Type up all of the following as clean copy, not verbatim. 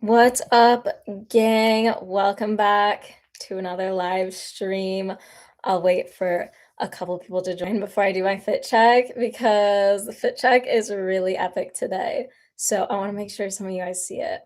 What's up, gang? Welcome back to another live stream. I'll wait for a couple people to join before I do my fit check because the fit check is really epic today. So I want to make sure some of you guys see it.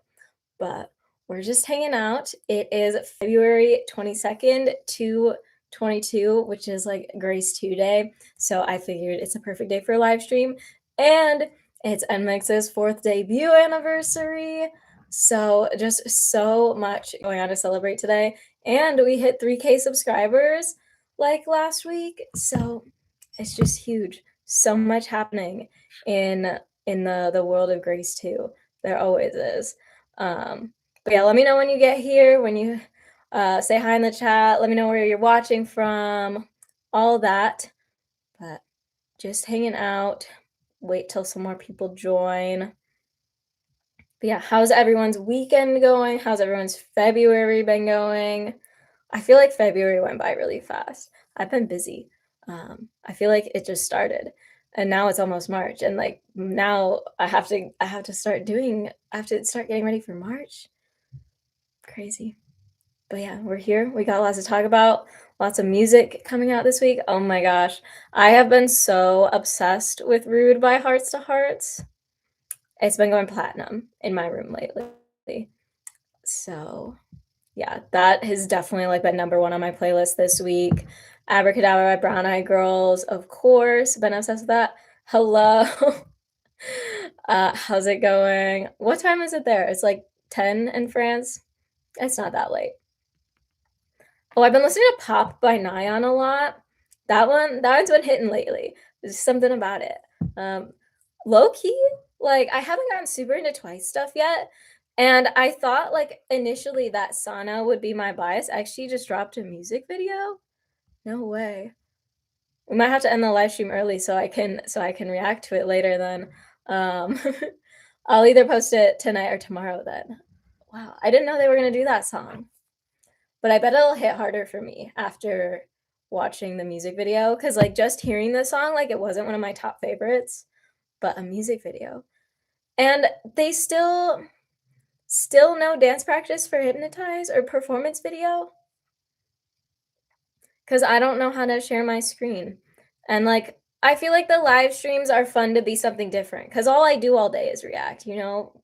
But we're just hanging out. It is February 22nd to 22, which is like Grace 2 Day. So I figured it's a perfect day for a live stream. And it's NMIX's 4th debut anniversary. So just so much going on to celebrate today. And we hit 3K subscribers like last week. So it's just huge. So much happening in the world of Grace 2. There always is. But yeah, let me know when you get here, when you say hi in the chat. Let me know where you're watching from, all that. But just hanging out. Wait till some more people join. But yeah, how's everyone's weekend going? How's everyone's February been going? I feel like February went by really fast. I've been busy. I feel like it just started, and now it's almost March, and like now I have to start getting ready for March. Crazy. But yeah, we're here. We got lots to talk about. Lots of music coming out this week. Oh my gosh. I have been so obsessed with Rude by Hearts to Hearts. It's been going platinum in my room lately. So yeah, that has definitely like been number one on my playlist this week. Abracadabra by Brown Eyed Girls, of course. Been obsessed with that. Hello. How's it going? What time is it there? It's like 10 in France. It's not that late. Oh, I've been listening to Pop by Nyan a lot. That one's been hitting lately. There's something about it. Low key, like I haven't gotten super into Twice stuff yet. And I thought like initially that Sana would be my bias. I actually just dropped a music video. No way. We might have to end the live stream early so I can react to it later then. I'll either post it tonight or tomorrow then. Wow, I didn't know they were gonna do that song. But I bet it'll hit harder for me after watching the music video because like just hearing the song, like it wasn't one of my top favorites, but a music video. And they still no dance practice for Hypnotize or performance video because I don't know how to share my screen. And like I feel like the live streams are fun to be something different because all I do all day is react, you know?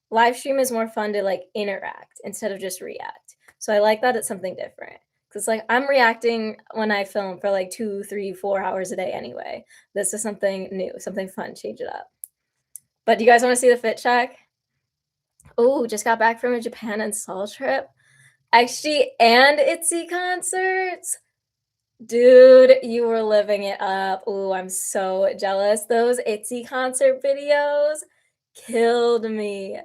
Live stream is more fun to like interact instead of just react. So I like that it's something different. Cause like I'm reacting when I film for like 2, 3, 4 hours a day anyway. This is something new, something fun, change it up. But do you guys want to see the fit check? Oh, just got back from a Japan and Seoul trip. Actually, and ITZY concerts. Dude, you were living it up. Oh, I'm so jealous. Those ITZY concert videos killed me.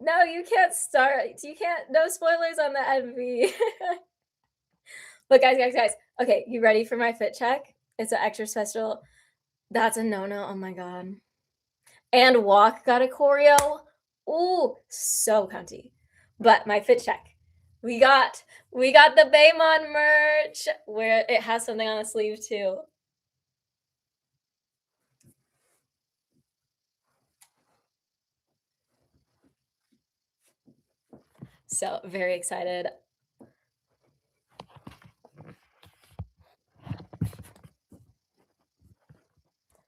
No, you can't start. You can't. No spoilers on the MV. But guys. Okay, you ready for my fit check? It's an extra special. That's a no-no. Oh my god. And Walk got a choreo. Ooh, so cunty. But my fit check. We got the Baymon merch where it has something on the sleeve too. So very excited.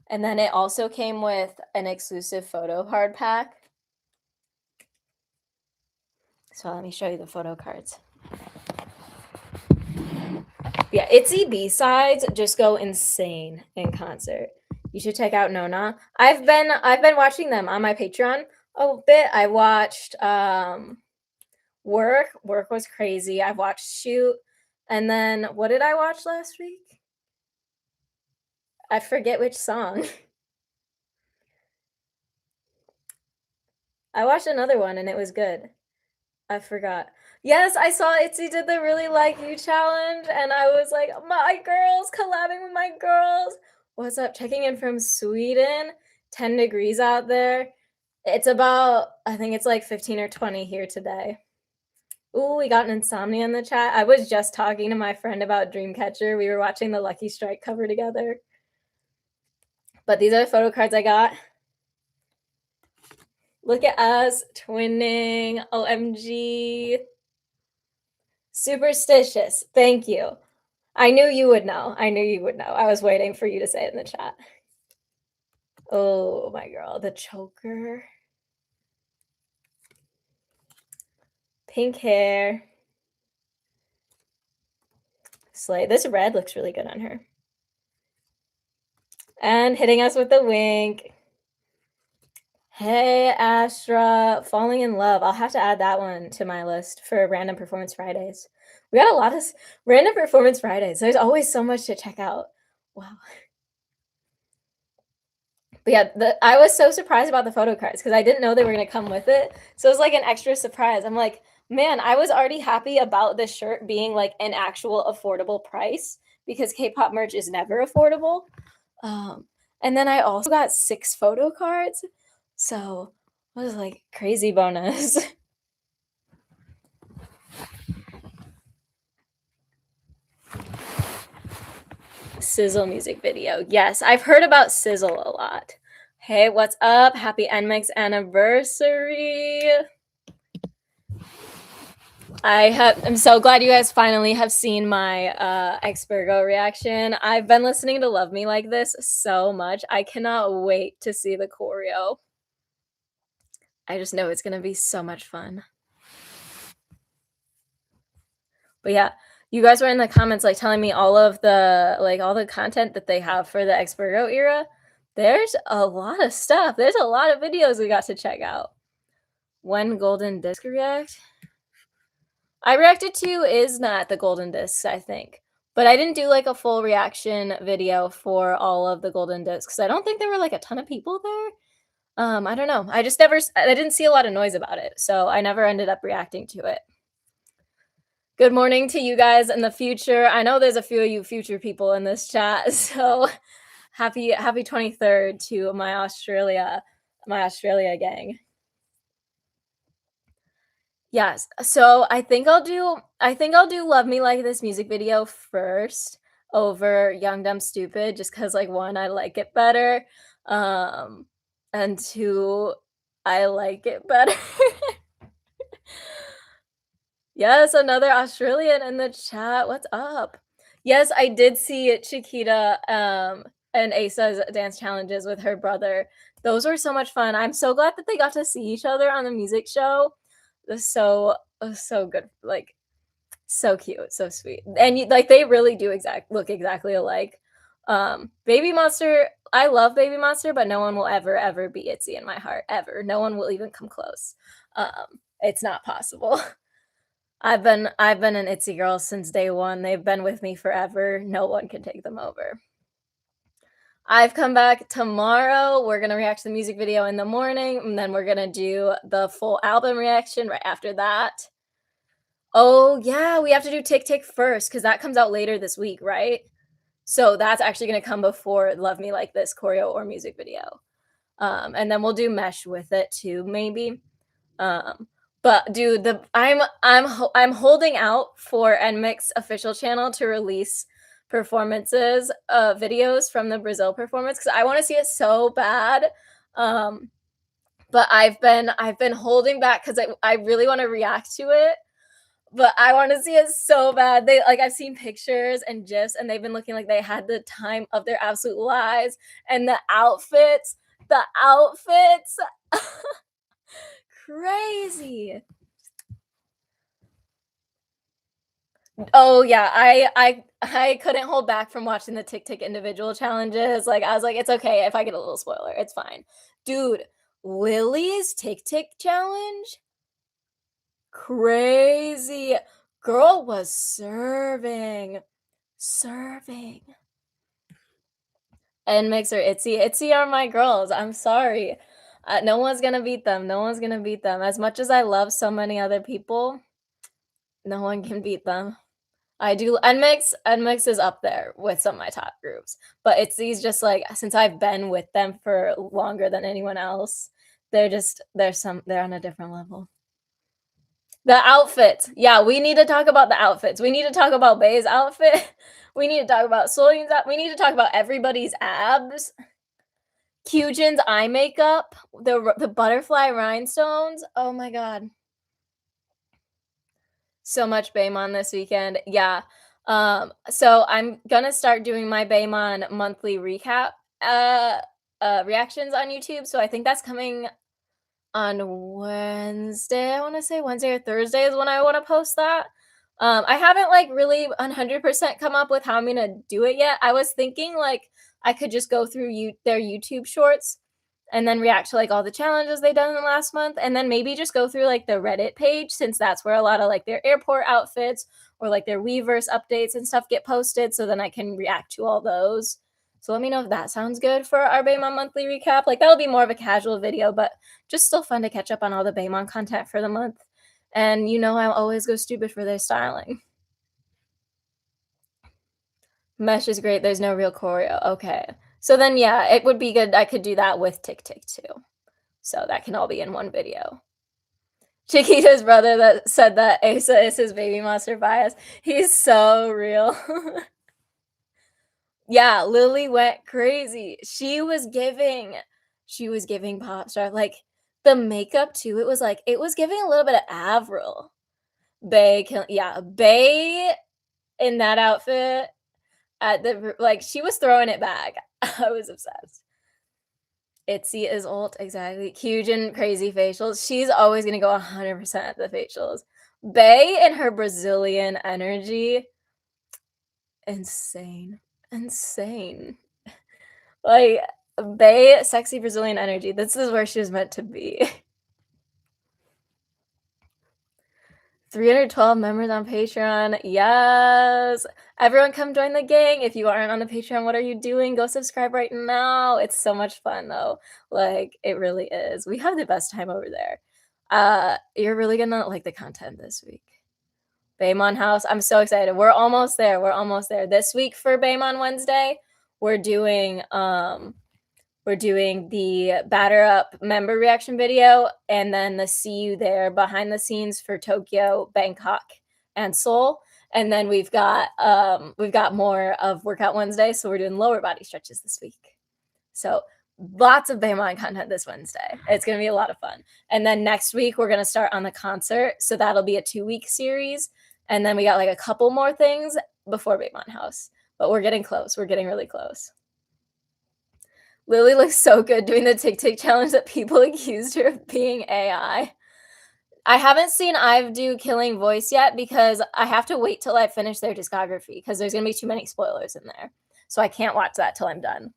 And then it also came with an exclusive photo card pack. So let me show you the photo cards. Yeah, ITZY B-sides just go insane in concert. You should check out Nona. I've been watching them on my Patreon a bit. I watched Work. Work was crazy. I've watched Shoot. And then what did I watch last week? I forget which song. I watched another one and it was good. I forgot. Yes, I saw ITZY did the Really Like You challenge, and I was like, my girls, collabing with my girls. What's up? Checking in from Sweden. 10 degrees out there. It's about, I think it's like 15 or 20 here today. Ooh, we got an insomnia in the chat. I was just talking to my friend about Dreamcatcher. We were watching the Lucky Strike cover together. But these are the photo cards I got. Look at us twinning. OMG. Superstitious. Thank you. I knew you would know. I knew you would know. I was waiting for you to say it in the chat. Oh, my girl. The choker. Pink hair. Slay. This red looks really good on her. And hitting us with the wink. Hey, Astra. Falling in love. I'll have to add that one to my list for Random Performance Fridays. We got a lot of Random Performance Fridays. There's always so much to check out. Wow. But yeah, I was so surprised about the photo cards because I didn't know they were going to come with it. So it was like an extra surprise. I'm like, man, I was already happy about this shirt being like an actual affordable price because K-pop merch is never affordable. And then I also got 6 photo cards. So it was like crazy bonus. Sizzle music video. Yes, I've heard about Sizzle a lot. Hey, what's up? Happy NMIX anniversary. I'm so glad you guys finally have seen my Xburgo reaction. I've been listening to Love Me Like This so much. I cannot wait to see the choreo. I just know it's going to be so much fun. But yeah, you guys were in the comments like telling me all the content that they have for the Xburgo era. There's a lot of stuff. There's a lot of videos we got to check out. When Golden Disc react? I reacted to Is Not the Golden Discs, I think. But I didn't do like a full reaction video for all of the Golden Discs. I don't think there were like a ton of people there. I don't know. I didn't see a lot of noise about it. So I never ended up reacting to it. Good morning to you guys in the future. I know there's a few of you future people in this chat. So happy 23rd to my Australia gang. Yes. So I think I'll do Love Me Like This music video first over Young Dumb Stupid just cuz like 1 I like it better. And 2 I like it better. Yes, another Australian in the chat. What's up? Yes, I did see Chiquita and Asa's dance challenges with her brother. Those were so much fun. I'm so glad that they got to see each other on the music show. It was so good. Like so cute, so sweet. And like they really do look exactly alike. Baby Monster, I love Baby Monster, but no one will ever be Itzy in my heart ever. No one will even come close. It's not possible. I've been an Itzy girl since day 1. They've been with me forever. No one can take them over. I've come back tomorrow. We're going to react to the music video in the morning, and then we're going to do the full album reaction right after that. Oh, yeah, we have to do Tick Tick first because that comes out later this week, right? So that's actually going to come before Love Me Like This choreo or music video. And then we'll do Mesh with it too, maybe. But dude, I'm holding out for NMIX official channel to release performances, videos from the Brazil performance because I want to see it so bad. But I've been holding back because I really want to react to it. But I want to see it so bad. I've seen pictures and gifs, and they've been looking like they had the time of their absolute lives. And the outfits. Crazy. Oh yeah, I couldn't hold back from watching the Tick Tick individual challenges. Like I was like, it's okay if I get a little spoiler. It's fine. Dude, Lily's Tick Tick challenge? Crazy. Girl was serving. And Mixer Itzy are my girls. I'm sorry. No one's gonna beat them. As much as I love so many other people, no one can beat them. I do. NMIX is up there with some of my top groups, but Itzy's just like since I've been with them for longer than anyone else, they're on a different level. The outfits. Yeah, we need to talk about the outfits. We need to talk about Bay's outfit. We need to talk about Soyun's outfit. We need to talk about everybody's abs. Kyujin's eye makeup, the butterfly rhinestones, oh my god. So much Baemon this weekend, yeah. So I'm gonna start doing my Baemon monthly recap, uh, reactions on YouTube, so I think that's coming on Wednesday, I wanna say Wednesday or Thursday is when I wanna post that. I haven't, like, really 100% come up with how I'm gonna do it yet. I was thinking, like, I could just go through their YouTube shorts and then react to, like, all the challenges they've done in the last month, and then maybe just go through, like, the Reddit page since that's where a lot of, like, their airport outfits or, like, their Weverse updates and stuff get posted, so then I can react to all those. So let me know if that sounds good for our Baemon monthly recap. Like, that'll be more of a casual video, but just still fun to catch up on all the Baemon content for the month. And you know I'll always go stupid for their styling. Mesh is great, there's no real choreo, okay. So then, yeah, it would be good I could do that with Tick Tick too. So that can all be in one video. Chiquita's brother that said that Asa is his baby monster bias. He's so real. Yeah, Lily went crazy. She was giving pop star, like, the makeup too, it was giving a little bit of Avril. Bae in that outfit at the like, she was throwing it back. I was obsessed. Itzy is ult, exactly. Kyujin, crazy facials. She's always gonna go 100% at the facials. Bae and her Brazilian energy, insane. Insane. Like, Bae, sexy Brazilian energy. This is where she was meant to be. 312 members on Patreon. Yes. Everyone come join the gang. If you aren't on the Patreon, what are you doing? Go subscribe right now. It's so much fun though. Like, it really is. We have the best time over there. You're really gonna like the content this week. Baemon House. I'm so excited. We're almost there. We're almost there. This week for Baemon Wednesday, we're doing the Batter Up member reaction video and then the See You There behind the scenes for Tokyo, Bangkok, and Seoul. And then we've got more of Workout Wednesday, so we're doing lower body stretches this week. So lots of Baemon content this Wednesday. It's gonna be a lot of fun. And then next week we're gonna start on the concert, so that'll be a 2-week series. And then we got like a couple more things before Baemon House, but we're getting close. We're getting really close. Lily looks so good doing the Tick Tick challenge that people accused her of being AI. I haven't seen Ive do Killing Voice yet because I have to wait till I finish their discography because there's gonna be too many spoilers in there. So I can't watch that till I'm done.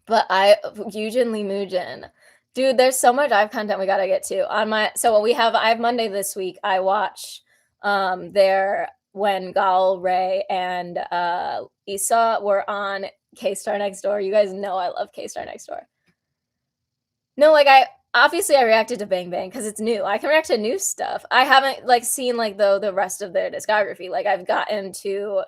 But Yujin Lee Mujin. Dude, there's so much Ive content we gotta get to. I have Monday this week. I watch their when Gal, Ray, and Issa were on K Star Next Door. You guys know I love K Star Next Door. No, like I reacted to Bang Bang because it's new. I can react to new stuff. I haven't like seen like the rest of their discography. Like I've gotten through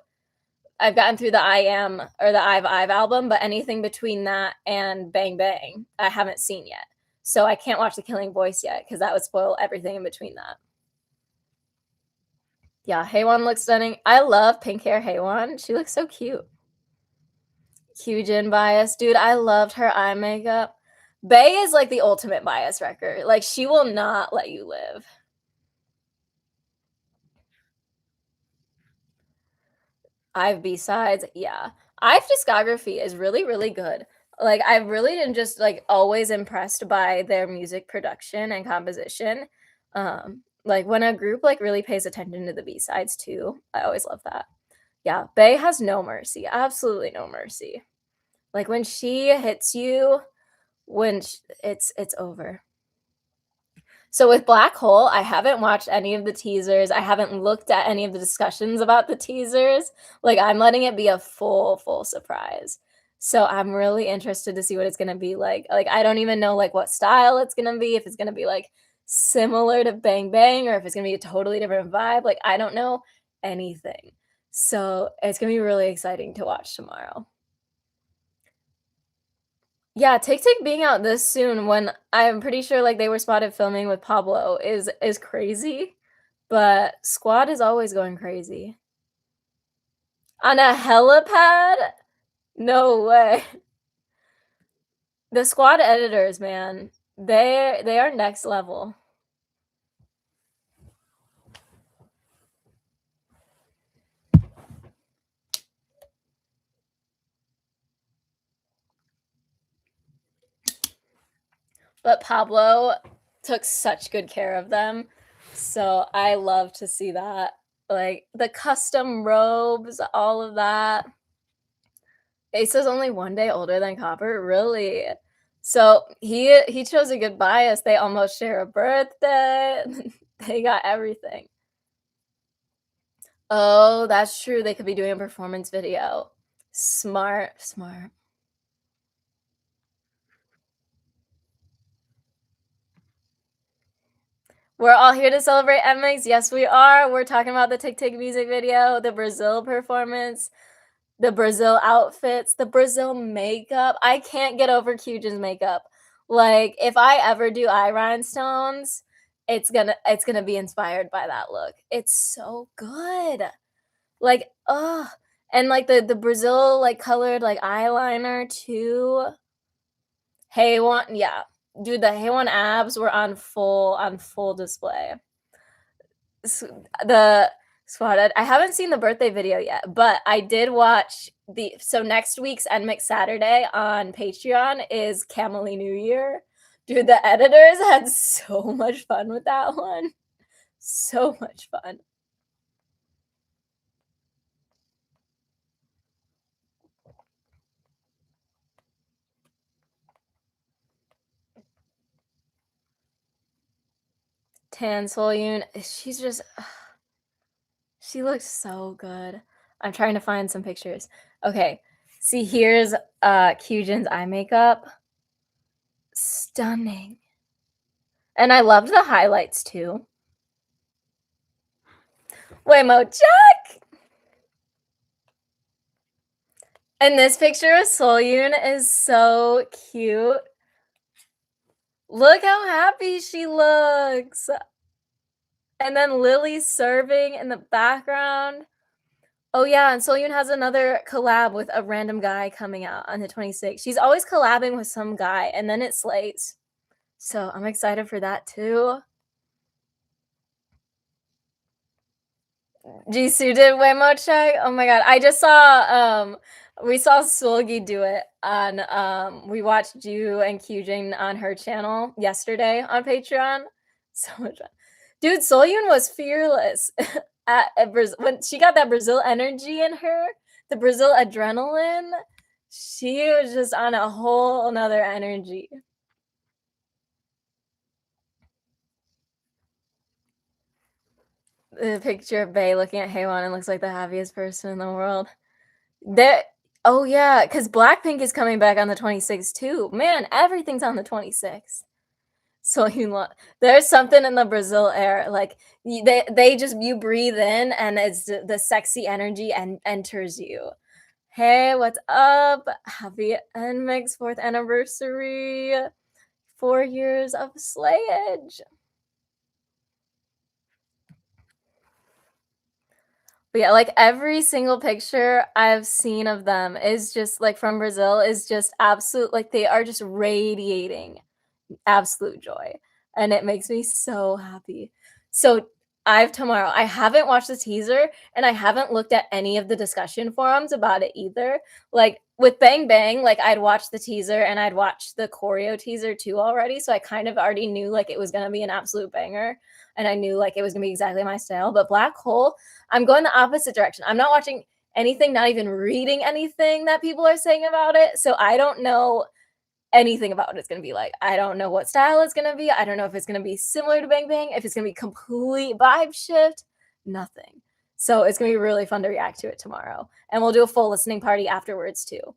the I Am or the I've album, but anything between that and Bang Bang, I haven't seen yet. So I can't watch The Killing Voice yet because that would spoil everything in between that. Yeah, Haewon looks stunning. I love pink hair Haewon. She looks so cute. Hyujin bias. Dude, I loved her eye makeup. Bae is like the ultimate bias wrecker. Like, she will not let you live. Ive B-sides, yeah. Ive discography is really, really good. Like, I really am just, like, always impressed by their music production and composition. Like, when a group, like, really pays attention to the B-sides, too. I always love that. Yeah, Bae has no mercy. Absolutely no mercy. Like, when she hits you, it's over. So with Black Hole, I haven't watched any of the teasers. I haven't looked at any of the discussions about the teasers. Like, I'm letting it be a full surprise. So I'm really interested to see what it's gonna be like. Like, I don't even know like what style it's gonna be, if it's gonna be like similar to Bang Bang or if it's gonna be a totally different vibe. Like, I don't know anything. So it's gonna be really exciting to watch tomorrow. Yeah, Tick Tick being out this soon when I'm pretty sure, like, they were spotted filming with Pablo is crazy, but Squad is always going crazy. On a helipad? No way. The squad editors, man, they are next level. But Pablo took such good care of them, so I love to see that. Like, the custom robes, all of that. Asa's only 1 day older than Copper? Really? So, he chose a good bias, they almost share a birthday, they got everything. Oh, that's true, they could be doing a performance video. Smart, smart. We're all here to celebrate MX. Yes, we are. We're talking about the Tick Tick music video, the Brazil performance, the Brazil outfits, the Brazil makeup. I can't get over Kyujin's makeup. Like, if I ever do eye rhinestones, it's gonna be inspired by that look. It's so good. Like, oh, and like the Brazil like colored like eyeliner too. Hey1, yeah. Dude, the Hey1 abs were on full display. The Swatted. I haven't seen the birthday video yet, but I did watch so next week's NMIX Saturday on Patreon is Camely New Year. Dude, the editors had so much fun with that one. So much fun. Tan Soyun, she's just she looks so good. I'm trying to find some pictures. Okay. See, here's Kyujin's eye makeup. Stunning. And I loved the highlights too. Waymo check. And this picture of Soyun is so cute. Look how happy she looks. And then Lily's serving in the background. Oh yeah, and Soyun has another collab with a random guy coming out on the 26th. She's always collabing with some guy, and then it slays. So I'm excited for that too. Jisoo did Waymo check. Oh my god. I just saw we saw Sulgi do it on we watched Ju and Kyujin on her channel yesterday on Patreon. So much fun. Dude, Soyun was fearless at Brazil when she got that Brazil energy in her, the Brazil adrenaline. She was just on a whole another energy. The picture of Bae looking at Haewon and looks like the happiest person in the world. There oh yeah, because Blackpink is coming back on the 26th too. Man, everything's on the 26th. So there's something in the Brazil air, like they just you breathe in and it's the sexy energy and enters you. Hey, what's up? Happy NMIX 4th anniversary. 4 years of slayage. But yeah, like every single picture I've seen of them is just like from Brazil is just absolute like they are just radiating absolute joy. And it makes me so happy. So I haven't watched the teaser and I haven't looked at any of the discussion forums about it either. Like with Bang Bang, like I'd watched the teaser and I'd watched the choreo teaser too already. So I kind of already knew like it was gonna be an absolute banger. And I knew like it was gonna be exactly my style. But Black Hole, I'm going the opposite direction. I'm not watching anything, not even reading anything that people are saying about it. So I don't know anything about what it's gonna be like. I don't know what style it's gonna be. I don't know if it's gonna be similar to Bang Bang, if it's gonna be complete vibe shift, nothing. So it's gonna be really fun to react to it tomorrow. And we'll do a full listening party afterwards too.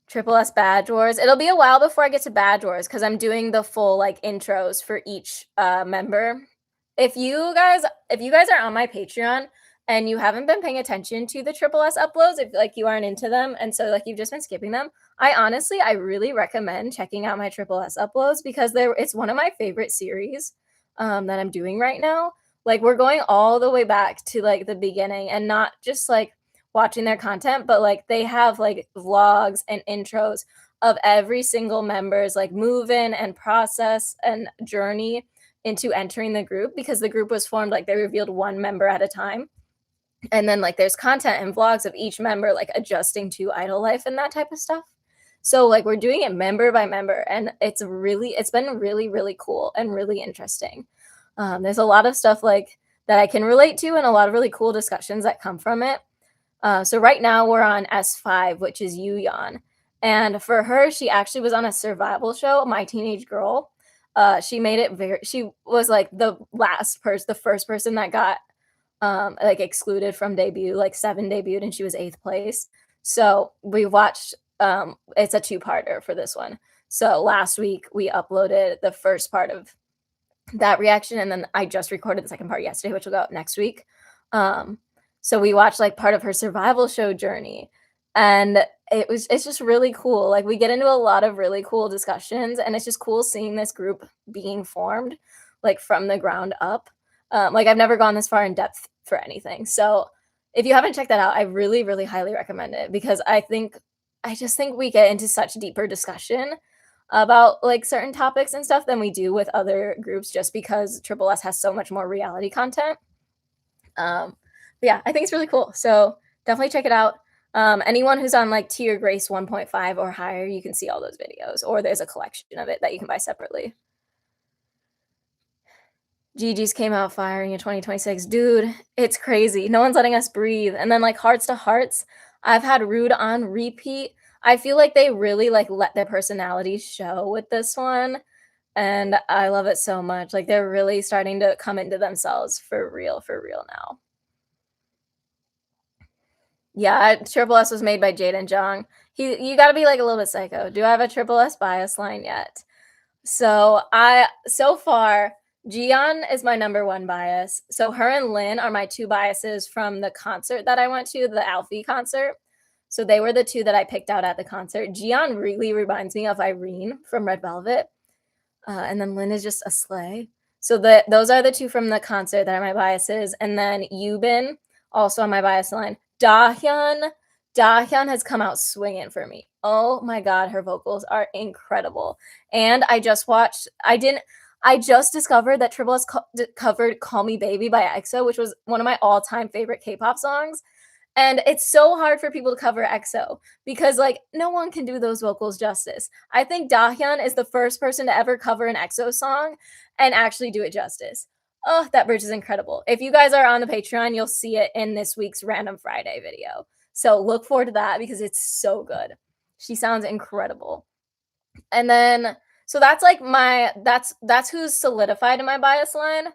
Triple S Badge Wars. It'll be a while before I get to Badge Wars because I'm doing the full like intros for each member. If you guys are on my Patreon and you haven't been paying attention to the Triple S uploads, if like you aren't into them and so like you've just been skipping them, I really recommend checking out my Triple S uploads because it's one of my favorite series that I'm doing right now. Like we're going all the way back to like the beginning and not just like watching their content, but like they have like vlogs and intros of every single member's like move in and process and journey into entering the group, because the group was formed like they revealed one member at a time. And then like there's content and vlogs of each member like adjusting to idol life and that type of stuff. So like we're doing it member by member, and it's been really cool and really interesting. There's a lot of stuff like that I can relate to, and a lot of really cool discussions that come from it. So right now we're on S5, which is Yuyeon. And for her, she actually was on a survival show, My Teenage Girl. She made it very, she was like the first person that got like excluded from debut, like 7 debuted and she was 8th place. So we watched, it's a two-parter for this one. So last week we uploaded the first part of that reaction, and then I just recorded the second part yesterday, which will go up next week. So we watched like part of her survival show journey, and it's just really cool. Like we get into a lot of really cool discussions, and it's just cool seeing this group being formed like from the ground up. Like I've never gone this far in depth for anything. So if you haven't checked that out, I really highly recommend it, because I just think we get into such deeper discussion about like certain topics and stuff than we do with other groups, just because Triple S has so much more reality content. But yeah, I think it's really cool. So definitely check it out. Anyone who's on like tier grace 1.5 or higher, you can see all those videos, or there's a collection of it that you can buy separately. GG's came out firing in 2026. Dude, it's crazy. No one's letting us breathe. And then like Hearts to Hearts, I've had Rude on repeat. I feel like they really like let their personalities show with this one. And I love it so much. Like they're really starting to come into themselves for real now. Yeah, Triple S was made by Jaden Jong. You got to be like a little bit psycho. Do I have a Triple S bias line yet? So far Jiyeon is my number one bias. So her and Lin are my two biases from the concert that I went to, the Alfie concert. So they were the two that I picked out at the concert. Jiyeon really reminds me of Irene from Red Velvet. And then Lin is just a slay. So those are the two from the concert that are my biases. And then Yubin, also on my bias line. Dahyun has come out swinging for me. Oh my god, her vocals are incredible. And I just discovered that Triple S covered Call Me Baby by EXO, which was one of my all-time favorite K-pop songs. And it's so hard for people to cover EXO, because like no one can do those vocals justice. I think Dahyun is the first person to ever cover an EXO song and actually do it justice. Oh, that bridge is incredible. If you guys are on the Patreon, you'll see it in this week's Random Friday video. So look forward to that, because it's so good. She sounds incredible. And then so that's like that's who's solidified in my bias line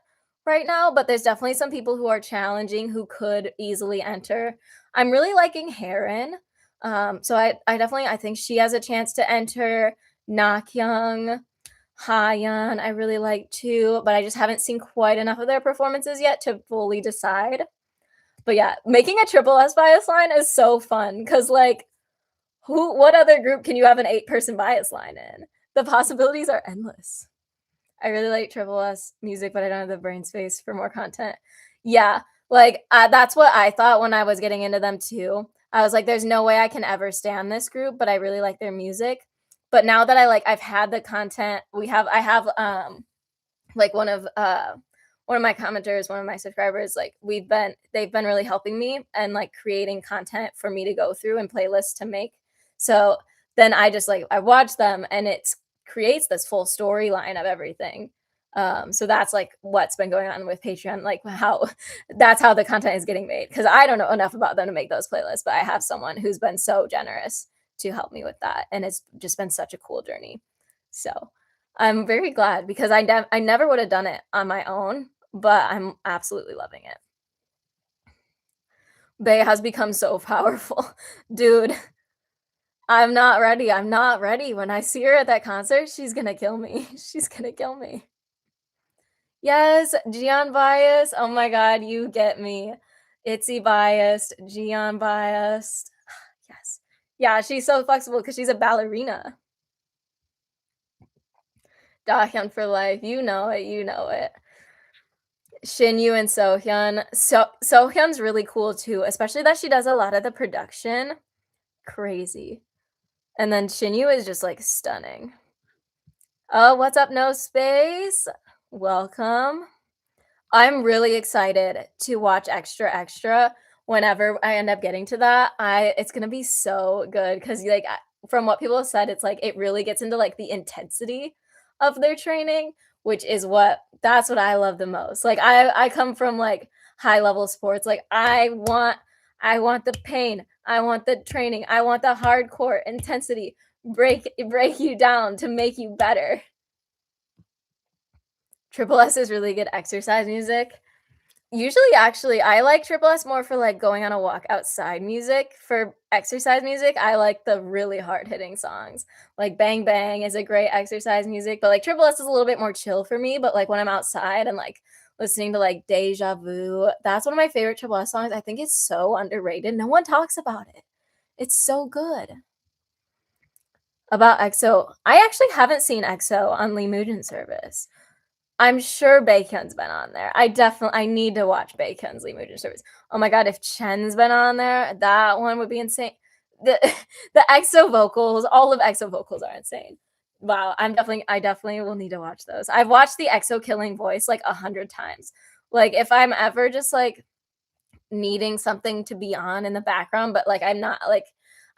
right now, but there's definitely some people who are challenging who could easily enter. I'm really liking Heron. So I think she has a chance to enter. Nakyung, Hayan, I really like too, but I just haven't seen quite enough of their performances yet to fully decide. But yeah, making a Triple S bias line is so fun, because like what other group can you have an 8-person bias line in? The possibilities are endless. I really like Triple S music, but I don't have the brain space for more content. Yeah, like that's what I thought when I was getting into them too. I was like, there's no way I can ever stand this group, but I really like their music. But now that I've had the content, I have like one of my commenters, one of my subscribers, like they've been really helping me and like creating content for me to go through and playlists to make. So then I watch them, and it creates this full storyline of everything. So that's like what's been going on with Patreon, like that's how the content is getting made, because I don't know enough about them to make those playlists, but I have someone who's been so generous to help me with that, and it's just been such a cool journey. So I'm very glad, because I never would have done it on my own, but I'm absolutely loving it. Bae has become so powerful. Dude, I'm not ready. I'm not ready. When I see her at that concert, she's gonna kill me. She's gonna kill me. Yes, Jiyeon bias. Oh my god, you get me. Itzy biased, Jiyeon biased. Yes. Yeah, she's so flexible because she's a ballerina. Dahyun for life. You know it. You know it. Shinyu and Sohyun. Sohyun's really cool too, especially that she does a lot of the production. Crazy. And then Shinyu is just, like, stunning. Oh, what's up, No Space? Welcome. I'm really excited to watch Extra Extra whenever I end up getting to that. I It's gonna be so good because, like, from what people have said, it's like it really gets into, like, the intensity of their training, which is that's what I love the most. Like, I come from, like, high level sports, like, I want the pain, I want the training, I want the hardcore intensity, break you down to make you better. Triple S is really good exercise music. Usually, actually, I like Triple S more for, like, going on a walk outside music. For exercise music, I like the really hard-hitting songs. Like, Bang Bang is a great exercise music, but, like, Triple S is a little bit more chill for me, but, like, when I'm outside and, like, listening to, like, Deja Vu, that's one of my favorite Triple S songs. I think it's so underrated. No one talks about it. It's so good. About EXO, I actually haven't seen EXO on Lee Mujin service. I'm sure Baekhyun's been on there. I need to watch Baekhyun's Lee Mujin service. Oh my god, if Chen's been on there, that one would be insane. The the EXO vocals, all of EXO vocals are insane. Wow, I definitely will need to watch those. I've watched the EXO Killing Voice like 100 times. Like, if I'm ever just, like, needing something to be on in the background, but, like,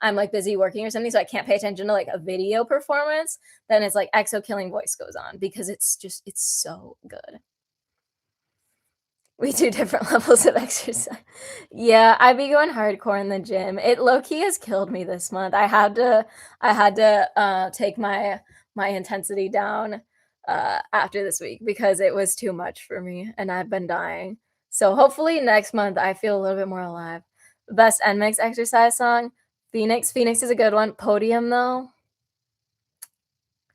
I'm, like, busy working or something, so I can't pay attention to, like, a video performance, then it's, like, EXO Killing Voice goes on because it's so good. We do different levels of exercise. Yeah, I be going hardcore in the gym. It low key has killed me this month. I had to take my intensity down after this week because it was too much for me and I've been dying. So hopefully next month I feel a little bit more alive. Best NMIX exercise song, Phoenix. Phoenix is a good one. Podium though.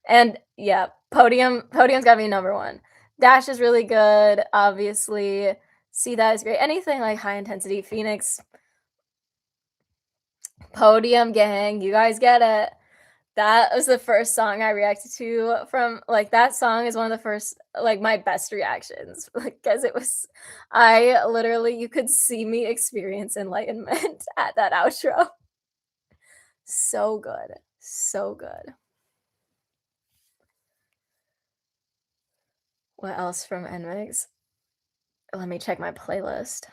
And yeah, Podium's gotta be number one. Dash is really good, obviously. See that is great. Anything like high intensity, Phoenix, Podium Gang, you guys get it. That was the first song I reacted to from like that song is one of the first like my best reactions like because it was I literally you could see me experience enlightenment at that outro. So good. So good. What else from NMIX? Let me check my playlist.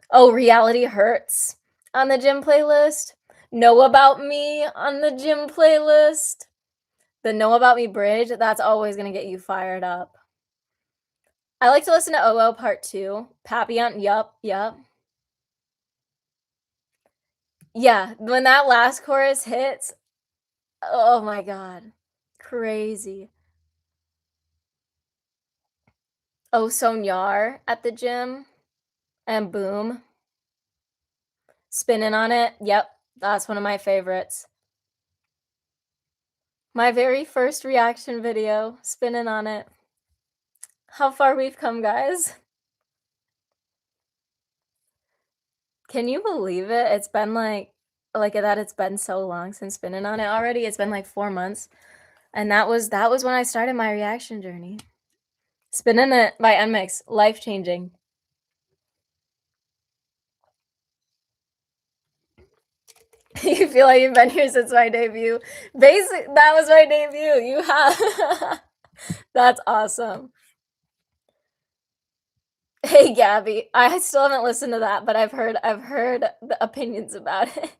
Oh, Reality Hurts on the gym playlist. Know About Me on the gym playlist. The Know About Me bridge, that's always gonna get you fired up. I like to listen to OO Part 2. Papillon, yup, yup. Yeah, when that last chorus hits, oh my god. Crazy. Oh, Sonyar at the gym. And Boom. Spinning on it. Yep, that's one of my favorites. My very first reaction video, spinning on it. How far we've come, guys. Can you believe it? It's been like that it's been so long since spinning on it already. It's been like 4 months. And that was when I started my reaction journey. Spinning It by NMIX, life-changing. You feel like you've been here since my debut. That was my debut. You have That's awesome. Hey Gabby, I still haven't listened to that, but I've heard the opinions about it.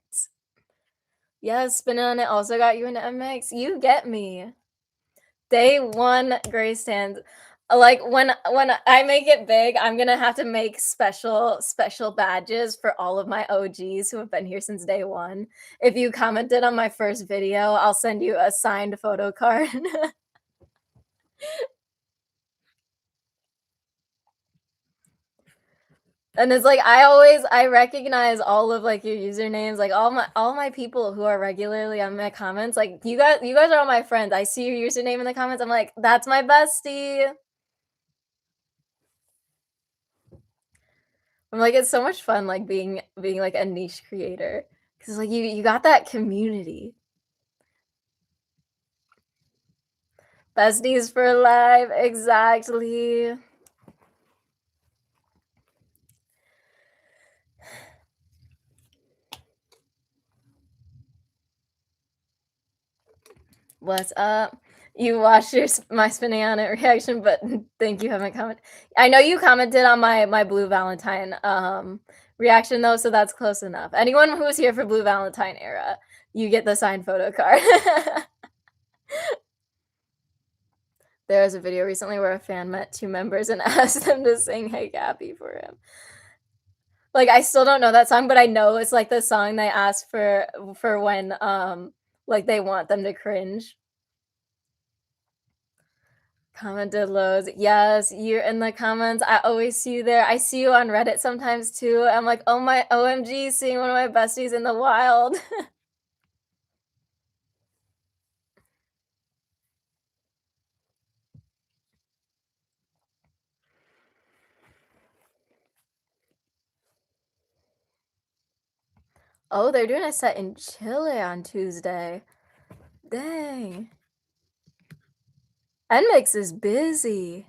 Yes, Spinning on It also got you into MX. You get me. Day one Gray stands. Like when I make it big, I'm gonna have to make special badges for all of my OGs who have been here since day one. If you commented on my first video, I'll send you a signed photo card. And it's like I recognize all of like your usernames, like all my people who are regularly on my comments. Like you guys are all my friends. I see your username in the comments. I'm like, that's my bestie. I'm like, it's so much fun like being like a niche creator. Cause like you got that community. Besties for life, exactly. What's up? You watched my spinning on it reaction, but think you haven't commented. I know you commented on my Blue Valentine reaction though, so that's close enough. Anyone who was here for Blue Valentine era, you get the signed photo card. There was a video recently where a fan met two members and asked them to sing "Hey Gabby" for him. Like I still don't know that song, but I know it's like the song they asked for when like they want them to cringe. Commented loads. Yes, you're in the comments. I always see you there. I see you on Reddit sometimes too. I'm like, oh my OMG, seeing one of my besties in the wild. Oh, they're doing a set in Chile on Tuesday. Dang. NMIX is busy.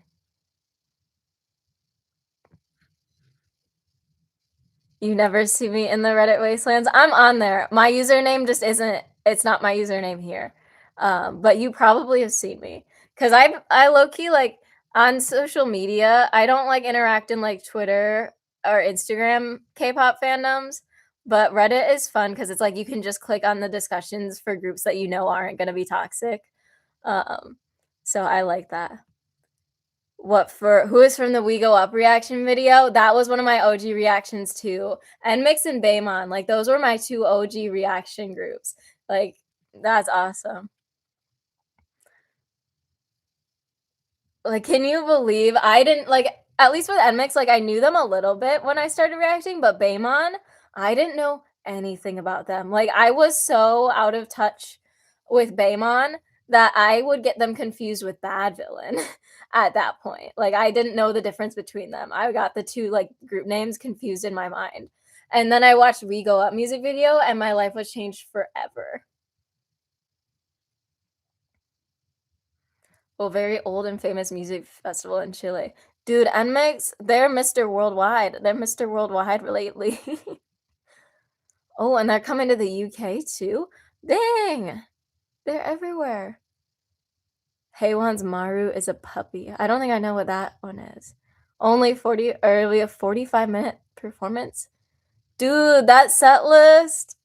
You never see me in the Reddit wastelands. I'm on there. My username just isn't, it's not my username here. But you probably have seen me. Cause I low-key like on social media, I don't like interact in like Twitter or Instagram K-pop fandoms. But Reddit is fun because it's like you can just click on the discussions for groups that you know aren't gonna be toxic. Um, so I like that. What for who is from the We Go Up reaction video? That was one of my OG reactions too. And Mix and Baymon, like those were my two OG reaction groups. Like that's awesome. Like, can you believe I didn't like at least with NMIX, like I knew them a little bit when I started reacting, but Baymon, I didn't know anything about them. Like I was so out of touch with Baymon that I would get them confused with Bad Villain at that point. Like I didn't know the difference between them. I got the two like group names confused in my mind. And then I watched We Go Up music video and my life was changed forever. Well, very old and famous music festival in Chile. Dude, NMIX, they're Mr. Worldwide. They're Mr. Worldwide lately. Oh, and they're coming to the UK too? Dang! They're everywhere. Haywan's Maru is a puppy. I don't think I know what that one is. Only 40 or we have 45-minute performance. Dude, that set list.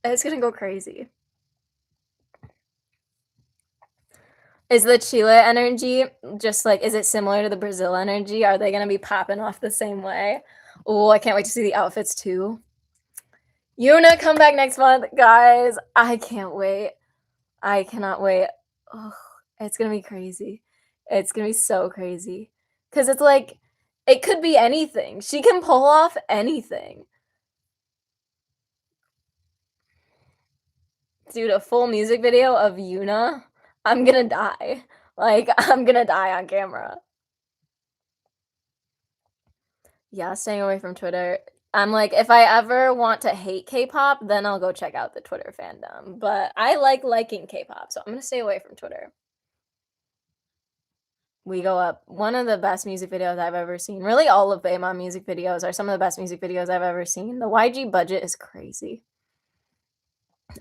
It's gonna go crazy. Is the Chile energy just like, is it similar to the Brazil energy? Are they gonna be popping off the same way? Oh, I can't wait to see the outfits too. Yuna, come back next month, guys. I can't wait. I cannot wait. Oh, it's gonna be crazy. It's gonna be so crazy. Cause it's like, it could be anything. She can pull off anything. Dude, a full music video of Yuna, I'm gonna die. Like, I'm gonna die on camera. Yeah, staying away from Twitter. I'm like, if I ever want to hate K-pop, then I'll go check out the Twitter fandom. But I like liking K-pop, so I'm gonna stay away from Twitter. We Go Up, one of the best music videos I've ever seen. Really, all of Baymon music videos are some of the best music videos I've ever seen. The YG budget is crazy.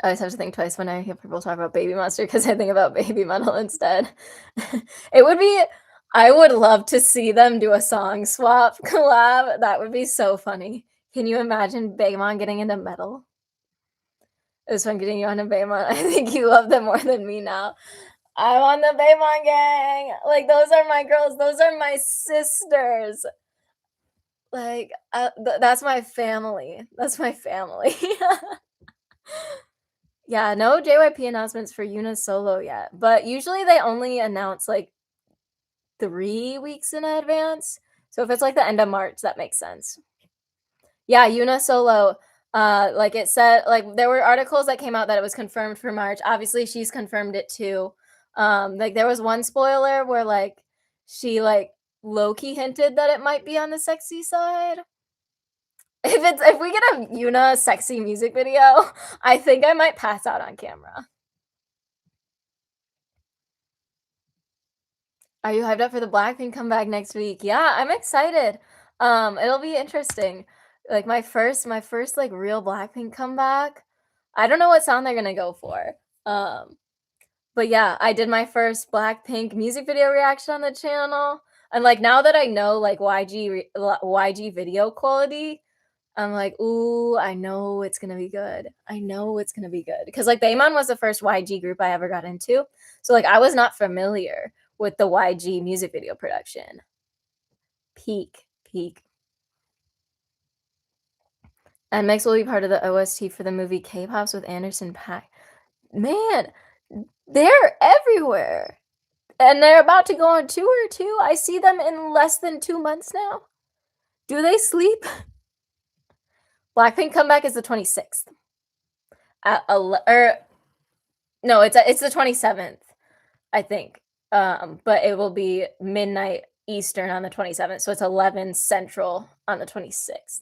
I always have to think twice when I hear people talk about Baby Monster because I think about Baby Metal instead. It would be, I would love to see them do a song swap collab. That would be so funny. Can you imagine Baymon getting into metal? It was fun getting you on a Baymon. I think you love them more than me now. I'm on the Baymon gang. Like, those are my girls. Those are my sisters. Like, that's my family. That's my family. Yeah, no JYP announcements for Yuna's solo yet, but usually they only announce like 3 weeks in advance. So if it's like the end of March, that makes sense. Yeah, Yuna solo. Like it said, like there were articles that came out that it was confirmed for March. Obviously, she's confirmed it too. Like there was one spoiler where like she like low-key hinted that it might be on the sexy side. If we get a Yuna sexy music video, I think I might pass out on camera. Are you hyped up for the Blackpink comeback next week? Yeah, I'm excited. It'll be interesting. Like my first like real Blackpink comeback. I don't know what sound they're gonna go for. Um, but yeah, I did my first Blackpink music video reaction on the channel, and, like, now that I know, like, YG video quality, I'm like, "Ooh, I know it's gonna be good. I know it's gonna be good." Because like, Baeman was the first YG group I ever got into, so, like, I was not familiar with the YG music video production. Peak, peak. And Mix will be part of the OST for the movie K-Pops with Anderson .Paak. Man, they're everywhere, and they're about to go on tour too. I see them in less than 2 months now. Do they sleep? Blackpink comeback is the 26th at no, it's the 27th, I think. But it will be midnight Eastern on the 27th, so it's 11 Central on the 26th.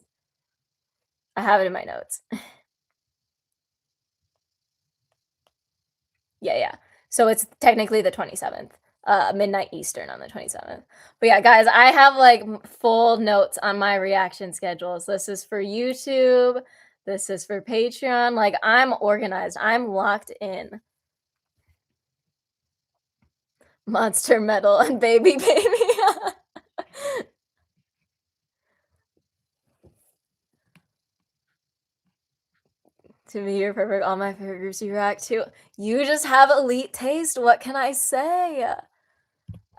I have it in my notes. Yeah, yeah. So it's technically the 27th, midnight Eastern on the 27th. But yeah, guys, I have like full notes on my reaction schedules. This is for YouTube. This is for Patreon. Like, I'm organized. I'm locked in. Monster Metal and Baby Baby. To me, you're perfect. All my favorite groups you react to. You just have elite taste. What can I say?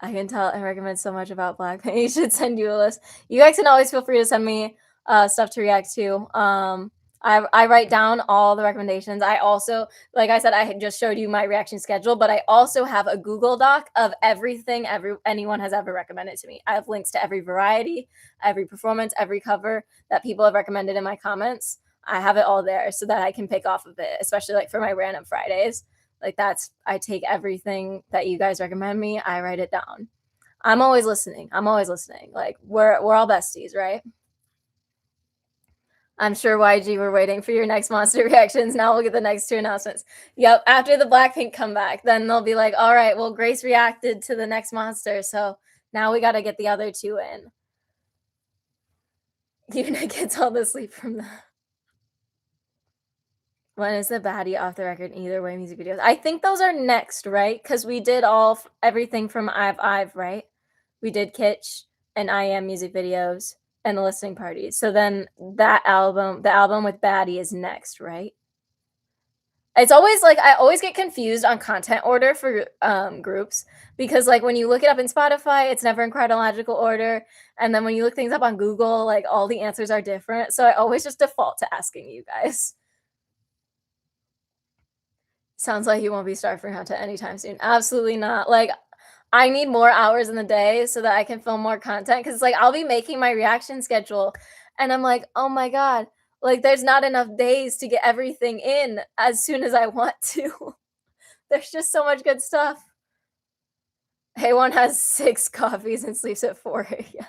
I can tell and recommend so much about Blackpink. You should send you a list. You guys can always feel free to send me stuff to react to. I write down all the recommendations. I also, like I said, I just showed you my reaction schedule, but I also have a Google Doc of everything anyone has ever recommended to me. I have links to every variety, every performance, every cover that people have recommended in my comments. I have it all there so that I can pick off of it, especially like for my random Fridays. Like, I take everything that you guys recommend me, I write it down. I'm always listening. I'm always listening. Like, we're all besties, right? I'm sure YG, we're waiting for your next monster reactions. Now we'll get the next two announcements. Yep, after the Blackpink comeback, then they'll be like, all right, well, Grace reacted to the next monster, so now we got to get the other two in. Yuna gets all the sleep from that. When is the baddie off the record either way music videos? I think those are next, right? Because we did everything from I've, right? We did Kitsch and I Am music videos and the listening parties. So then the album with Baddie is next, right? It's always like I always get confused on content order for groups because like when you look it up in Spotify, it's never in chronological order, and then when you look things up on Google, like all the answers are different. So I always just default to asking you guys. Sounds like you won't be starved for content anytime soon. Absolutely not. Like, I need more hours in the day so that I can film more content. Cause like I'll be making my reaction schedule and I'm like, oh my God, like there's not enough days to get everything in as soon as I want to. There's just so much good stuff. Hey1 has 6 coffees and sleeps at 4 a.m.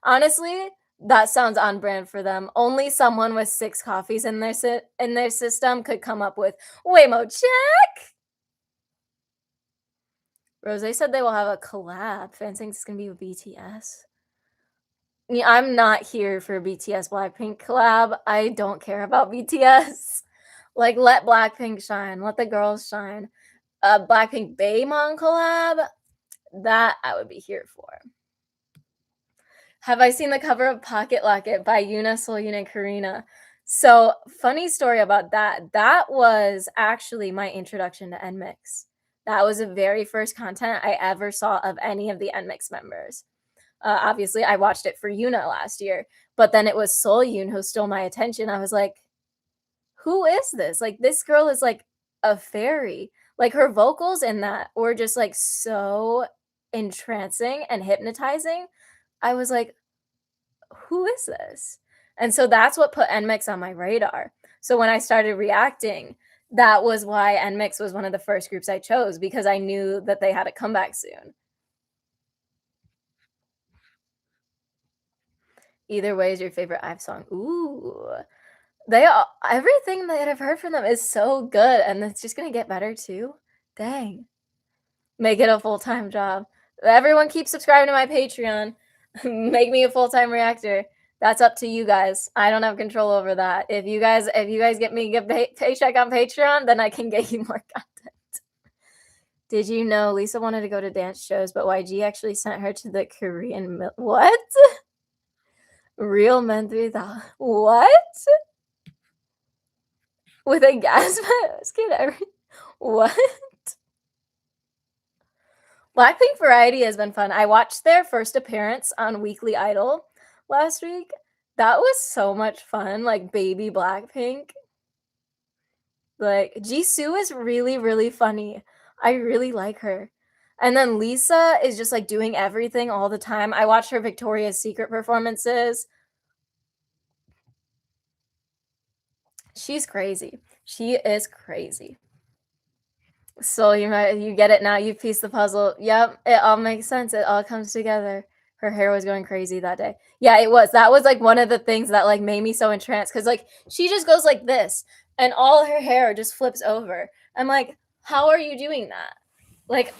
Honestly, that sounds on brand for them. Only someone with 6 coffees in their system could come up with Waymo check. Rose said they will have a collab. Fans think it's gonna be with BTS. Yeah, I'm not here for BTS Blackpink collab. I don't care about BTS. Like, let Blackpink shine. Let the girls shine. Blackpink Baemon collab, that I would be here for. Have I seen the cover of Pocket Locket by Yuna, Soyun, and Karina? So, funny story about that. That was actually my introduction to NMIX. That was the very first content I ever saw of any of the NMIX members. Obviously, I watched it for Yuna last year, but then it was Soyun who stole my attention. I was like, who is this? Like, this girl is like a fairy. Like, her vocals in that were just like so entrancing and hypnotizing. I was like, who is this? And so that's what put NMIX on my radar. So when I started reacting, that was why NMIX was one of the first groups I chose because I knew that they had a comeback soon. Either way is your favorite IVE song. Ooh. Everything that I've heard from them is so good and it's just gonna get better too. Dang. Make it a full-time job. Everyone keep subscribing to my Patreon. Make me a full-time reactor. That's up to you guys. I don't have control over that. If you guys get me a paycheck on Patreon, then I can get you more content. Did you know Lisa wanted to go to dance shows, but YG actually sent her to the Korean what? Real men 3000. What? With a gas mask and everything. What? Blackpink Variety has been fun. I watched their first appearance on Weekly Idol last week. That was so much fun. Like baby Blackpink. Like Jisoo is really, really funny. I really like her. And then Lisa is just like doing everything all the time. I watched her Victoria's Secret performances. She's crazy. She is crazy. So you get it now. You piece the puzzle. Yep, it all makes sense. It all comes together. Her hair was going crazy that day. Yeah, it was. That was like one of the things that like made me so entranced because like she just goes like this and all her hair just flips over. I'm like, how are you doing that? Like,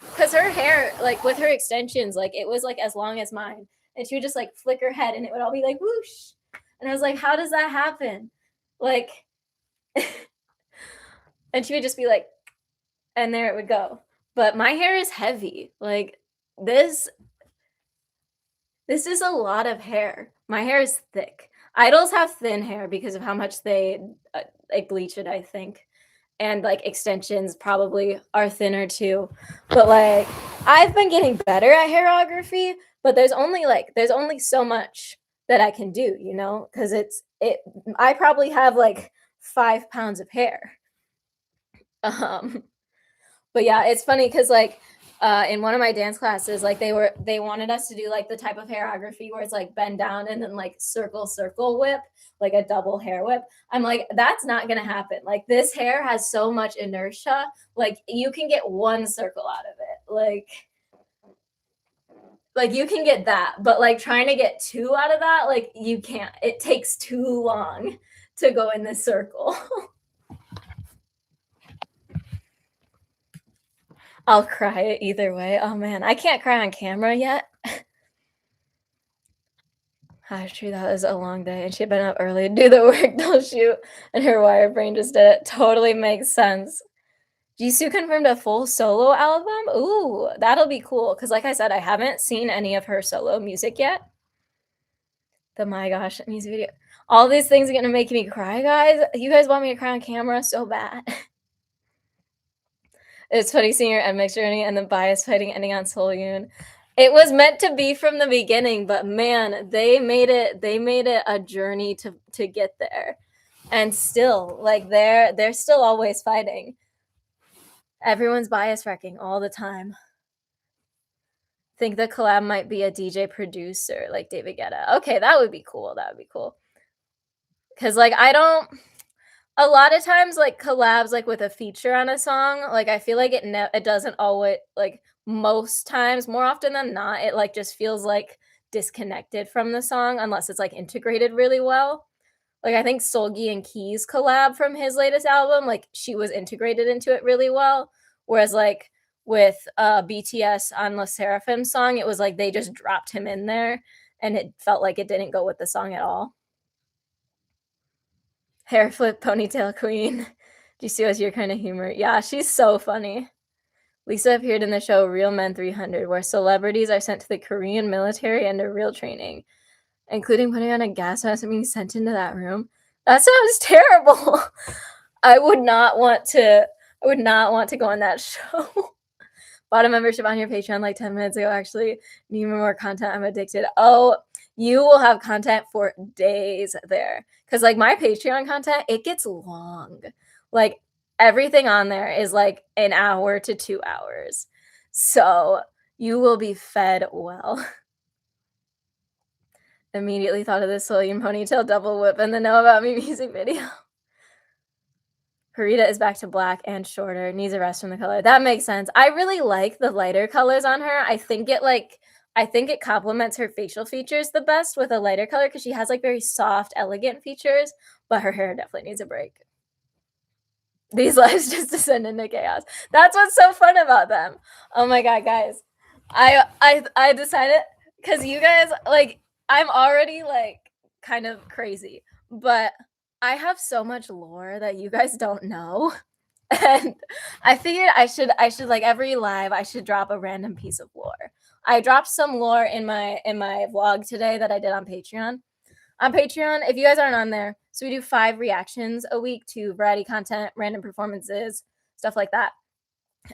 because her hair, like with her extensions, like it was like as long as mine, and she would just like flick her head and it would all be like whoosh. And I was like, how does that happen? Like, and she would just be like, and there it would go. But my hair is heavy. Like this is a lot of hair. My hair is thick. Idols have thin hair because of how much they like bleach it, I think. And like extensions probably are thinner too. But like I've been getting better at hairography, but there's only so much that I can do, you know, because I probably have like 5 pounds of hair. But yeah, it's funny because like in one of my dance classes, like they wanted us to do like the type of hairography where it's like bend down and then like circle whip, like a double hair whip. I'm like, that's not gonna happen. Like this hair has so much inertia, like you can get one circle out of it. Like you can get that, but like trying to get two out of that, like you can't. It takes too long to go in this circle. I'll cry either way. Oh man, I can't cry on camera yet. True, that was a long day, and she had been up early to do the work till shoot, and her wire brain just did it. Totally makes sense. Jisoo confirmed a full solo album. Ooh, that'll be cool. Because like I said, I haven't seen any of her solo music yet. The My Gosh music video. All these things are gonna make me cry, guys. You guys want me to cry on camera so bad. It's funny seeing your MX journey and the bias fighting ending on Seoul Yoon. It was meant to be from the beginning, but man, they made it a journey to get there. And still, like they're still always fighting. Everyone's bias wrecking all the time. Think the collab might be a DJ producer like David Guetta. Okay, that would be cool. That would be cool. Cause like a lot of times like collabs like with a feature on a song, like I feel like it doesn't always like most times, more often than not, it like just feels like disconnected from the song unless it's like integrated really well. Like I think Solgi and Keys collab from his latest album, like she was integrated into it really well. Whereas like with BTS on La Seraphim song, it was like they just dropped him in there and it felt like it didn't go with the song at all. Hair flip ponytail queen. Do you see what's your kind of humor? Yeah, she's so funny. Lisa appeared in the show Real Men 300, where celebrities are sent to the Korean military under real training, including putting on a gas mask and being sent into that room. That sounds terrible. I would not want to go on that show. Bought a membership on your Patreon like 10 minutes ago. Actually, need more content. I'm addicted. Oh, you will have content for days there. Because like my Patreon content, it gets long. Like everything on there is like an hour to 2 hours. So you will be fed well. Immediately thought of this William ponytail double whip and the Know About Me music video. Harita is back to black and shorter. Needs a rest from the color. That makes sense. I really like the lighter colors on her. I think it complements her facial features the best with a lighter color because she has like very soft, elegant features, but her hair definitely needs a break. These lives just descend into chaos. That's what's so fun about them. Oh my god, guys. I decided because you guys like I'm already like kind of crazy, but I have so much lore that you guys don't know. And I figured I should like every live I should drop a random piece of lore. I dropped some lore in my vlog today that I did on Patreon. On Patreon, if you guys aren't on there, so we do 5 reactions a week to variety content, random performances, stuff like that.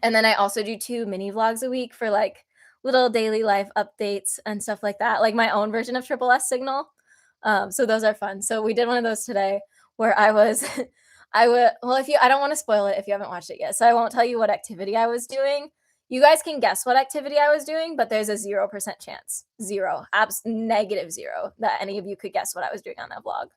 And then I also do 2 mini vlogs a week for like little daily life updates and stuff like that, like my own version of Triple S Signal. So those are fun. So we did one of those today where I was, I would, well, if you, I don't want to spoil it if you haven't watched it yet. So I won't tell you what activity I was doing. You guys can guess what activity I was doing, but there's a 0% chance, negative 0, that any of you could guess what I was doing on that vlog.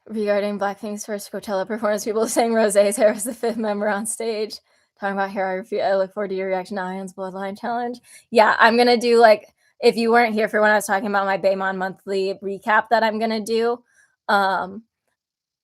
Regarding Blackpink's first Coachella performance, people are saying Rosé's hair was the 5th member on stage. Talking about hair, I look forward to your reaction to Ion's Bloodline Challenge. Yeah, I'm going to do like, if you weren't here for when I was talking about my Baemon monthly recap that I'm going to do,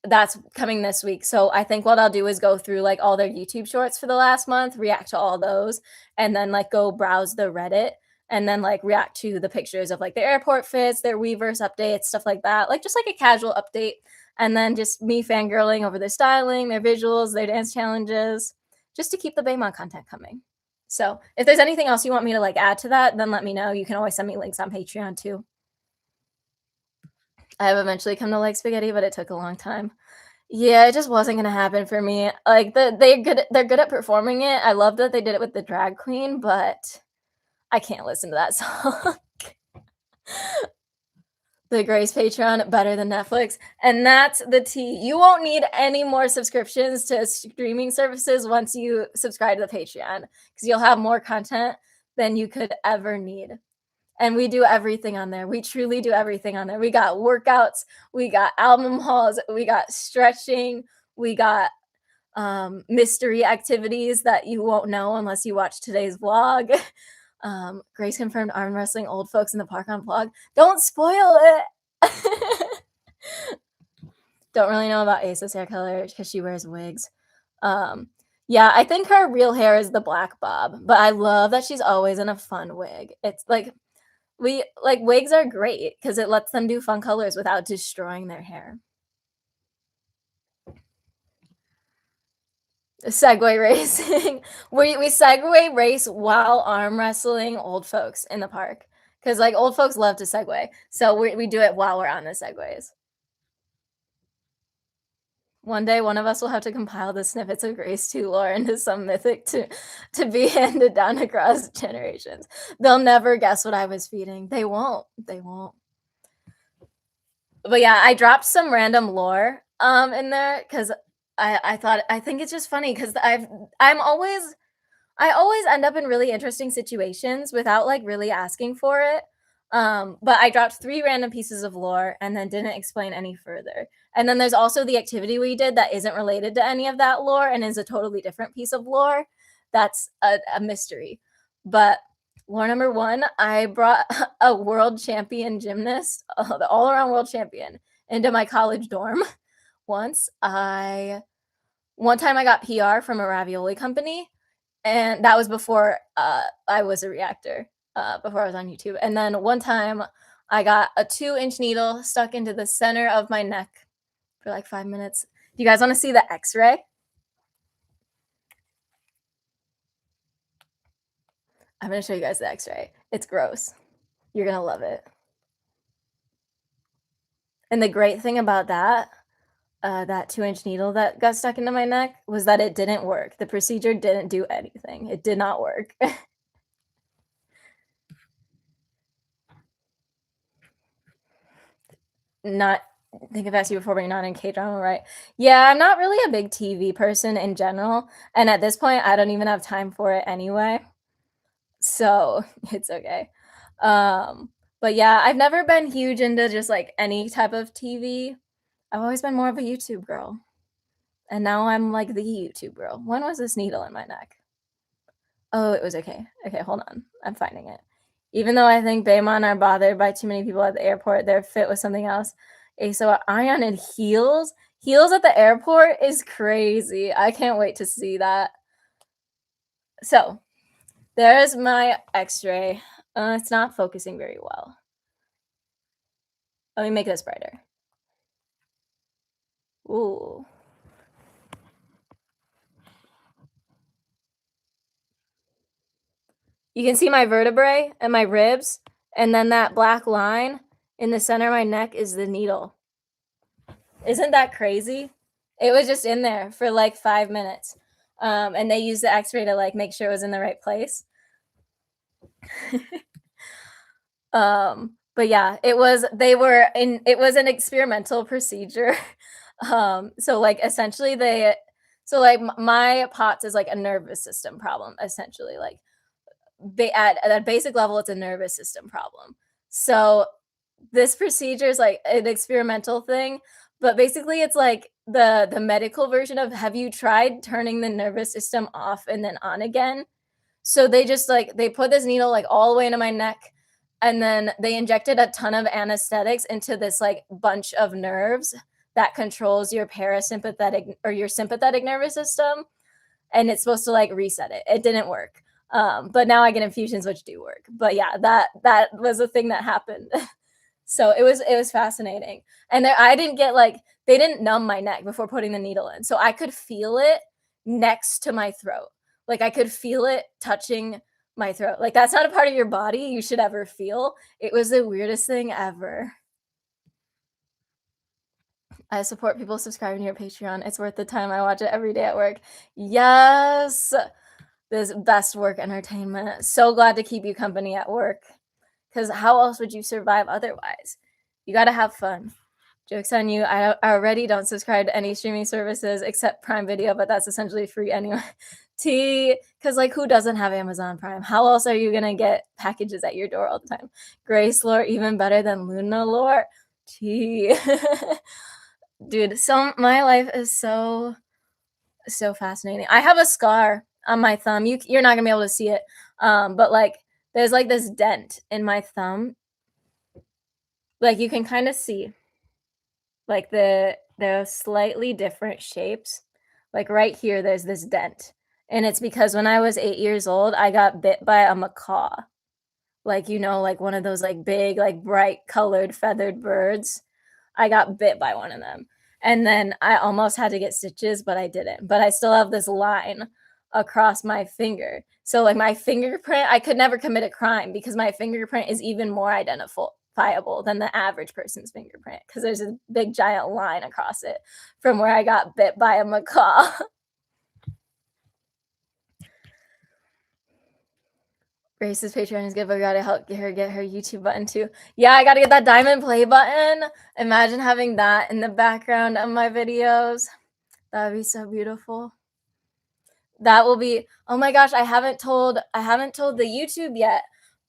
that's coming this week. So I think what I'll do is go through like all their YouTube shorts for the last month, react to all those, and then like go browse the Reddit and then like react to the pictures of like their airport fits, their Weverse updates, stuff like that. Like just like a casual update. And then just me fangirling over their styling, their visuals, their dance challenges, just to keep the Baemon content coming. So if there's anything else you want me to like add to that, then let me know. You can always send me links on Patreon too. I have eventually come to like spaghetti, but it took a long time. Yeah, it just wasn't gonna happen for me. Like they're good at performing it. I love that they did it with the drag queen, but I can't listen to that song. The Grace Patreon better than Netflix, and that's the tea. You won't need any more subscriptions to streaming services once you subscribe to the Patreon, because you'll have more content than you could ever need. And we do everything on there. We truly do everything on there. We got workouts, we got album hauls, we got stretching, we got mystery activities that you won't know unless you watch today's vlog. Grace confirmed arm wrestling old folks in the park on vlog. Don't spoil it. Don't really know about Asa's hair color because she wears wigs. Yeah, I think her real hair is the black bob, but I love that she's always in a fun wig. It's like wigs are great because it lets them do fun colors without destroying their hair. Segway racing. we Segway race while arm wrestling old folks in the park because like old folks love to Segway, so we do it while we're on the Segways. One day, one of us will have to compile the snippets of Grace 2 lore into some mythic to be handed down across generations. They'll never guess what I was feeding. They won't. They won't. But yeah, I dropped some random lore in there because I think it's just funny because I always end up in really interesting situations without like really asking for it. But I dropped 3 random pieces of lore and then didn't explain any further. And then there's also the activity we did that isn't related to any of that lore and is a totally different piece of lore. That's a mystery. But lore number 1, I brought a world champion gymnast, the all-around world champion, into my college dorm once. One time I got PR from a ravioli company, and that was before I was a reactor, before I was on YouTube. And then one time I got a 2-inch needle stuck into the center of my neck for like 5 minutes. Do you guys want to see the x-ray? I'm going to show you guys the x-ray. It's gross. You're going to love it. And the great thing about that 2-inch needle that got stuck into my neck was that it didn't work. The procedure didn't do anything. It did not work. Not think I've asked you before, but you're not in K-drama, right? Yeah, I'm not really a big TV person in general, and at this point, I don't even have time for it anyway, so it's okay. But yeah, I've never been huge into just like any type of TV. I've always been more of a YouTube girl, and now I'm like the YouTube girl. When was this needle in my neck? Oh, it was okay. Okay, hold on. I'm finding it. Even though I think Baemon are bothered by too many people at the airport, they're fit with something else. So Ion in heels. Heels at the airport is crazy. I can't wait to see that. So There's my X-ray. It's not focusing very well. Let me make this brighter. Ooh. You can see my vertebrae and my ribs, and then that black line in the center of my neck is the needle. Isn't that crazy? It was just in there for like 5 minutes. And they used the X-ray to like make sure it was in the right place. But yeah, it was an experimental procedure. So like essentially my POTS is like a nervous system problem, essentially. Like at a basic level, it's a nervous system problem. So this procedure is like an experimental thing, but basically it's like the medical version of have you tried turning the nervous system off and then on again? So they just like they put this needle like all the way into my neck and then they injected a ton of anesthetics into this like bunch of nerves that controls your parasympathetic or your sympathetic nervous system and it's supposed to like reset it. It didn't work. But now I get infusions which do work. But yeah, that was a thing that happened. So it was fascinating. And there I didn't get like they didn't numb my neck before putting the needle in. So I could feel it next to my throat. Like I could feel it touching my throat. Like that's not a part of your body you should ever feel. It was the weirdest thing ever. I support people subscribing to your Patreon. It's worth the time. I watch it every day at work. Yes. This best work entertainment. So glad to keep you company at work. Because how else would you survive otherwise? You got to have fun. Joke's on you. I already don't subscribe to any streaming services except Prime Video, but that's essentially free anyway. Because like who doesn't have Amazon Prime? How else are you gonna get packages at your door all the time? Grace lore even better than Luna lore. T. Dude, so my life is so fascinating. I have a scar on my thumb. You're not gonna be able to see it, but like there's like this dent in my thumb. Like you can kind of see like the slightly different shapes. Like right here, there's this dent, and it's because when I was 8 years old, I got bit by a macaw. Like like one of those like big, like bright colored feathered birds. I got bit by one of them. And then I almost had to get stitches, but I didn't. But I still have this line across my finger. So like my fingerprint, I could never commit a crime because my fingerprint is even more identifiable than the average person's fingerprint because there's a big giant line across it from where I got bit by a macaw. Grace's Patreon is good, but we gotta help her get her YouTube button too. Yeah, I gotta get that diamond play button. Imagine having that in the background of my videos. That would be so beautiful. That will be oh my gosh, I haven't told the YouTube yet,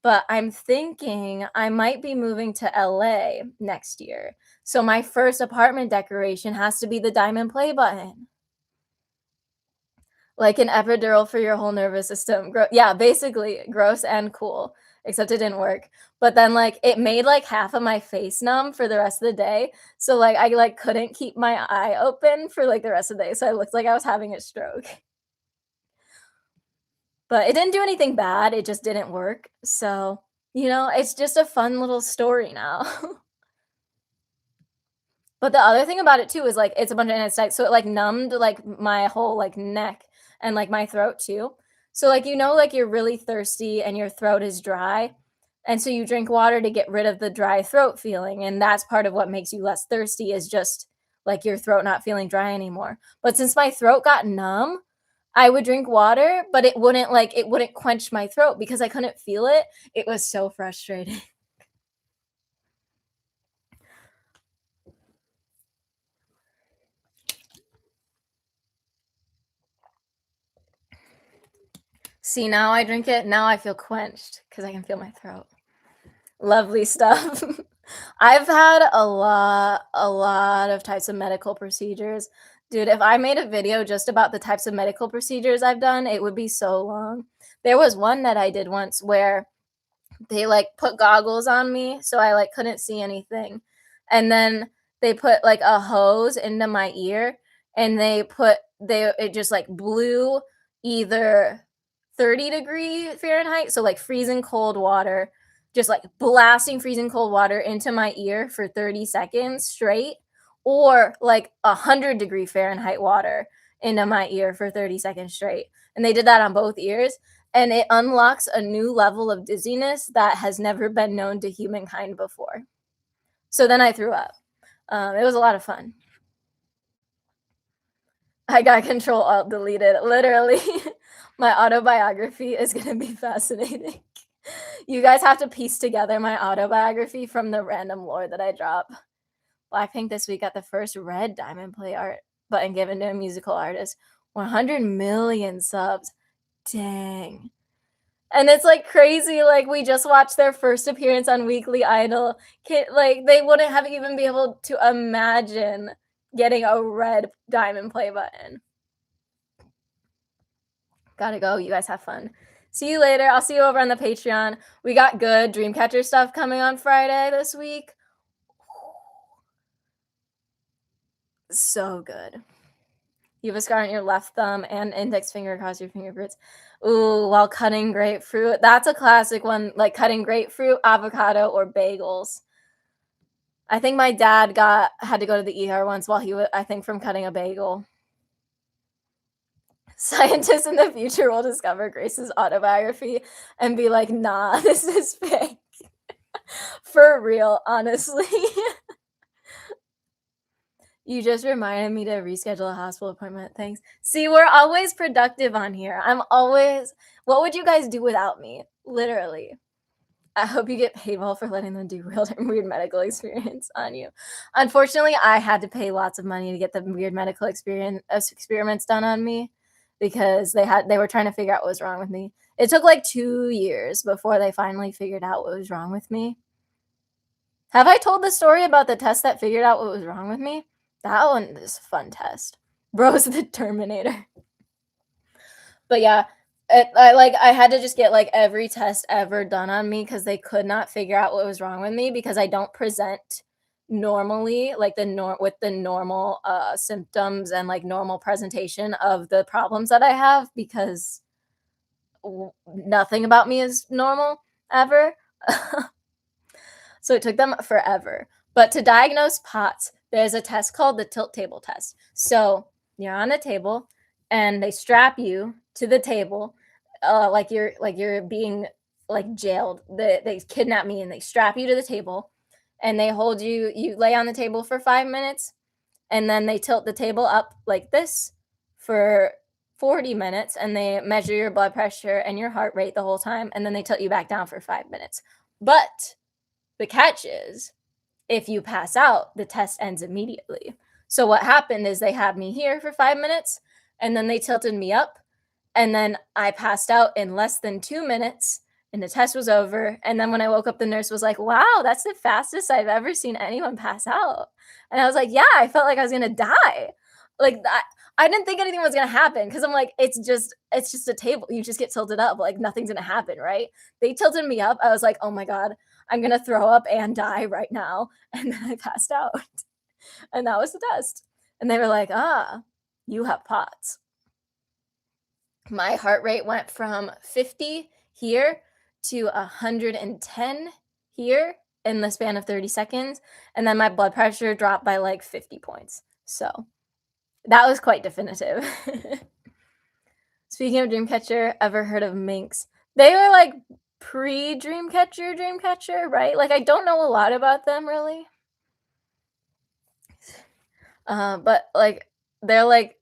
but I'm thinking I might be moving to LA next year. So my first apartment decoration has to be the diamond play button. Like an epidural for your whole nervous system. Yeah, basically gross and cool, except it didn't work. But then like it made like half of my face numb for the rest of the day. So like I like couldn't keep my eye open for like the rest of the day. So I looked like I was having a stroke. But it didn't do anything bad. It just didn't work. So, it's just a fun little story now. But the other thing about it too is like it's a bunch of anesthetics, so it like numbed like my whole like neck and like my throat too. So like like you're really thirsty and your throat is dry. And so you drink water to get rid of the dry throat feeling. And that's part of what makes you less thirsty is just like your throat not feeling dry anymore. But since my throat got numb, I would drink water, but it wouldn't quench my throat because I couldn't feel it. It was so frustrating. See, now I drink it. Now I feel quenched because I can feel my throat. Lovely stuff. I've had a lot of types of medical procedures. Dude, if I made a video just about the types of medical procedures I've done, it would be so long. There was one that I did once where they like put goggles on me so I like couldn't see anything. And then they put like a hose into my ear and it just like blew either 30-degree Fahrenheit, so like freezing cold water, just like blasting freezing cold water into my ear for 30 seconds straight, or like 100-degree Fahrenheit water into my ear for 30 seconds straight. And they did that on both ears, and it unlocks a new level of dizziness that has never been known to humankind before. So then I threw up. It was a lot of fun. I got Control Alt deleted. Literally, my autobiography is gonna be fascinating. You guys have to piece together my autobiography from the random lore that I drop. Blackpink this week got the first red diamond play art button given to a musical artist. 100 million subs. Dang. And it's like crazy. Like we just watched their first appearance on Weekly Idol. Like they wouldn't have even been able to imagine getting a red diamond play button. Gotta go. You guys have fun. See you later. I'll see you over on the Patreon. We got good Dreamcatcher stuff coming on Friday this week. So good. You have a scar on your left thumb and index finger across your fingerprints. Ooh, while cutting grapefruit. That's a classic one, like cutting grapefruit, avocado, or bagels. I think my dad had to go to the ER once while he was, I think, from cutting a bagel. Scientists in the future will discover Grace's autobiography and be like, nah, this is fake. For real, honestly. You just reminded me to reschedule a hospital appointment. Thanks. See, we're always productive on here. What would you guys do without me? Literally. I hope you get paid well for letting them do real weird medical experience on you. Unfortunately, I had to pay lots of money to get the weird medical experiments done on me because they were trying to figure out what was wrong with me. It took like 2 years before they finally figured out what was wrong with me. Have I told the story about the test that figured out what was wrong with me? That one is a fun test. Bro's the Terminator. But yeah, I had to just get like every test ever done on me because they could not figure out what was wrong with me because I don't present normally, like with the normal symptoms and like normal presentation of the problems that I have because nothing about me is normal ever. So it took them forever. But to diagnose POTS, there's a test called the tilt table test. So you're on a table and they strap you to the table like you're being like jailed. They kidnap me and they strap you to the table and they hold you lay on the table for 5 minutes and then they tilt the table up like this for 40 minutes and they measure your blood pressure and your heart rate the whole time and then they tilt you back down for 5 minutes. But the catch is, if you pass out, the test ends immediately. So what happened is they had me here for 5 minutes, and then they tilted me up, and then I passed out in less than 2 minutes, and the test was over. And then when I woke up, the nurse was like, "Wow, that's the fastest I've ever seen anyone pass out." And I was like, "Yeah, I felt like I was gonna die." Like that. I didn't think anything was gonna happen because I'm like, it's just a table. You just get tilted up, like nothing's gonna happen, right? They tilted me up. I was like, oh my God, I'm gonna throw up and die right now. And then I passed out. And that was the test. And they were like, you have POTS. My heart rate went from 50 here to 110 here in the span of 30 seconds. And then my blood pressure dropped by like 50 points. So that was quite definitive. Speaking of Dreamcatcher, ever heard of Minx? They were like pre-Dreamcatcher, right? Like I don't know a lot about them really. But like they're like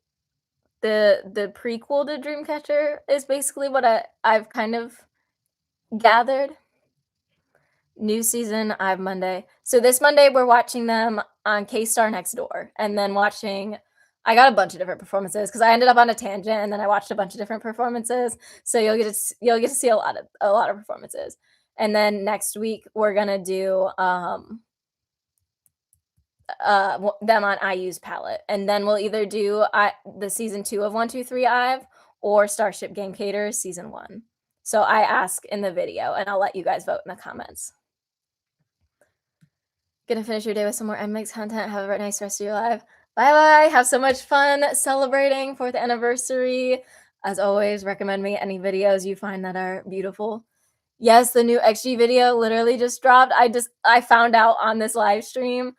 the prequel to Dreamcatcher is basically what I've kind of gathered. New season, I have Monday. So this Monday we're watching them on K-Star Next Door, and then I got a bunch of different performances because I ended up on a tangent, and then I watched a bunch of different performances. So you'll get to see a lot of performances, and then next week we're gonna do them on IU's palette, and then we'll either do the season 2 of 123 IVE or Starship Game Cater season 1. So I ask in the video, and I'll let you guys vote in the comments. Gonna finish your day with some more MMix content. Have a nice rest of your life. Bye bye. Have so much fun celebrating 4th anniversary. As always, recommend me any videos you find that are beautiful. Yes, the new XG video literally just dropped. I found out on this live stream.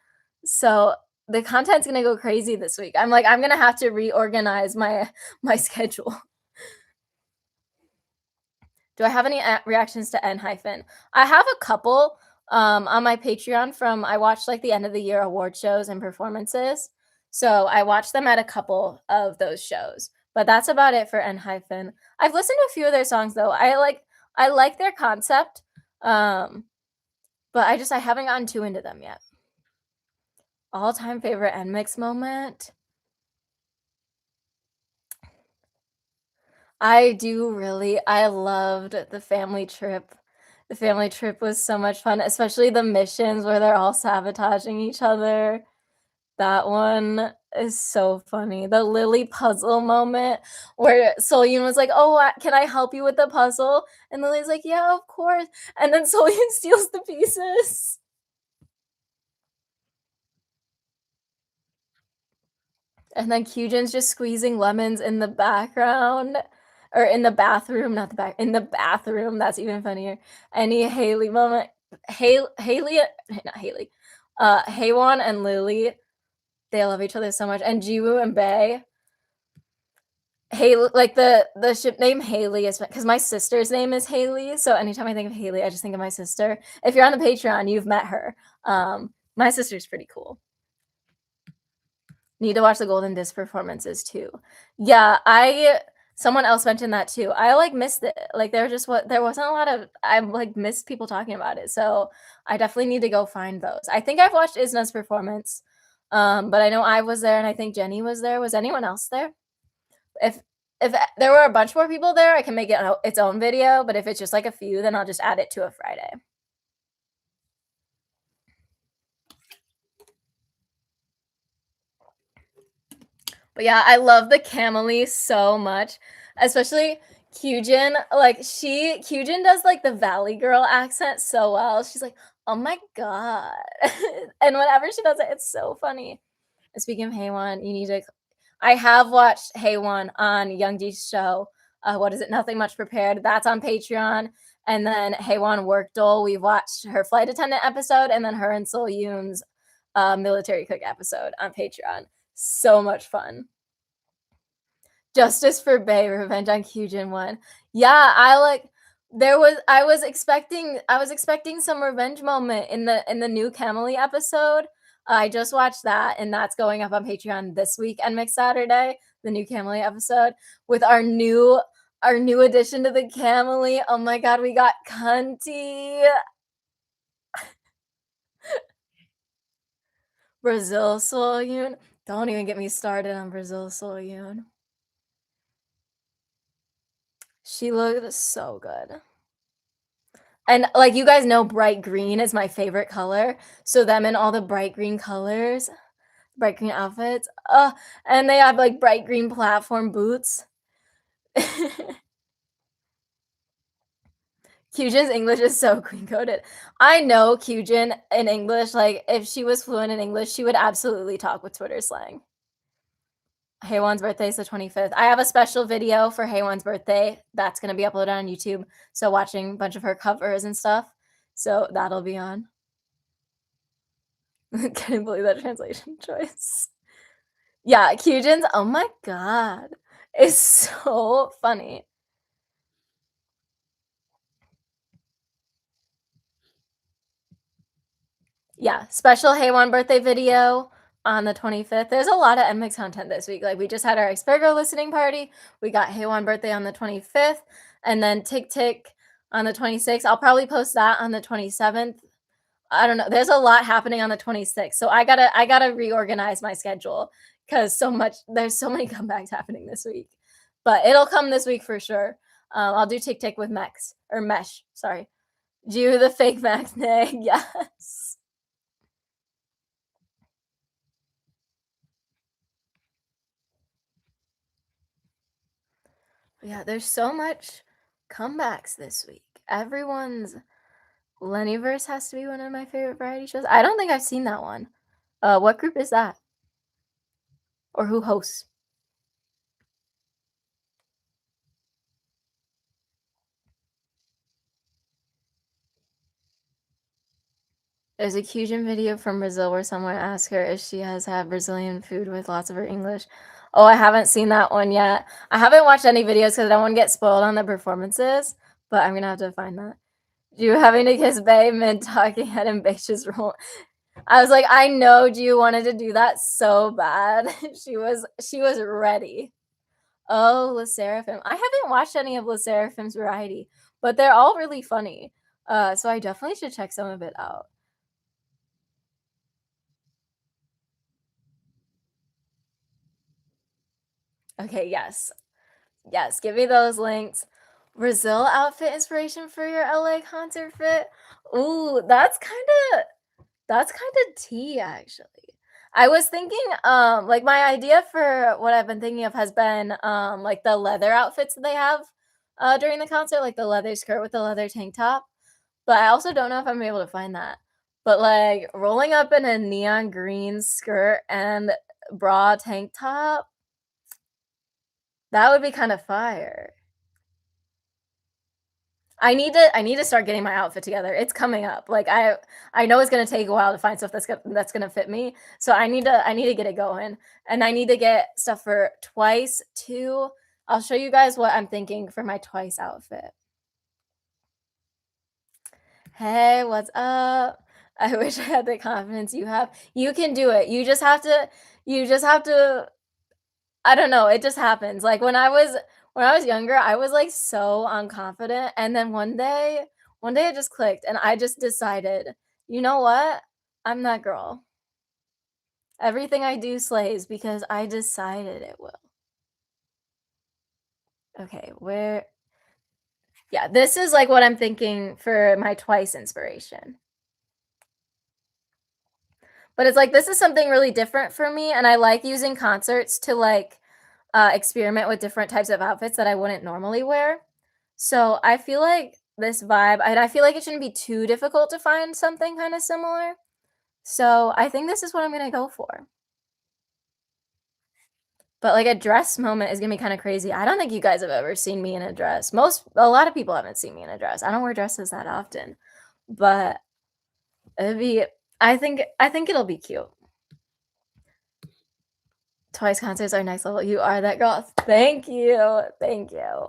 So the content's gonna go crazy this week. I'm like, I'm gonna have to reorganize my schedule. Do I have any reactions to N hyphen? I have a couple on my Patreon from I watched like the end of the year award shows and performances. So I watched them at a couple of those shows. But that's about it for N hyphen. I've listened to a few of their songs though. I like their concept. But I haven't gotten too into them yet. All-time favorite N mix moment. I loved the family trip. The family trip was so much fun, especially the missions where they're all sabotaging each other. That one is so funny. The Lily puzzle moment where Soyun was like, "Oh, can I help you with the puzzle?" And Lily's like, "Yeah, of course." And then Soyun steals the pieces. And then Kyujin's just squeezing lemons in the background or in the bathroom, not the back, in the bathroom. That's even funnier. Any Haley moment. Haley, not Haley. Haewon and Lily, they love each other so much. And Jiwoo and Bae. Haley, like the ship name Haley is because my sister's name is Haley. So anytime I think of Haley, I just think of my sister. If you're on the Patreon, you've met her. My sister's pretty cool. Need to watch the Golden Disc performances too. Yeah, someone else mentioned that too. I like missed it. Like there wasn't a lot of I like missed people talking about it. So I definitely need to go find those. I think I've watched Isna's performance. But I know I was there and I think Jenny was there. Was anyone else there? If there were a bunch more people there, I can make it its own video, but if it's just like a few, then I'll just add it to a Friday. But yeah, I love the Camely so much, especially Kyujin. Like Kyujin does like the Valley Girl accent so well. She's like, "Oh my god," and whenever she does it, it's so funny. Speaking of Haewon, you need to. I have watched Haewon on Youngji's show. What is it? Nothing Much Prepared. That's on Patreon. And then Haewon Work Dole. We watched her flight attendant episode, and then her and Sol Yoon's military cook episode on Patreon. So much fun. Justice for Bae, Revenge on Kyujin one. Yeah, I was expecting some revenge moment in the new Camely episode. I just watched that, and that's going up on Patreon this week and Mixed Saturday, the new Camely episode with our new addition to the Camely. Oh my god, we got Cunty. Brazil Soyun. Don't even get me started on Brazil Soyun. She looked so good. And like you guys know, bright green is my favorite color. So them in all the bright green colors, bright green outfits. And they have like bright green platform boots. Kyujin's English is so queen coded. I know Kyujin in English. Like if she was fluent in English, she would absolutely talk with Twitter slang. Haewon's birthday is the 25th. I have a special video for Haewon's birthday that's going to be uploaded on YouTube. So watching a bunch of her covers and stuff. So that'll be on. Can't believe that translation choice. Yeah, Kyujin's, oh my god, it's so funny. Yeah, special Haewon birthday video on the 25th. There's a lot of NMIX content this week. Like we just had our Asperger listening party. We got Haewon birthday on the 25th, and then Tick Tick on the 26th. I'll probably post that on the 27th. I don't know. There's a lot happening on the 26th. So I gotta reorganize my schedule because there's so many comebacks happening this week. But it'll come this week for sure. I'll do Tick Tick with Mesh. Sorry. Do the fake Max Nay. Yes. Yeah, there's so much comebacks this week. Everyone's Lennyverse has to be one of my favorite variety shows. I don't think I've seen that one. What group is that? Or who hosts? There's a Cajun video from Brazil where someone asked her if she has had Brazilian food with lots of her English. Oh, I haven't seen that one yet. I haven't watched any videos because I don't want to get spoiled on the performances, but I'm gonna have to find that. You having to kiss Bay mid talking head and Beish's roll. I was like, I know you wanted to do that so bad. She was ready. Oh, Le Seraphim. I haven't watched any of Le Seraphim's variety, but they're all really funny. So I definitely should check some of it out. Okay, yes. Yes, give me those links. Brazil outfit inspiration for your LA concert fit? Ooh, that's kinda tea, actually. I was thinking, like, my idea for what I've been thinking of has been, like, the leather outfits that they have, during the concert, like the leather skirt with the leather tank top, but I also don't know if I'm able to find that. But, like, rolling up in a neon green skirt and bra tank top, that would be kinda fire. I need to start getting my outfit together. It's coming up. Like I know it's gonna take a while to find stuff that's gonna fit me. So I need to get it going. And I need to get stuff for Twice too. I'll show you guys what I'm thinking for my Twice outfit. Hey, what's up? I wish I had the confidence you have. You can do it. You just have to I don't know, it just happens. Like, when I was younger, I was, like, so unconfident, and then one day it just clicked, and I just decided, "You know what? I'm that girl. Everything I do slays because I decided it will." Okay, where yeah, this is, like, what I'm thinking for my Twice inspiration. But it's like, this is something really different for me, and I like using concerts to, like, experiment with different types of outfits that I wouldn't normally wear. So I feel like this vibe, and I feel like it shouldn't be too difficult to find something kind of similar. So I think this is what I'm gonna go for. But like a dress moment is gonna be kind of crazy. I don't think you guys have ever seen me in a dress. A lot of people haven't seen me in a dress. I don't wear dresses that often, but it'd be. I think it'll be cute. Twice concerts are next level. You are that girl. Thank you. Thank you.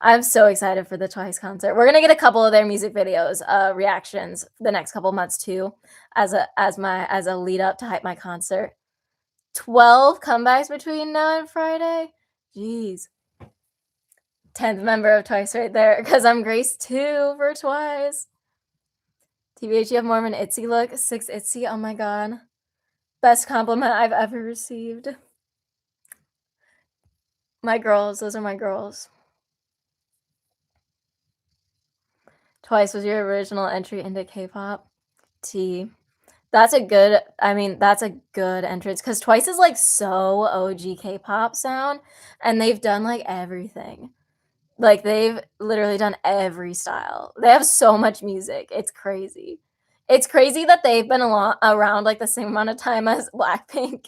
I'm so excited for the Twice concert. We're gonna get a couple of their music videos, reactions the next couple months too, as a lead up to hype my concert. 12 comebacks between now and Friday. Jeez. 10th member of Twice right there, because I'm Grace too for Twice. TBH, you have more of an Itzy look. 6 Itzy. Oh my god. Best compliment I've ever received. My girls, those are my girls. Twice was your original entry into K-pop. T. That's a good entrance because Twice is like so OG K-pop sound, and they've done like everything. Like they've literally done every style. They have so much music. It's crazy. It's crazy that they've been around like the same amount of time as Blackpink,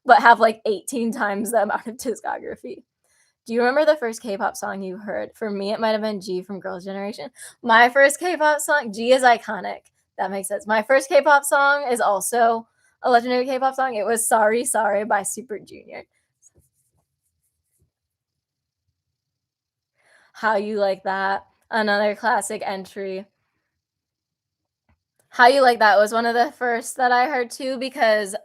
but have like 18 times the amount of discography. Do you remember the first K-pop song you heard? For me, it might have been G from Girls' Generation. My first K-pop song, G is iconic. That makes sense. My first K-pop song is also a legendary K-pop song. It was Sorry Sorry by Super Junior. How You Like That? Another classic entry. How You Like That was one of the first that I heard too because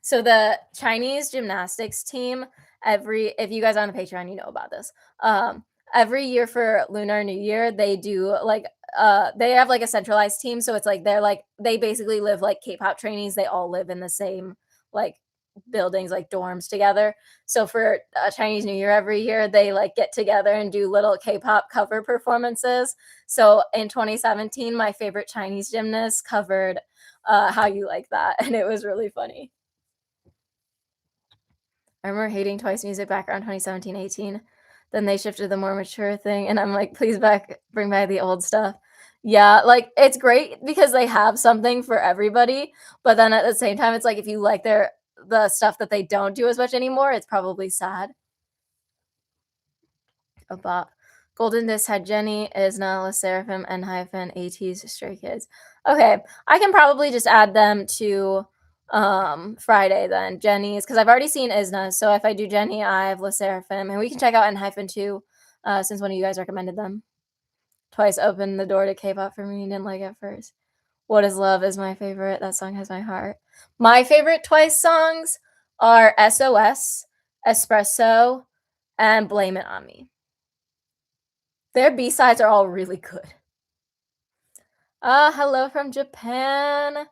so the Chinese gymnastics team if you guys are on the Patreon, you know about this. Every year for Lunar New Year, they do like they have like a centralized team, so it's like they basically live like K-pop trainees. They all live in the same like buildings, like dorms together. So for Chinese New Year every year, they like get together and do little K-pop cover performances. So in 2017, my favorite Chinese gymnast covered How You Like That, and it was really funny. I remember hating Twice music back around 2017, 18. Then they shifted to the more mature thing, and I'm like, please bring back the old stuff. Yeah, like it's great because they have something for everybody, but then at the same time, it's like if you like the stuff that they don't do as much anymore, it's probably sad. A bop. Golden Disc had Jenny, Isna, Le Seraphim, N-Hyphen, AT's, Stray Kids. Okay, I can probably just add them to Friday then. Jenny's, because I've already seen Isna, so if I do Jenny, I have Le Seraphim, and we can check out N-Hyphen too, since one of you guys recommended them. Twice opened the door to K-pop for me, didn't like it first. What is Love is my favorite. That song has my heart. My favorite Twice songs are SOS, Espresso, and Blame It On Me. Their B-sides are all really good. Hello from Japan.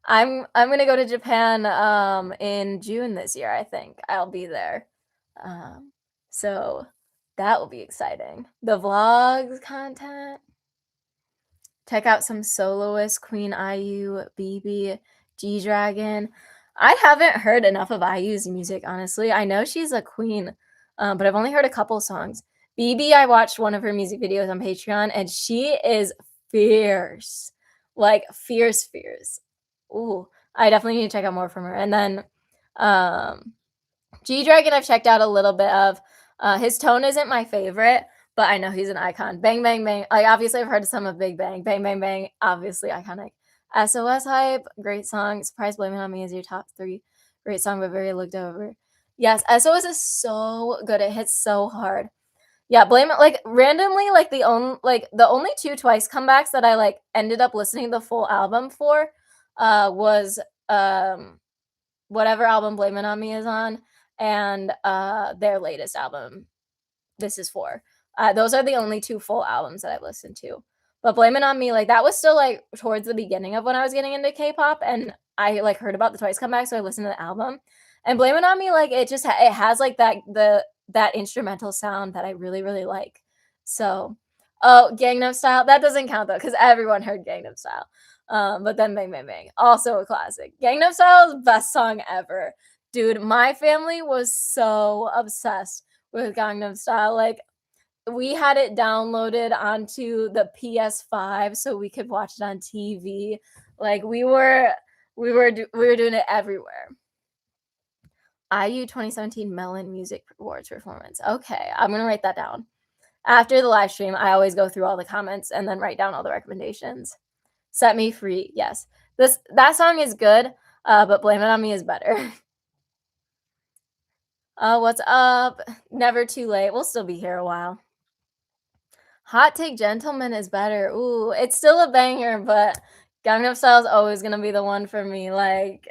I'm gonna go to Japan in June this year, I think. I'll be there. So that will be exciting. The vlogs content. Check out some soloists, Queen IU, BB, G-Dragon. I haven't heard enough of IU's music, honestly. I know she's a queen, but I've only heard a couple songs. BB, I watched one of her music videos on Patreon, and she is fierce. Like, fierce, fierce. Ooh, I definitely need to check out more from her. And then G-Dragon I've checked out a little bit of. His tone isn't my favorite, but I know he's an icon. Bang, bang, bang. Like, obviously, I've heard some of Big Bang. Bang, bang, bang. Obviously, iconic. SOS Hype, great song. Surprise Blame It On Me is your top 3. Great song, but very looked over. Yes, SOS is so good. It hits so hard. Yeah, Blame It, like, randomly, like, the only 2 Twice comebacks that I, like, ended up listening to the full album for, was, whatever album Blame It On Me is on, and their latest album, This Is For. Those are the only 2 full albums that I've listened to. But Blame It On Me, like, that was still, like, towards the beginning of when I was getting into K-pop, and I, like, heard about the Twice comeback, so I listened to the album. And Blame It On Me, like, it just it has, like, that instrumental sound that I really, really like. So, oh, Gangnam Style, that doesn't count, though, because everyone heard Gangnam Style. But then Bang Bang Bang, also a classic. Gangnam Style is best song ever. Dude, my family was so obsessed with Gangnam Style. Like, we had it downloaded onto the PS5 so we could watch it on TV. Like, we were doing it everywhere. IU 2017 Melon Music Awards performance. Okay, I'm gonna write that down. After the live stream, I always go through all the comments and then write down all the recommendations. Set Me Free, yes. That song is good, but Blame It On Me is better. What's up? Never too late. We'll still be here a while. Hot Take Gentleman is better. Ooh, it's still a banger, but Gangnam Style is always gonna be the one for me. Like,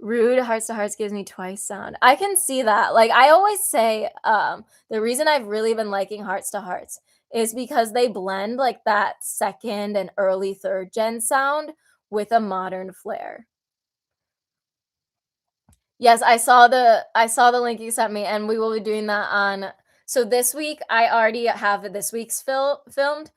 Rude Hearts to Hearts gives me Twice sound. I can see that. Like, I always say, the reason I've really been liking Hearts to Hearts is because they blend like that second and early third gen sound with a modern flair. Yes, I saw the link you sent me, and we will be doing that on. So this week, I already have this week's filmed.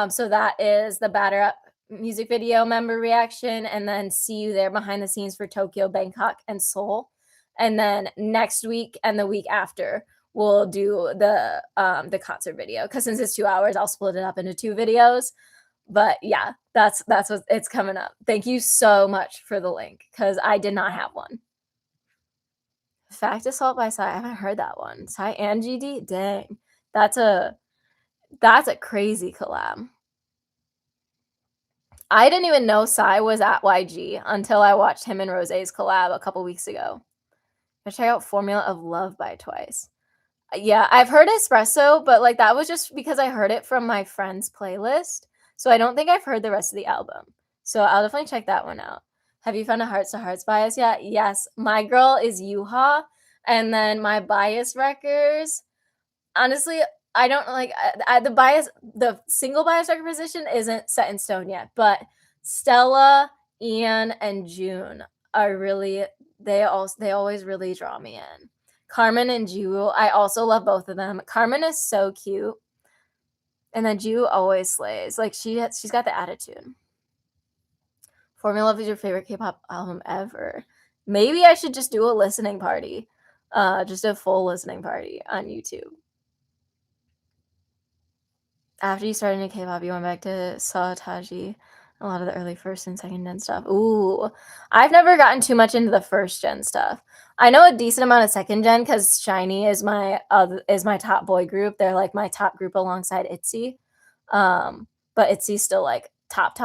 So that is the Batter Up music video member reaction, and then see you there behind the scenes for Tokyo, Bangkok, and Seoul. And then next week and the week after, we'll do the concert video. Because since it's 2 hours, I'll split it up into 2 videos. But yeah, that's what it's coming up. Thank you so much for the link, because I did not have one. Fact Assault by Psy. I haven't heard that one. Psy and GD? Dang. That's a crazy collab. I didn't even know Psy was at YG until I watched him and Rosé's collab a couple weeks ago. I check out Formula of Love by Twice. Yeah, I've heard Espresso, but like that was just because I heard it from my friend's playlist. So I don't think I've heard the rest of the album. So I'll definitely check that one out. Have you found a Hearts to Hearts bias yet? Yes. My girl is Yuha. And then my bias records. Honestly, I don't like the single bias record position isn't set in stone yet, but Stella, Ian, and June are really they always really draw me in. Carmen and Ju, I also love both of them. Carmen is so cute. And then Ju always slays. Like she's got the attitude. Formula Love is your favorite K-pop album ever. Maybe I should just do a listening party. Just a full listening party on YouTube. After you started in K-pop, you went back to Saotaji. A lot of the early first and second gen stuff. Ooh, I've never gotten too much into the first gen stuff. I know a decent amount of second gen because Shiny is my top boy group. They're like my top group alongside ITZY. But ITZY's still like top.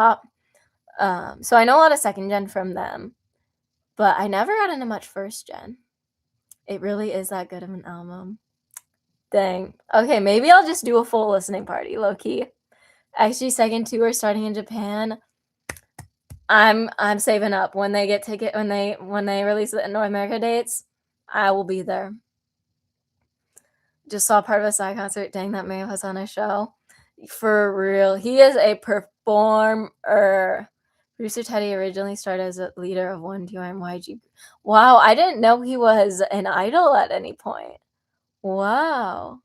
So I know a lot of second gen from them, but I never got into much first gen. It really is that good of an album. Dang. Okay, maybe I'll just do a full listening party, low key. Actually, second tour starting in Japan. I'm saving up when they release the North America dates. I will be there. Just saw part of a side concert. Dang, that Mayo has on a show. For real, he is a performer. Producer Teddy originally started as a leader of 1TM YG. Wow, I didn't know he was an idol at any point. Wow.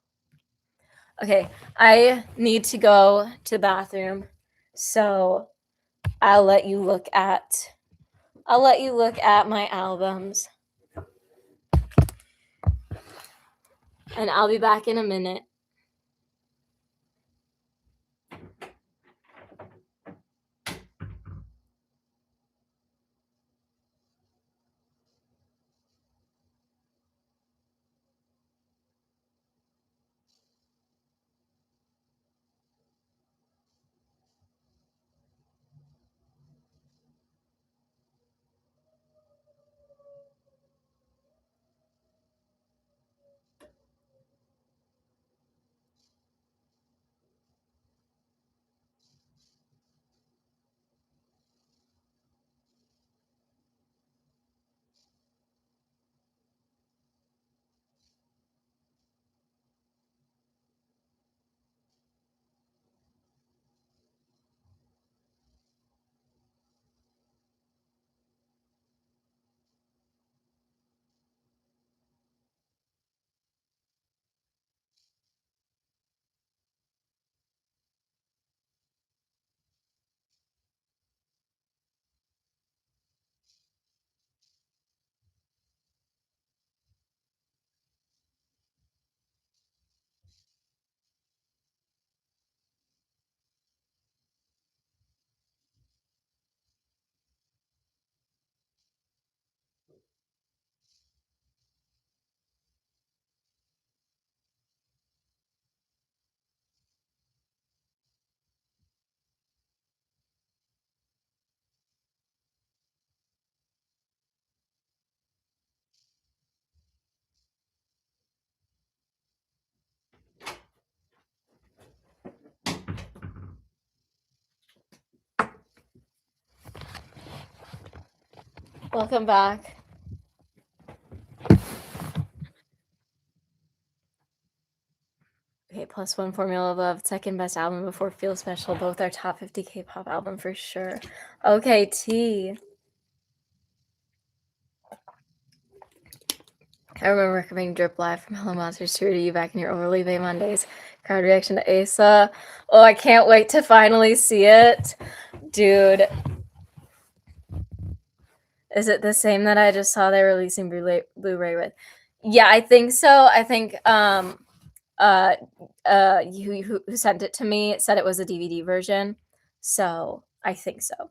Okay, I need to go to the bathroom, so I'll let you look at my albums, and I'll be back in a minute. Welcome back. Okay, plus one Formula Love, second best album before Feel Special. Both are top 50 K-pop album for sure. Okay, T. I remember recommending Drip Live from Hello Monsters tour to you back in your Overly Bay Mondays. Crowd reaction to Asa. Oh, I can't wait to finally see it. Dude. Is it the same that I just saw they're releasing Blu-ray with? Yeah, I think so. I think who sent it to me said it was a DVD version. So I think so.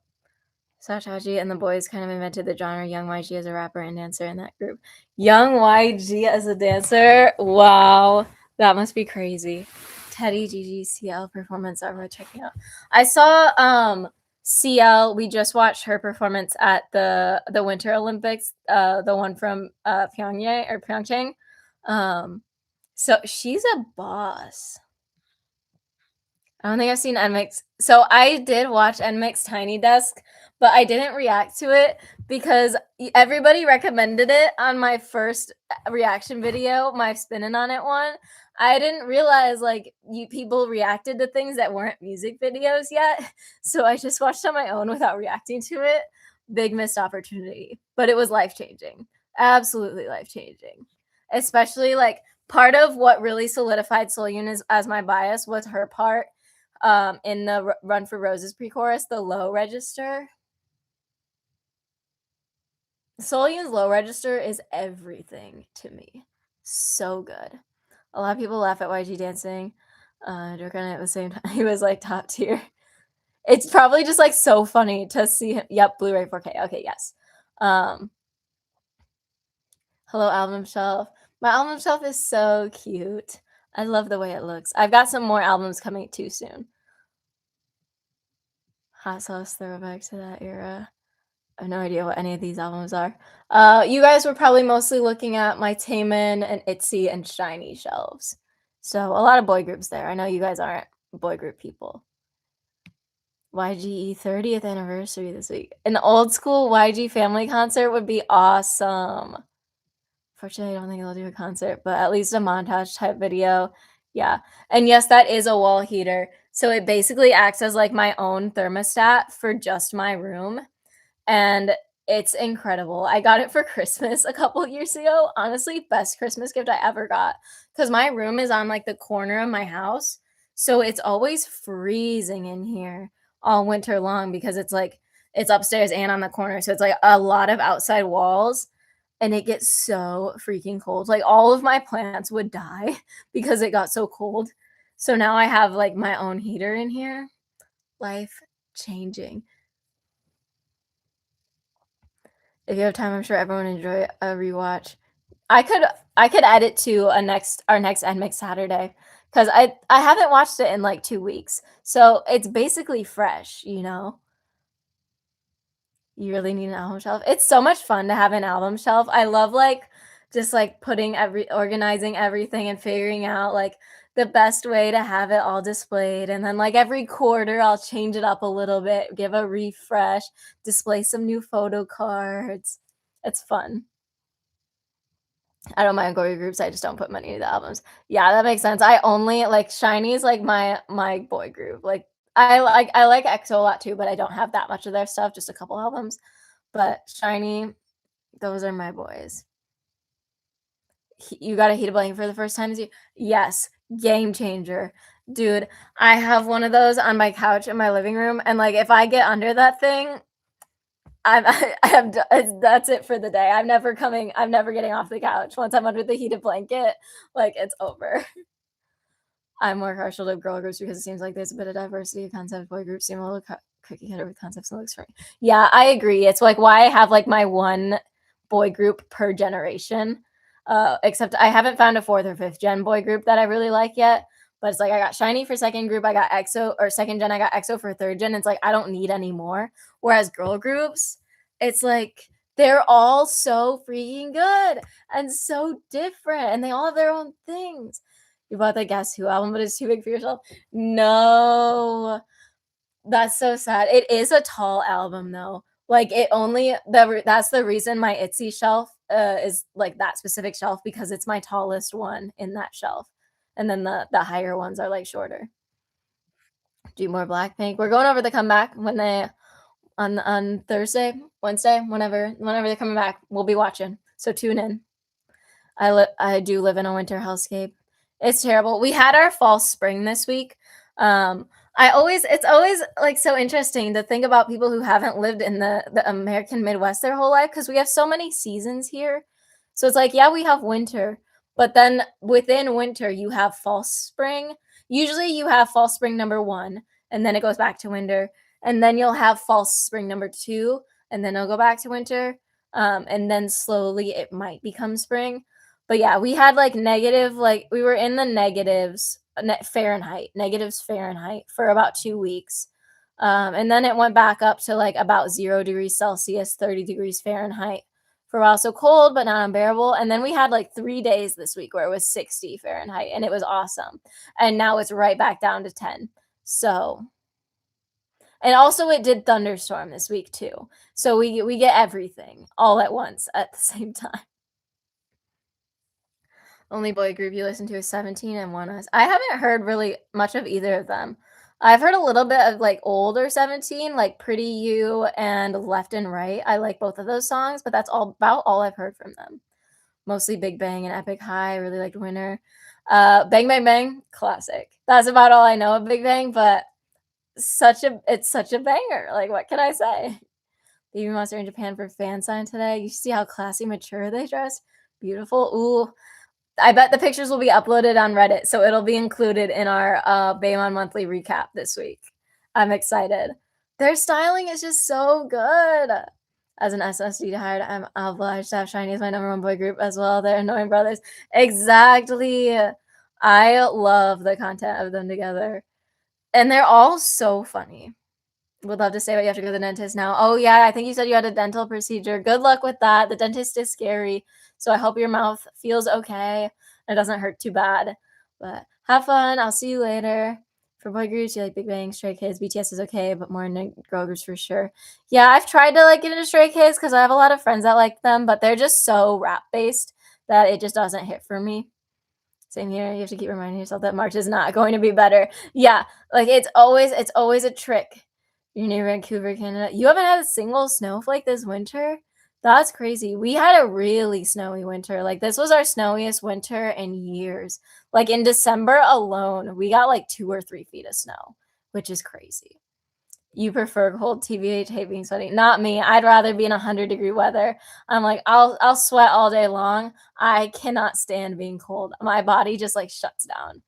Sashaji and the boys kind of invented the genre. Young YG as a rapper and dancer in that group. Young YG as a dancer? Wow. That must be crazy. Teddy CL performance are worth checking out. I saw CL. We just watched her performance at the Winter Olympics, the one from Pyeongchang. So she's a boss. I don't think I've seen NMIX. So I did watch NMIX Tiny Desk, but I didn't react to it because everybody recommended it on my first reaction video, my spinning on it one. I didn't realize like people reacted to things that weren't music videos yet. So I just watched on my own without reacting to it. Big missed opportunity, but it was life-changing. Absolutely life-changing. Especially like part of what really solidified Soyun as my bias was her part in the Run for Roses pre-chorus, the low register. Soyun's low register is everything to me. So good. A lot of people laugh at YG dancing. Dirk on it at the same time. He was like top tier. It's probably just, like, so funny to see him yep, Blu-ray 4K, okay, yes. Um, hello, album shelf. My album shelf is so cute. I love the way it looks. I've got some more albums coming too soon. Hot Sauce throwback to that era. I have no idea what any of these albums are. You guys were probably mostly looking at my Taemin and ITZY and SHINee shelves. So, a lot of boy groups there. I know you guys aren't boy group people. YGE 30th anniversary this week. An old school YG family concert would be awesome. Fortunately, I don't think they'll do a concert, but at least a montage type video. Yeah. And yes, that is a wall heater. So it basically acts as like my own thermostat for just my room. And it's incredible. I got it for Christmas a couple years ago. Honestly, best Christmas gift I ever got because my room is on like the corner of my house. So it's always freezing in here all winter long because it's like it's upstairs and on the corner. So it's like a lot of outside walls and it gets so freaking cold. Like all of my plants would die because it got so cold. So now I have like my own heater in here. Life changing. If you have time, I'm sure everyone would enjoy a rewatch. I could I could add it to our next NMix Saturday because I haven't watched it in like 2 weeks, so it's basically fresh. You know, you really need an album shelf. It's so much fun to have an album shelf. I love like just like organizing everything and figuring out like the best way to have it all displayed. And then like every quarter, I'll change it up a little bit, give a refresh, display some new photo cards. It's fun. I don't mind going groups, I just don't put money into the albums. Yeah, that makes sense. I only like SHINee is like my boy group. Like I like EXO a lot too, but I don't have that much of their stuff, just a couple albums. But SHINee, those are my boys. You got a heated blanket for the first time this year? Yes, game changer. Dude, I have one of those on my couch in my living room, and like if I get under that thing, I have that's it for the day. I'm never getting off the couch. Once I'm under the heated blanket, like it's over. I'm more partial to girl groups because it seems like there's a bit of diversity of concept. Boy groups seem a little cookie cutter with concepts and looks for me. Yeah, I agree. It's like why I have like my one boy group per generation. Except I haven't found a fourth or fifth gen boy group that I really like yet. But it's like I got SHINee for second group, I got EXO or second gen, I got EXO for third gen. It's like I don't need any more. Whereas girl groups, it's like they're all so freaking good and so different, and they all have their own things. You bought the Guess Who album, but it's too big for yourself. No, that's so sad. It is a tall album though. Like it only that's the reason my ITZY shelf is like that specific shelf because it's my tallest one in that shelf, and then the higher ones are like shorter. Do more Blackpink. We're going over the comeback when they on Thursday, Wednesday, whenever they're coming back. We'll be watching. So tune in. I do live in a winter hellscape. It's terrible. We had our fall spring this week. It's always like so interesting to think about people who haven't lived in the American Midwest their whole life because we have so many seasons here. So it's like, yeah, we have winter, but then within winter you have fall spring. Usually you have fall spring number 1 and then it goes back to winter, and then you'll have fall spring number 2 and then it'll go back to winter. And then slowly it might become spring. But yeah, we had like negative, like we were in the negatives, negatives Fahrenheit for about 2 weeks. And then it went back up to like about 0 degrees Celsius, 30 degrees Fahrenheit for a while. So cold, but not unbearable. And then we had like 3 days this week where it was 60 Fahrenheit and it was awesome. And now it's right back down to 10. So, and also it did thunderstorm this week too. So we get everything all at once at the same time. Only boy group you listen to is 17 and One Us. I haven't heard really much of either of them. I've heard a little bit of like older 17, like Pretty You and Left and Right. I like both of those songs, but that's all I've heard from them. Mostly Big Bang and Epic High. I really liked Winner. Bang Bang Bang, classic. That's about all I know of Big Bang, but it's such a banger. Like what can I say? Baby Monster in Japan for fan sign today. You see how classy, mature they dress. Beautiful. Ooh, I bet the pictures will be uploaded on Reddit, so it'll be included in our Baemon monthly recap this week. I'm excited. Their styling is just so good. As an SSD diehard, I'm obliged to have Shiny as my number one boy group as well. They're annoying brothers. Exactly. I love the content of them together. And they're all so funny. Would love to say, but you have to go to the dentist now. Oh, yeah, I think you said you had a dental procedure. Good luck with that. The dentist is scary, so I hope your mouth feels okay and it doesn't hurt too bad. But have fun. I'll see you later. For boy groups, you like Big Bang, Stray Kids, BTS is okay, but more into girl groups for sure. Yeah, I've tried to like get into Stray Kids because I have a lot of friends that like them, but they're just so rap based that it just doesn't hit for me. Same here. You have to keep reminding yourself that March is not going to be better. Yeah, like it's always a trick. You're near Vancouver, Canada. You haven't had a single snowflake this winter? That's crazy. We had a really snowy winter. Like this was our snowiest winter in years. Like in December alone, we got like 2 or 3 feet of snow, which is crazy. You prefer cold, TBH, hate being sweaty. Not me. I'd rather be in 100-degree weather. I'm like, I'll sweat all day long. I cannot stand being cold. My body just like shuts down.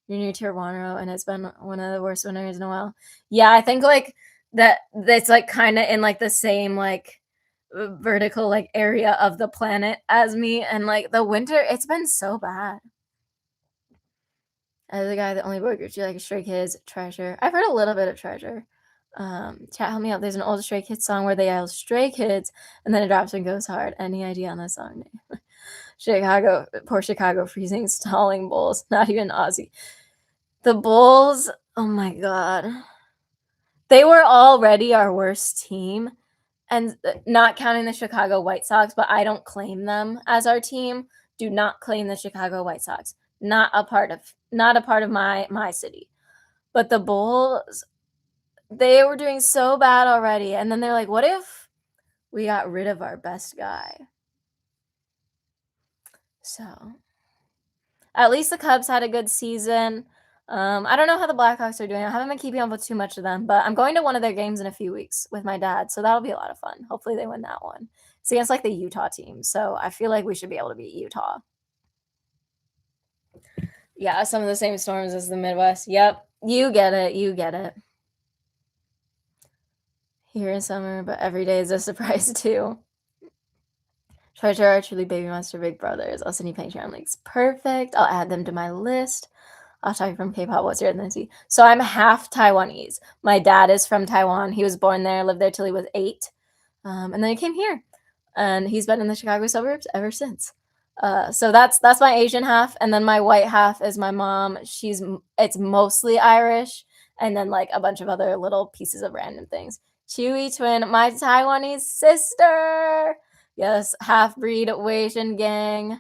You're near Toronto, and it's been one of the worst winters in a while. Yeah, I think like that's like kind of in like the same like vertical like area of the planet as me, and like the winter, it's been so bad. As a guy that only boy groups you like Stray Kids, Treasure. I've heard a little bit of Treasure. Chat, help me out. There's an old Stray Kids song where they yell Stray Kids and then it drops and goes hard. Any idea on that song name? Chicago, poor Chicago freezing, stalling Bulls. Not even Aussie. The Bulls, oh my god. They were already our worst team. And not counting the Chicago White Sox, but I don't claim them as our team. Do not claim the Chicago White Sox. Not a part of my city. But the Bulls, they were doing so bad already. And then they're like, what if we got rid of our best guy? So at least the Cubs had a good season. I don't know how the Blackhawks are doing. I haven't been keeping up with too much of them, but I'm going to one of their games in a few weeks with my dad, so that'll be a lot of fun. Hopefully they win that one. It's against like the Utah team, so I feel like we should be able to beat Utah. Yeah, some of the same storms as the Midwest. Yep, you get it. You get it. Here in summer, but every day is a surprise too. Treasure are truly baby monster big brothers. I'll send you Patreon links. Perfect. I'll add them to my list. I'll talk from K-pop. What's your ethnicity? So I'm half Taiwanese. My dad is from Taiwan. He was born there, lived there till he was 8, and then he came here, and he's been in the Chicago suburbs ever since. So that's my Asian half, and then my white half is my mom. It's mostly Irish, and then like a bunch of other little pieces of random things. Chewy twin, my Taiwanese sister. Yes, half breed Asian gang.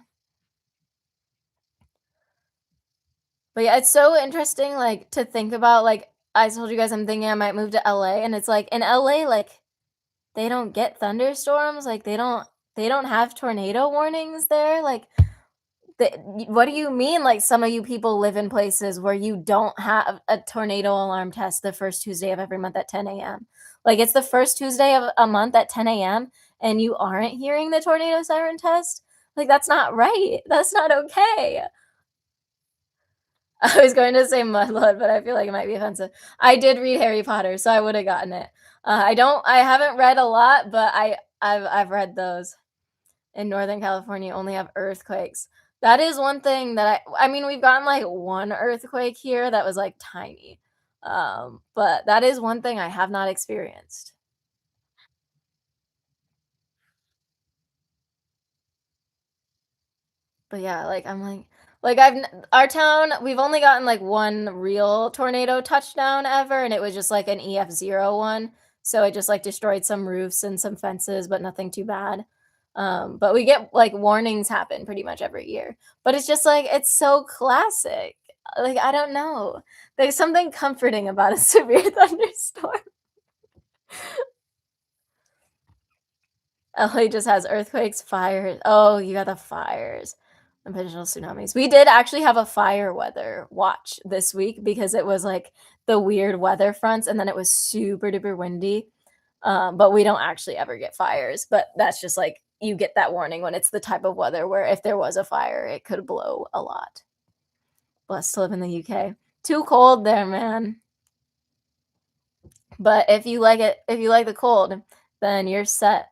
But yeah, it's so interesting, like, to think about, like, I told you guys I'm thinking I might move to LA, and it's like, in LA, like, they don't get thunderstorms, like, they don't have tornado warnings there, like, what do you mean, like, some of you people live in places where you don't have a tornado alarm test the first Tuesday of every month at 10 AM? Like, it's the first Tuesday of a month at 10 AM, and you aren't hearing the tornado siren test? Like, that's not right. That's not okay. I was going to say Mudblood, but I feel like it might be offensive. I did read Harry Potter, so I would have gotten it. I haven't read a lot, but I've read those. In Northern California, only have earthquakes. That is one thing that I mean, we've gotten like one earthquake here that was like tiny. But that is one thing I have not experienced. But yeah, like I'm like our town, we've only gotten like one real tornado touchdown ever, and it was just like an EF0 one. So it just like destroyed some roofs and some fences, but nothing too bad. But we get like warnings happen pretty much every year. But it's just like it's so classic. Like I don't know. There's something comforting about a severe thunderstorm. LA just has earthquakes, fires. Oh, you got the fires and potential tsunamis. We did actually have a fire weather watch this week because it was like the weird weather fronts, and then it was super duper windy. But we don't actually ever get fires. But that's just like you get that warning when it's the type of weather where if there was a fire, it could blow a lot. Blessed to live in the UK. Too cold there, man. But if you like the cold, then you're set.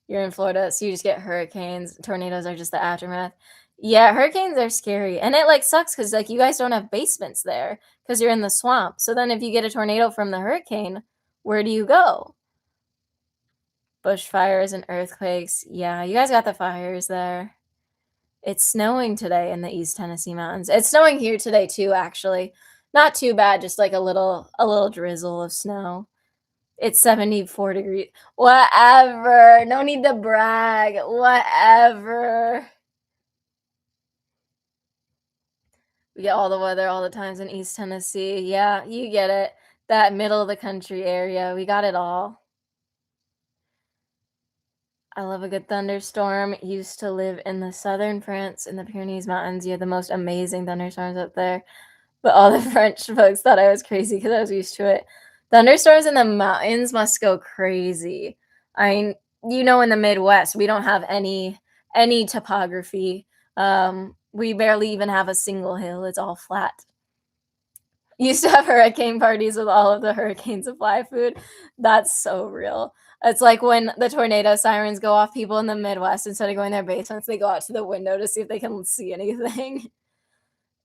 You're in Florida, so you just get hurricanes. Tornadoes are just the aftermath. Yeah, hurricanes are scary, and it, like, sucks because like, you guys don't have basements there because 'cause you're in the swamp. So then if you get a tornado from the hurricane, where do you go? Bushfires and earthquakes. Yeah, you guys got the fires there. It's snowing today in the East Tennessee mountains. It's snowing here today too, actually. Not too bad, just like a little drizzle of snow. It's 74 degrees. Whatever. No need to brag. Whatever. We get all the weather all the times in East Tennessee. Yeah, you get it. That middle of the country area. We got it all. I love a good thunderstorm. Used to live in the southern France in the Pyrenees Mountains. You have the most amazing thunderstorms up there. But all the French folks thought I was crazy because I was used to it. Thunderstorms in the mountains must go crazy. I mean, in the Midwest, we don't have any topography. We barely even have a single hill. It's all flat. Used to have hurricane parties with all of the hurricane supply food. That's so real. It's like when the tornado sirens go off, people in the Midwest, instead of going to their basements, they go out to the window to see if they can see anything.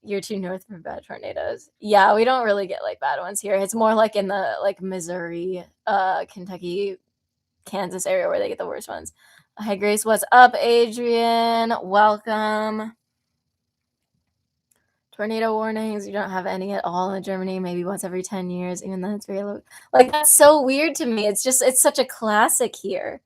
You're too north for bad tornadoes. Yeah, we don't really get, like, bad ones here. It's more like in the, like, Missouri, Kentucky, Kansas area where they get the worst ones. Hi, Grace. What's up, Adrian? Welcome. Tornado warnings, you don't have any at all in Germany, maybe once every 10 years, even then it's very low. Like, that's so weird to me. It's such a classic here.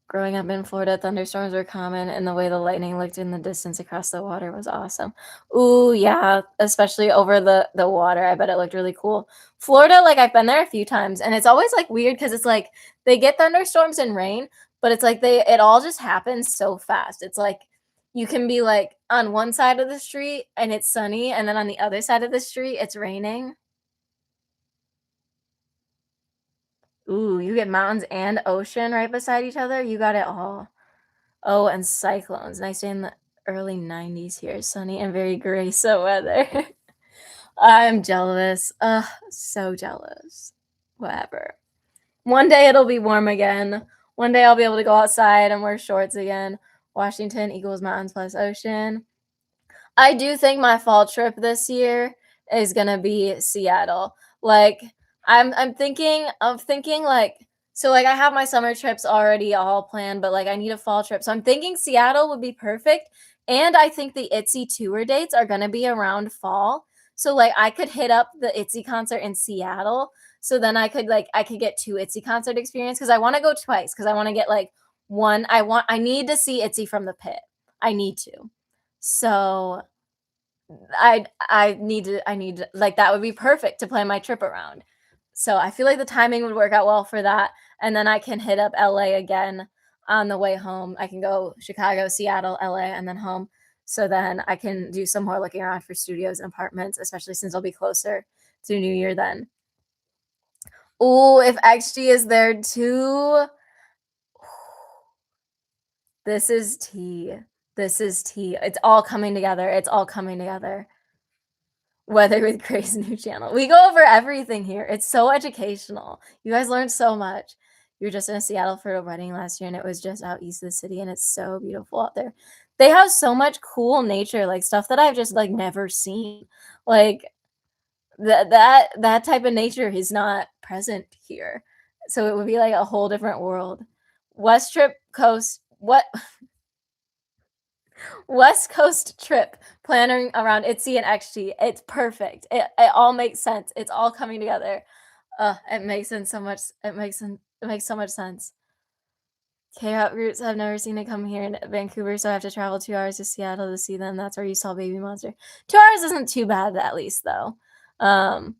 Growing up in Florida, thunderstorms were common, and the way the lightning looked in the distance across the water was awesome. Ooh, yeah, especially over the water. I bet it looked really cool. Florida, like, I've been there a few times, and it's always, like, weird because it's like they get thunderstorms and rain, but it's like it all just happens so fast. It's like you can be, like, on one side of the street and it's sunny, and then on the other side of the street, it's raining. Ooh, you get mountains and ocean right beside each other. You got it all. Oh, and cyclones. Nice day in the early 90s here. Sunny and very gray so weather. I'm jealous. Ugh, so jealous. Whatever. One day it'll be warm again. One day I'll be able to go outside and wear shorts again. Washington equals mountains plus ocean. I do think my fall trip this year is gonna be Seattle. Like, I'm thinking like, so like I have my summer trips already all planned, but like I need a fall trip. So I'm thinking Seattle would be perfect. And I think the ITZY tour dates are gonna be around fall. So like I could hit up the ITZY concert in Seattle. So then I could get two ITZY concert experience because I want to go twice because I want to get like one. I need to see ITZY from the pit. I need to. So I need like that would be perfect to plan my trip around. So I feel like the timing would work out well for that. And then I can hit up LA again on the way home. I can go Chicago, Seattle, LA, and then home. So then I can do some more looking around for studios and apartments, especially since I'll be closer to New Year then. Oh, if XG is there too. This is tea. This is tea. It's all coming together. It's all coming together. Weather with Grace new channel. We go over everything here. It's so educational. You guys learned so much. You were just in Seattle for a wedding last year, and it was just out east of the city, and it's so beautiful out there. They have so much cool nature, like stuff that I've just like never seen. Like that type of nature is not present here. So it would be like a whole different world. West Trip Coast, what West Coast trip planning around ITZY and XG. It's perfect. It all makes sense. It's all coming together. It makes sense so much. It makes so much sense. K-pop roots. I've never seen it come here in Vancouver, so I have to travel 2 hours to Seattle to see them. That's where you saw Baby Monster. 2 hours isn't too bad, at least though. And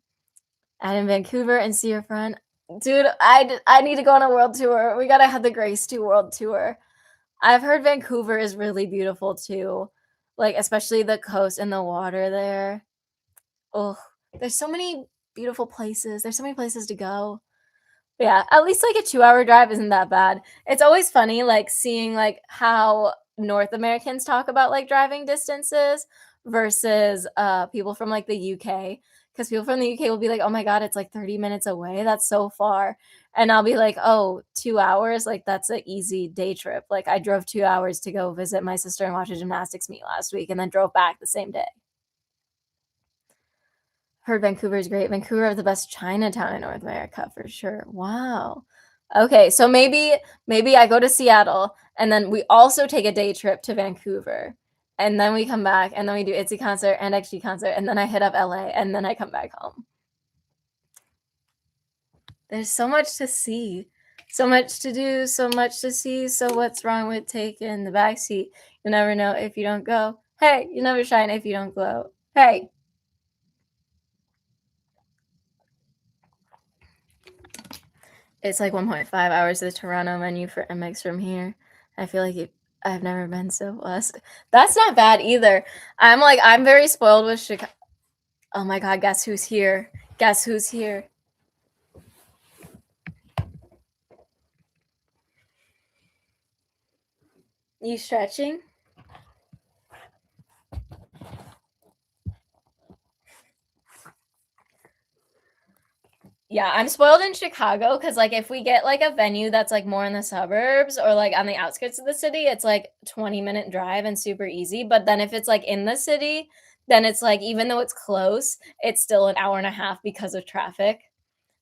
in Vancouver and see your friend, dude. I need to go on a world tour. We gotta have the Grace 2 world tour. I've heard Vancouver is really beautiful too, like, especially the coast and the water there. Oh, there's so many beautiful places. There's so many places to go. But yeah, at least, like, a 2-hour drive isn't that bad. It's always funny, like, seeing, like, how North Americans talk about, like, driving distances versus, people from, like, the UK. because people from the UK will be like, "Oh my god, it's like 30 minutes away. That's so far." And I'll be like, "Oh, 2 hours? Like that's an easy day trip." Like I drove 2 hours to go visit my sister and watch a gymnastics meet last week and then drove back the same day. Heard Vancouver's great. Vancouver have the best Chinatown in North America for sure. Wow. Okay, so maybe I go to Seattle and then we also take a day trip to Vancouver. And then we come back and then we do ITZY concert and XG concert and then I hit up LA and then I come back home. There's so much to see. So much to do, so much to see. So what's wrong with taking the back seat? You'll never know if you don't go. Hey, you never shine if you don't glow. Hey. It's like 1.5 hours to the Toronto menu for MX from here. I feel like I've never been so blessed. That's not bad either. I'm very spoiled with Chicago. Oh my god, guess who's here? Guess who's here? You stretching? Yeah, I'm spoiled in Chicago because like if we get like a venue that's like more in the suburbs or like on the outskirts of the city, it's like 20-minute drive and super easy. But then if it's like in the city, then it's like even though it's close, it's still an hour and a half because of traffic.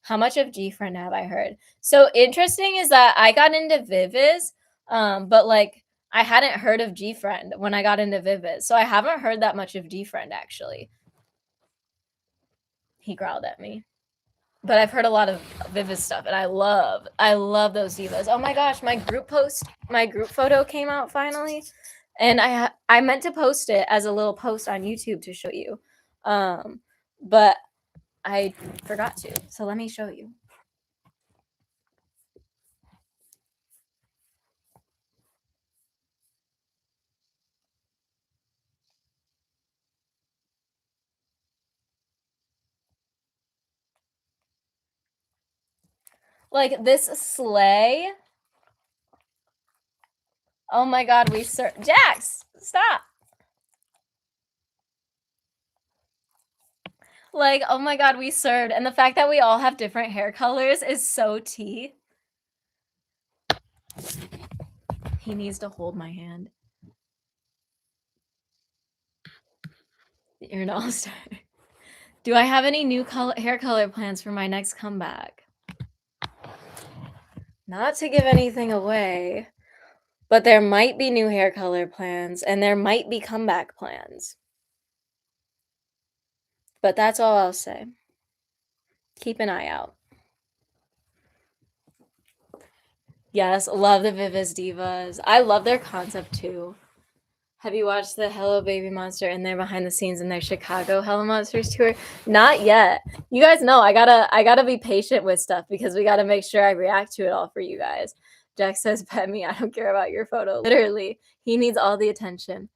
How much of G-Friend have I heard? So interesting is that I got into Viviz, but like I hadn't heard of G-Friend when I got into Viviz. So I haven't heard that much of G-Friend actually. He growled at me. But I've heard a lot of Viviz stuff, and I love those divas. Oh my gosh, my group photo came out finally, and I meant to post it as a little post on YouTube to show you, but I forgot to. So let me show you. Like this sleigh. Oh my god, Jax, stop. Like, oh my god, we served. And the fact that we all have different hair colors is so tea. He needs to hold my hand. You're an all-star. Do I have any new hair color plans for my next comeback? Not to give anything away, but there might be new hair color plans and there might be comeback plans. But that's all I'll say. Keep an eye out. Yes, love the Viviz Divas. I love their concept too. Have you watched the Hello Baby Monster and their behind the scenes in their Chicago Hello Monsters tour? Not yet. You guys know I gotta be patient with stuff because we gotta make sure I react to it all for you guys. Jack says, "Pet me, I don't care about your photo." Literally, he needs all the attention.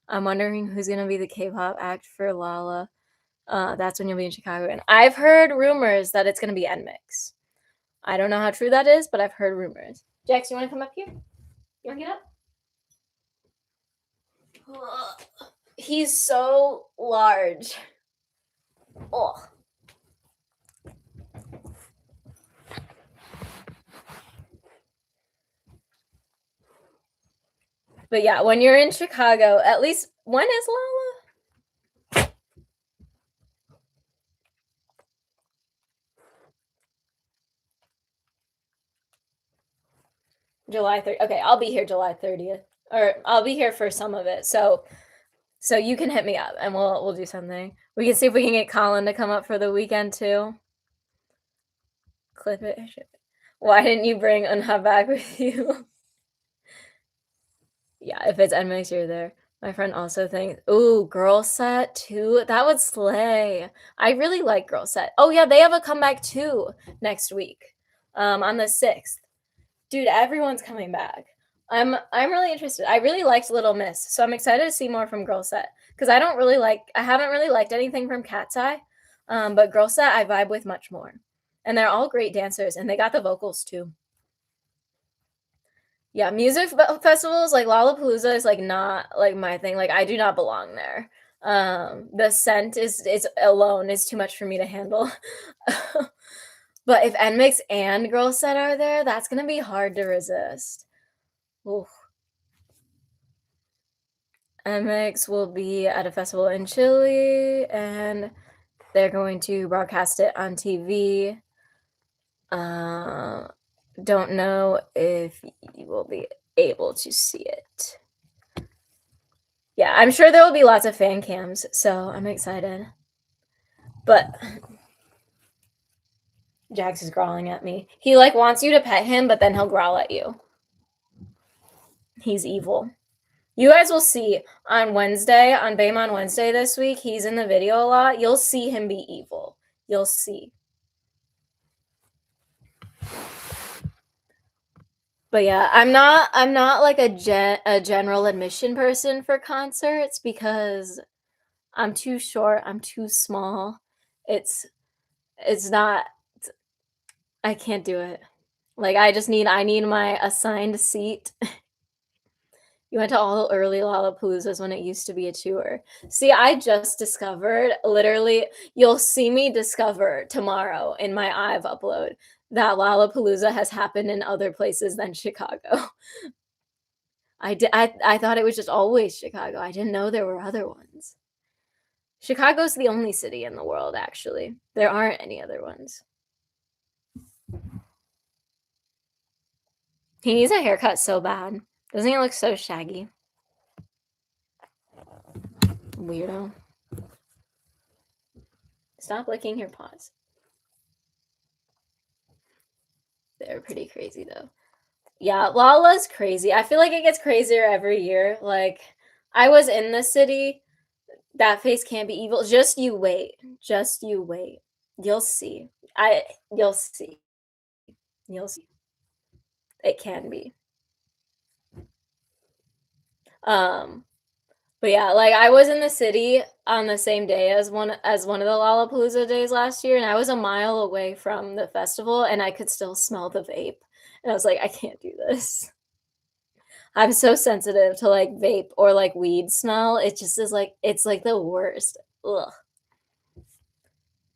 I'm wondering who's gonna be the K-pop act for Lala. That's when you'll be in Chicago. And I've heard rumors that it's gonna be NMIX. I don't know how true that is, but I've heard rumors. Jax, you wanna come up here? You wanna get up? He's so large. Oh. But yeah, when you're in Chicago, at least when is Lala? July 30th. Okay, I'll be here July 30th. Or I'll be here for some of it. So you can hit me up and we'll do something. We can see if we can get Colin to come up for the weekend too. Clip it. Why didn't you bring Unha back with you? Yeah, if it's NMIX, you're there. My friend also thinks, ooh, Girl Set too. That would slay. I really like Girl Set. Oh yeah, they have a comeback too next week. On the 6th. Dude, everyone's coming back. I'm really interested. I really liked Little Miss, so I'm excited to see more from Girl Set. Because I haven't really liked anything from Cat's Eye. But Girl Set I vibe with much more. And they're all great dancers, and they got the vocals too. Yeah, music festivals like Lollapalooza is like not like my thing. Like I do not belong there. The scent is alone is too much for me to handle. But if NMIX and Girl Set are there, that's gonna be hard to resist. Oof. NMIX will be at a festival in Chile, and they're going to broadcast it on TV. Don't know if you will be able to see it. Yeah, I'm sure there will be lots of fan cams, so I'm excited. But Jax is growling at me. He like wants you to pet him, but then he'll growl at you. He's evil. You guys will see on Wednesday, on BAME on Wednesday this week, he's in the video a lot. You'll see him be evil. You'll see. But yeah, I'm not like a general admission person for concerts because I'm too short, I'm too small. It's not I can't do it. Like I need my assigned seat. You went to all the early Lollapaloozas when it used to be a tour. See, I just discovered, literally, you'll see me discover tomorrow in my IVE upload that Lollapalooza has happened in other places than Chicago. I thought it was just always Chicago. I didn't know there were other ones. Chicago's the only city in the world, actually. There aren't any other ones. He needs a haircut so bad. Doesn't he look so shaggy? Weirdo. Stop licking your paws. They're pretty crazy, though. Yeah, Lala's crazy. I feel like it gets crazier every year. Like, I was in the city. That face can't be evil. Just you wait. Just you wait. You'll see. You'll see. You'll see. It can be. But yeah, like I was in the city on the same day as one of the Lollapalooza days last year, and I was a mile away from the festival, and I could still smell the vape. And I was like, I can't do this. I'm so sensitive to like vape or like weed smell. It just is like it's like the worst. Ugh.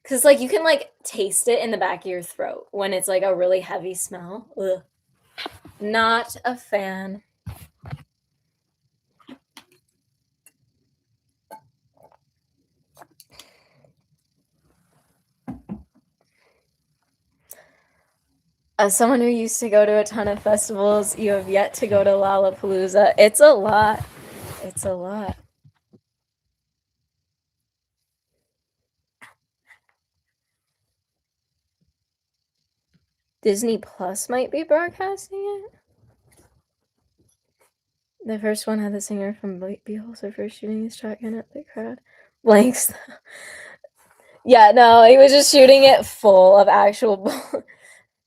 Cause like you can like taste it in the back of your throat when it's like a really heavy smell. Ugh. Not a fan. As someone who used to go to a ton of festivals, you have yet to go to Lollapalooza. It's a lot. It's a lot. Disney Plus might be broadcasting it. The first one had the singer from Beyoncé first shooting his shotgun at the crowd. Blanks. Yeah, no, he was just shooting it full of actual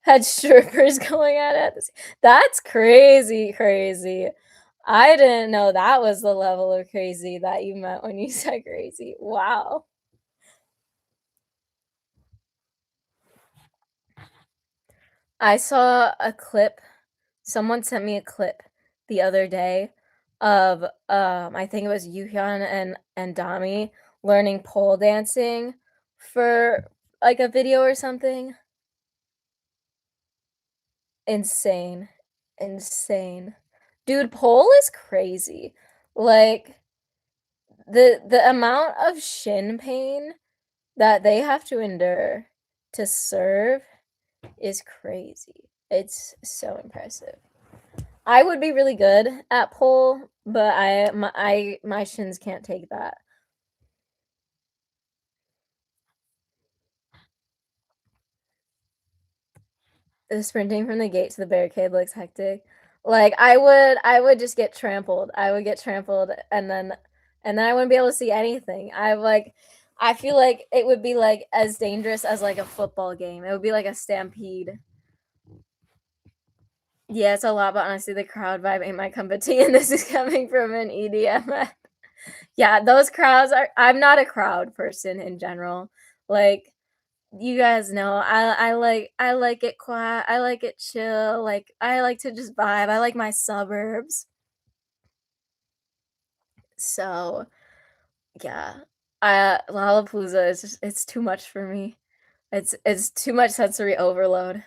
had strippers going at it. That's crazy, crazy. I didn't know that was the level of crazy that you meant when you said crazy. Wow. I saw a clip. Someone sent me a clip the other day of I think it was Yuhyun and Dami learning pole dancing for like a video or something. Insane. Insane. Dude, pole is crazy. Like the amount of shin pain that they have to endure to serve is crazy. It's so impressive. I would be really good at pole, but my shins can't take that. The sprinting from the gate to the barricade looks hectic. Like I would just get trampled. I would get trampled and then I wouldn't be able to see anything. I feel like it would be like as dangerous as like a football game. It would be like a stampede. Yeah, it's a lot, but honestly, the crowd vibe ain't my cup of tea, and this is coming from an EDM. Yeah, those crowds are. I'm not a crowd person in general. Like you guys know, I like it quiet. I like it chill. Like I like to just vibe. I like my suburbs. So Yeah. Lollapalooza is just it's too much for me. It's too much sensory overload.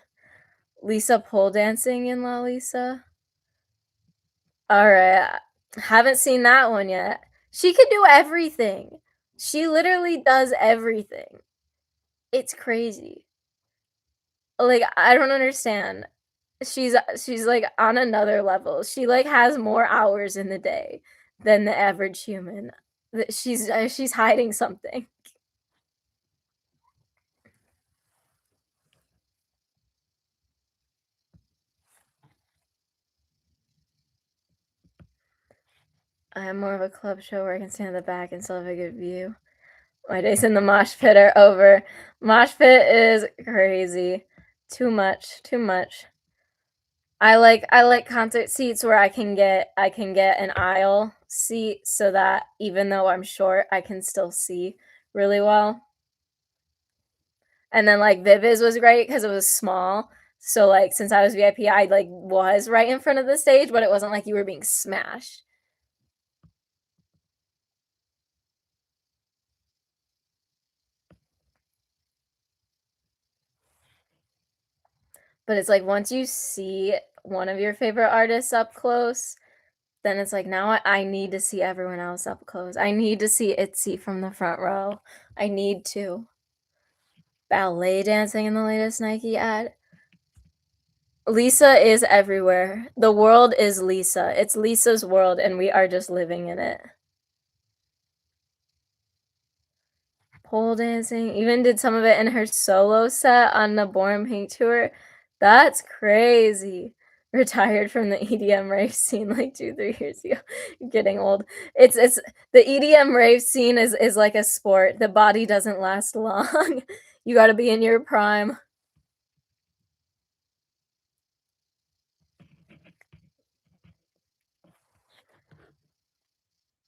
Lisa pole dancing in Lalisa? Alright, haven't seen that one yet. She could do everything. She literally does everything. It's crazy. Like, I don't understand. She's, like, on another level. She, like, has more hours in the day than the average human. That she's hiding something. I'm more of a club show where I can stand in the back and still have a good view. My days in the mosh pit are over. Mosh pit is crazy. Too much, too much. I like concert seats where I can get an aisle seat so that even though I'm short, I can still see really well. And then like Vivi's was great because it was small. So like since I was VIP, I like was right in front of the stage, but it wasn't like you were being smashed. But it's like once you see one of your favorite artists up close, then it's like now I need to see everyone else up close. I need to see Itzy from the front row. I need to. Ballet dancing in the latest Nike ad. Lisa is everywhere. The world is Lisa. It's Lisa's world, and we are just living in it. Pole dancing, even did some of it in her solo set on the Born Pink tour. That's crazy. Retired from the EDM rave scene like 2, 3 years ago. Getting old. It's the EDM rave scene is like a sport. The body doesn't last long. You got to be in your prime.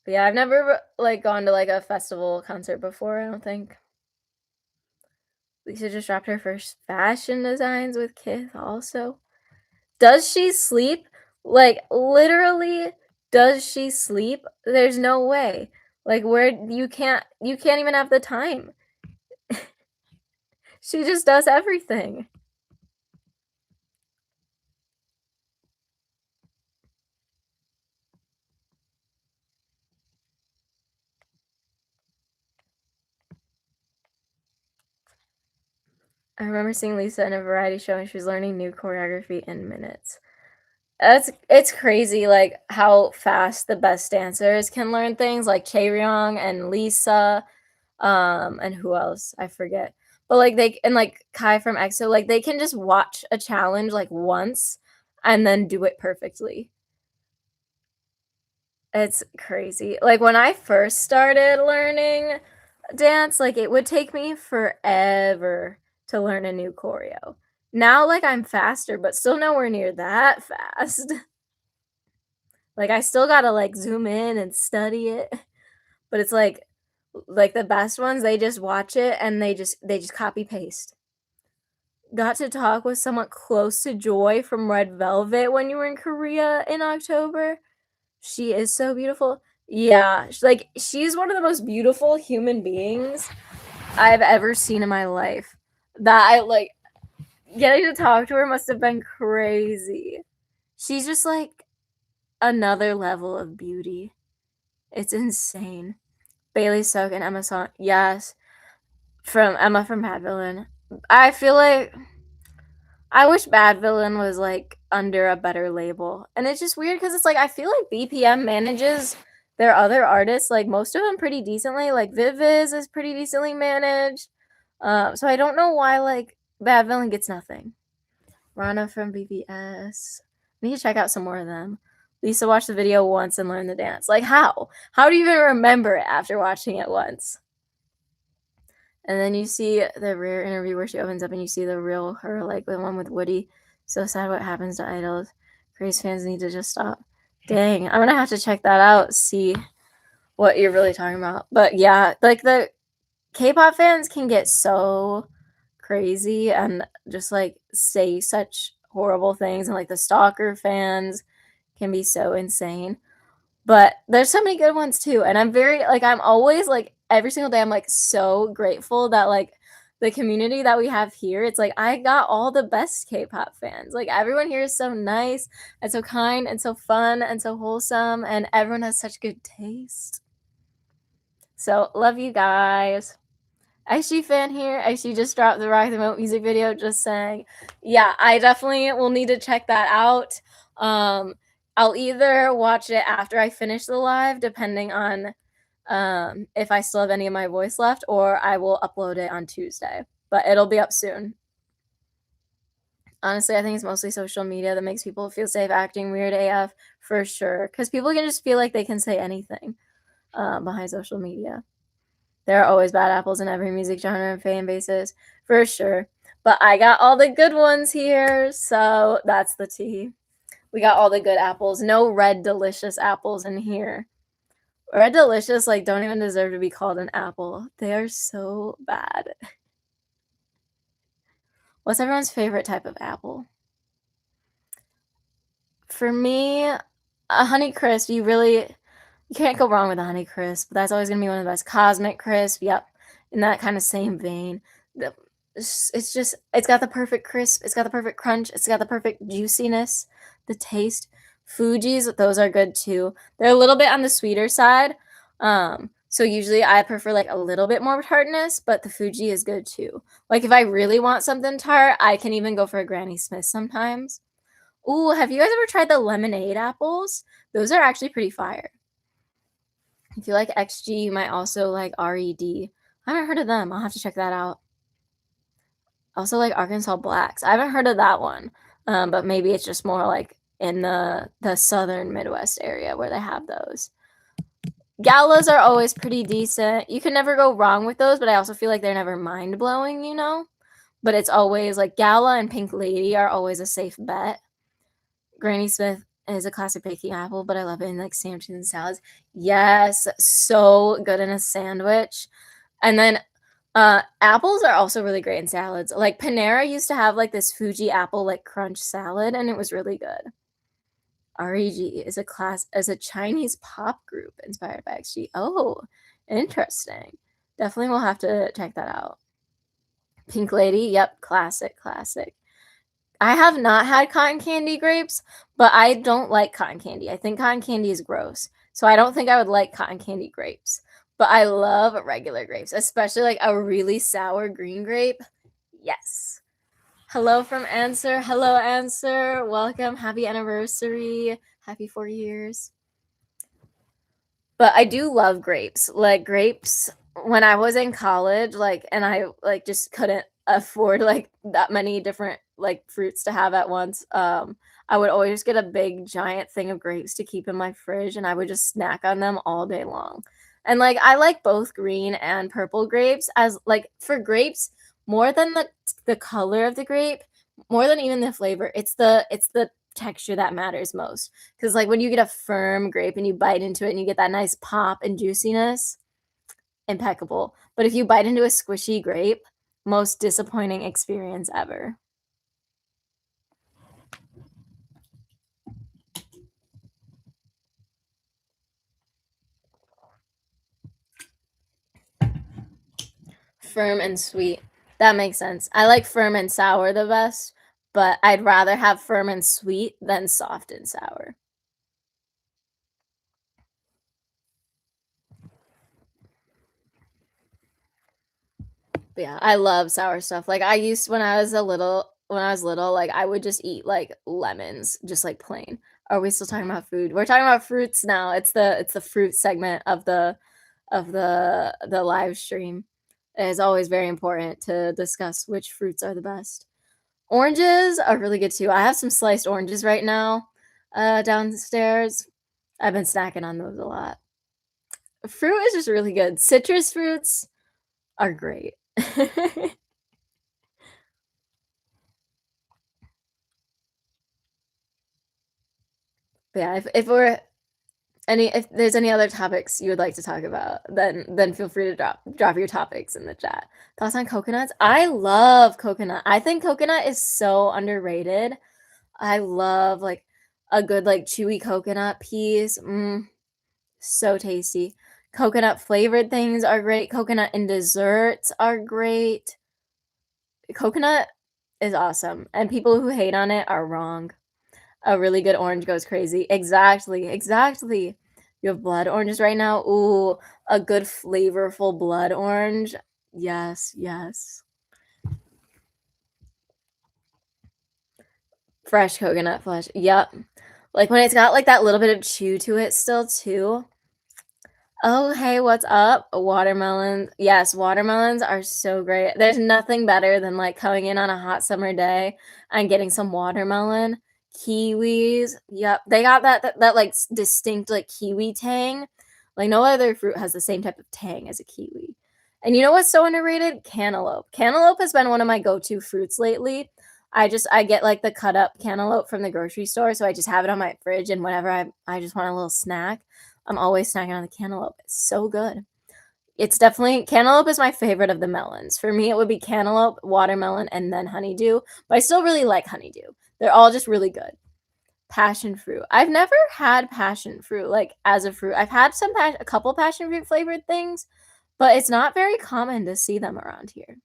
But yeah, I've never like gone to like a festival concert before. I don't think. Lisa just dropped her first fashion designs with Kith. Also, does she sleep? Like literally, does she sleep? There's no way. Like where you can't even have the time. She just does everything. I remember seeing Lisa in a variety show and she was learning new choreography in minutes. It's crazy like how fast the best dancers can learn things like Chaeryeong and Lisa, and who else? I forget. But like they and like Kai from EXO, like they can just watch a challenge like once and then do it perfectly. It's crazy. Like when I first started learning dance, like it would take me forever to learn a new choreo. Now like I'm faster, but still nowhere near that fast. Like I still got to like zoom in and study it. But it's like the best ones, they just watch it and they just copy paste. Got to talk with someone close to Joy from Red Velvet when you were in Korea in October. She is so beautiful. Yeah, like she's one of the most beautiful human beings I've ever seen in my life. That I like getting to talk to her must have been crazy. She's just like another level of beauty. It's insane. Bailey Sook and Emma Song. Yes, from Emma from Bad Villain. I feel like I wish Bad Villain was like under a better label. And it's just weird because it's like I feel like BPM manages their other artists, like most of them pretty decently. Like Viviz is pretty decently managed. So I don't know why like Bad Villain gets nothing. Rana from BBS. I need to check out some more of them. Lisa watched the video once and learned the dance. Like how? How do you even remember it after watching it once? And then you see the rare interview where she opens up and you see the real her, like the one with Woody. So sad what happens to idols. Grace fans need to just stop. Dang, I'm gonna have to check that out, see what you're really talking about. But yeah, like the K-pop fans can get so crazy and just like say such horrible things, and like the stalker fans can be so insane. But there's so many good ones too, and I'm very like, I'm always, like every single day, I'm, like, so grateful that, like, the community that we have here, it's like, I got all the best K-pop fans, like, everyone here is so nice, and so kind, and so fun, and so wholesome, and everyone has such good taste. So, love you guys. IC fan here. IC just dropped the Rock the Boat music video, just saying. Yeah, I definitely will need to check that out. I'll either watch it after I finish the live, depending on if I still have any of my voice left, or I will upload it on Tuesday. But it'll be up soon. Honestly, I think it's mostly social media that makes people feel safe acting weird AF for sure. Because people can just feel like they can say anything behind social media. There are always bad apples in every music genre and fan bases, for sure. But I got all the good ones here, so that's the tea. We got all the good apples. No red delicious apples in here. Red delicious like don't even deserve to be called an apple. They are so bad. What's everyone's favorite type of apple? For me, a Honey Crisp, you can't go wrong with a Honey Crisp. That's always gonna be one of the best. Cosmic Crisp, yep, in that kind of same vein. It's got the perfect crisp, it's got the perfect crunch, it's got the perfect juiciness, the taste. Fuji's, those are good too. They're a little bit on the sweeter side. So usually I prefer like a little bit more tartness, but the Fuji is good too. Like if I really want something tart, I can even go for a Granny Smith sometimes. Ooh, have you guys ever tried the lemonade apples? Those are actually pretty fire. If you like XG, you might also like RED. I haven't heard of them. I'll have to check that out. Also like Arkansas Blacks. I haven't heard of that one, but maybe it's just more like in the southern Midwest area where they have those. Galas are always pretty decent. You can never go wrong with those, but I also feel like they're never mind-blowing, you know? But it's always like Gala and Pink Lady are always a safe bet. Granny Smith is a classic baking apple, but I love it in like sandwiches and salads. Yes, so good in a sandwich. And then apples are also really great in salads. Like Panera used to have like this Fuji apple like crunch salad, and it was really good. REG is a Chinese pop group inspired by XG. Oh, interesting. Definitely will have to check that out. Pink Lady, yep, classic. I have not had cotton candy grapes, but I don't like cotton candy. I think cotton candy is gross. So I don't think I would like cotton candy grapes. But I love regular grapes, especially like a really sour green grape. Yes. Hello from Answer. Hello, Answer. Welcome. Happy anniversary. Happy 4 years. But I do love grapes. Like grapes when I was in college, like and I like just couldn't afford like that many different like fruits to have at once. I would always get a big giant thing of grapes to keep in my fridge and I would just snack on them all day long. And like I like both green and purple grapes as like for grapes more than the color of the grape, more than even the flavor. It's the texture that matters most. Because like when you get a firm grape and you bite into it and you get that nice pop and juiciness, impeccable. But if you bite into a squishy grape, most disappointing experience ever. Firm and sweet. That makes sense. I like firm and sour the best, but I'd rather have firm and sweet than soft and sour. But yeah, I love sour stuff. Like I used when I was little, like I would just eat like lemons, just like plain. Are we still talking about food? We're talking about fruits now. It's the fruit segment of the live stream. It is always very important to discuss which fruits are the best. Oranges are really good too. I have some sliced oranges right now downstairs. I've been snacking on those a lot. Fruit is just really good. Citrus fruits are great. But yeah, if there's any other topics you would like to talk about, then feel free to drop your topics in the chat. Thoughts on coconuts? I love coconut. I think coconut is so underrated. I love like a good like chewy coconut piece. So tasty. Coconut flavored things are great. Coconut in desserts are great. Coconut is awesome, and people who hate on it are wrong. A really good orange goes crazy. Exactly, exactly. You have blood oranges right now? Ooh, a good flavorful blood orange. Yes, yes. Fresh coconut flesh. Yep. Like when it's got like that little bit of chew to it still too. Oh, hey, what's up? Watermelons. Yes, watermelons are so great. There's nothing better than like coming in on a hot summer day and getting some watermelon. Kiwis. Yep. They got that like distinct like kiwi tang. Like no other fruit has the same type of tang as a kiwi. And you know what's so underrated? Cantaloupe. Cantaloupe has been one of my go-to fruits lately. I get like the cut up cantaloupe from the grocery store, so I just have it on my fridge and whenever I just want a little snack. I'm always snacking on the cantaloupe. It's so good. It's definitely cantaloupe is my favorite of the melons. For me, it would be cantaloupe, watermelon, and then honeydew. But I still really like honeydew. They're all just really good. Passion fruit. I've never had passion fruit like as a fruit. I've had a couple passion fruit flavored things, but it's not very common to see them around here.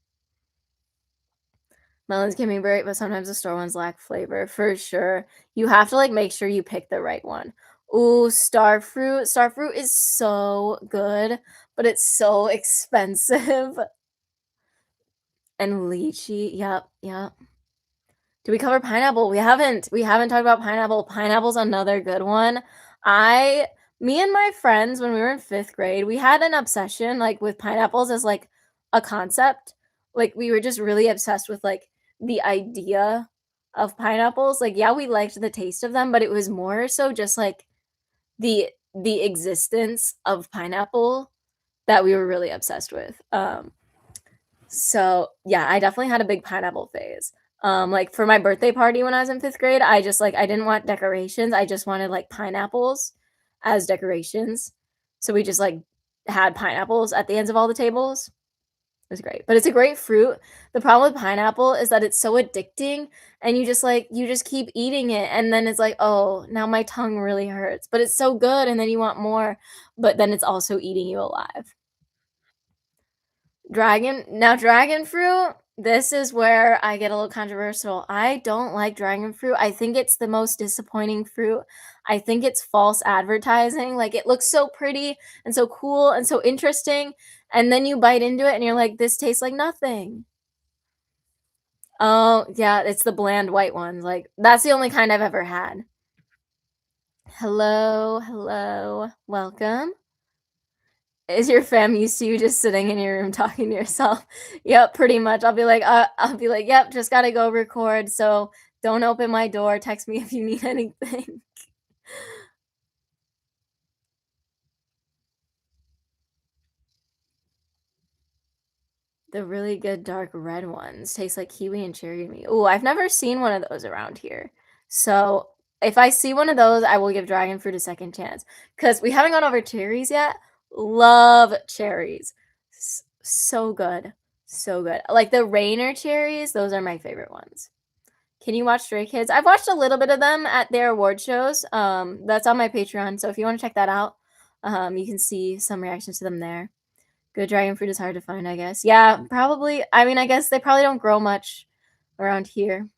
Melons can be great, but sometimes the store ones lack flavor for sure. You have to like make sure you pick the right one. Ooh, star fruit. Star fruit is so good, but it's so expensive. And lychee. Yep, yep. Do we cover pineapple? We haven't talked about pineapple. Pineapple's another good one. I Me and my friends when we were in 5th grade, we had an obsession like with pineapples as like a concept. Like we were just really obsessed with like the idea of pineapples. Like yeah, we liked the taste of them, but it was more so just like the existence of pineapple that we were really obsessed with. So yeah, I definitely had a big pineapple phase. Like for my birthday party when I was in 5th grade, I just like I didn't want decorations. I just wanted like pineapples as decorations. So we just like had pineapples at the ends of all the tables. It was great. But it's a great fruit. The problem with pineapple is that it's so addicting and you just keep eating it and then it's like, "Oh, now my tongue really hurts." But it's so good and then you want more, but then it's also eating you alive. Dragon fruit, this is where I get a little controversial. I don't like dragon fruit. I think it's the most disappointing fruit. I think it's false advertising. Like it looks so pretty and so cool and so interesting, and then you bite into it and you're like, this tastes like nothing. Oh, yeah, it's the bland white ones. Like that's the only kind I've ever had. Hello, hello. Welcome. Is your fam used to you just sitting in your room talking to yourself? Yep, pretty much. I'll be like, "Yep, just gotta go record, so don't open my door, text me if you need anything." The really good dark red ones taste like kiwi and cherry to me. Ooh, I've never seen one of those around here. So, if I see one of those, I will give dragon fruit a second chance. Cause we haven't gone over cherries yet. Love cherries. So good. So good. Like the Rainer cherries, those are my favorite ones. Can you watch Stray Kids? I've watched a little bit of them at their award shows. That's on my Patreon, so if you want to check that out, you can see some reactions to them there. Good dragon fruit is hard to find, I guess. Yeah, probably. I mean, I guess they probably don't grow much around here.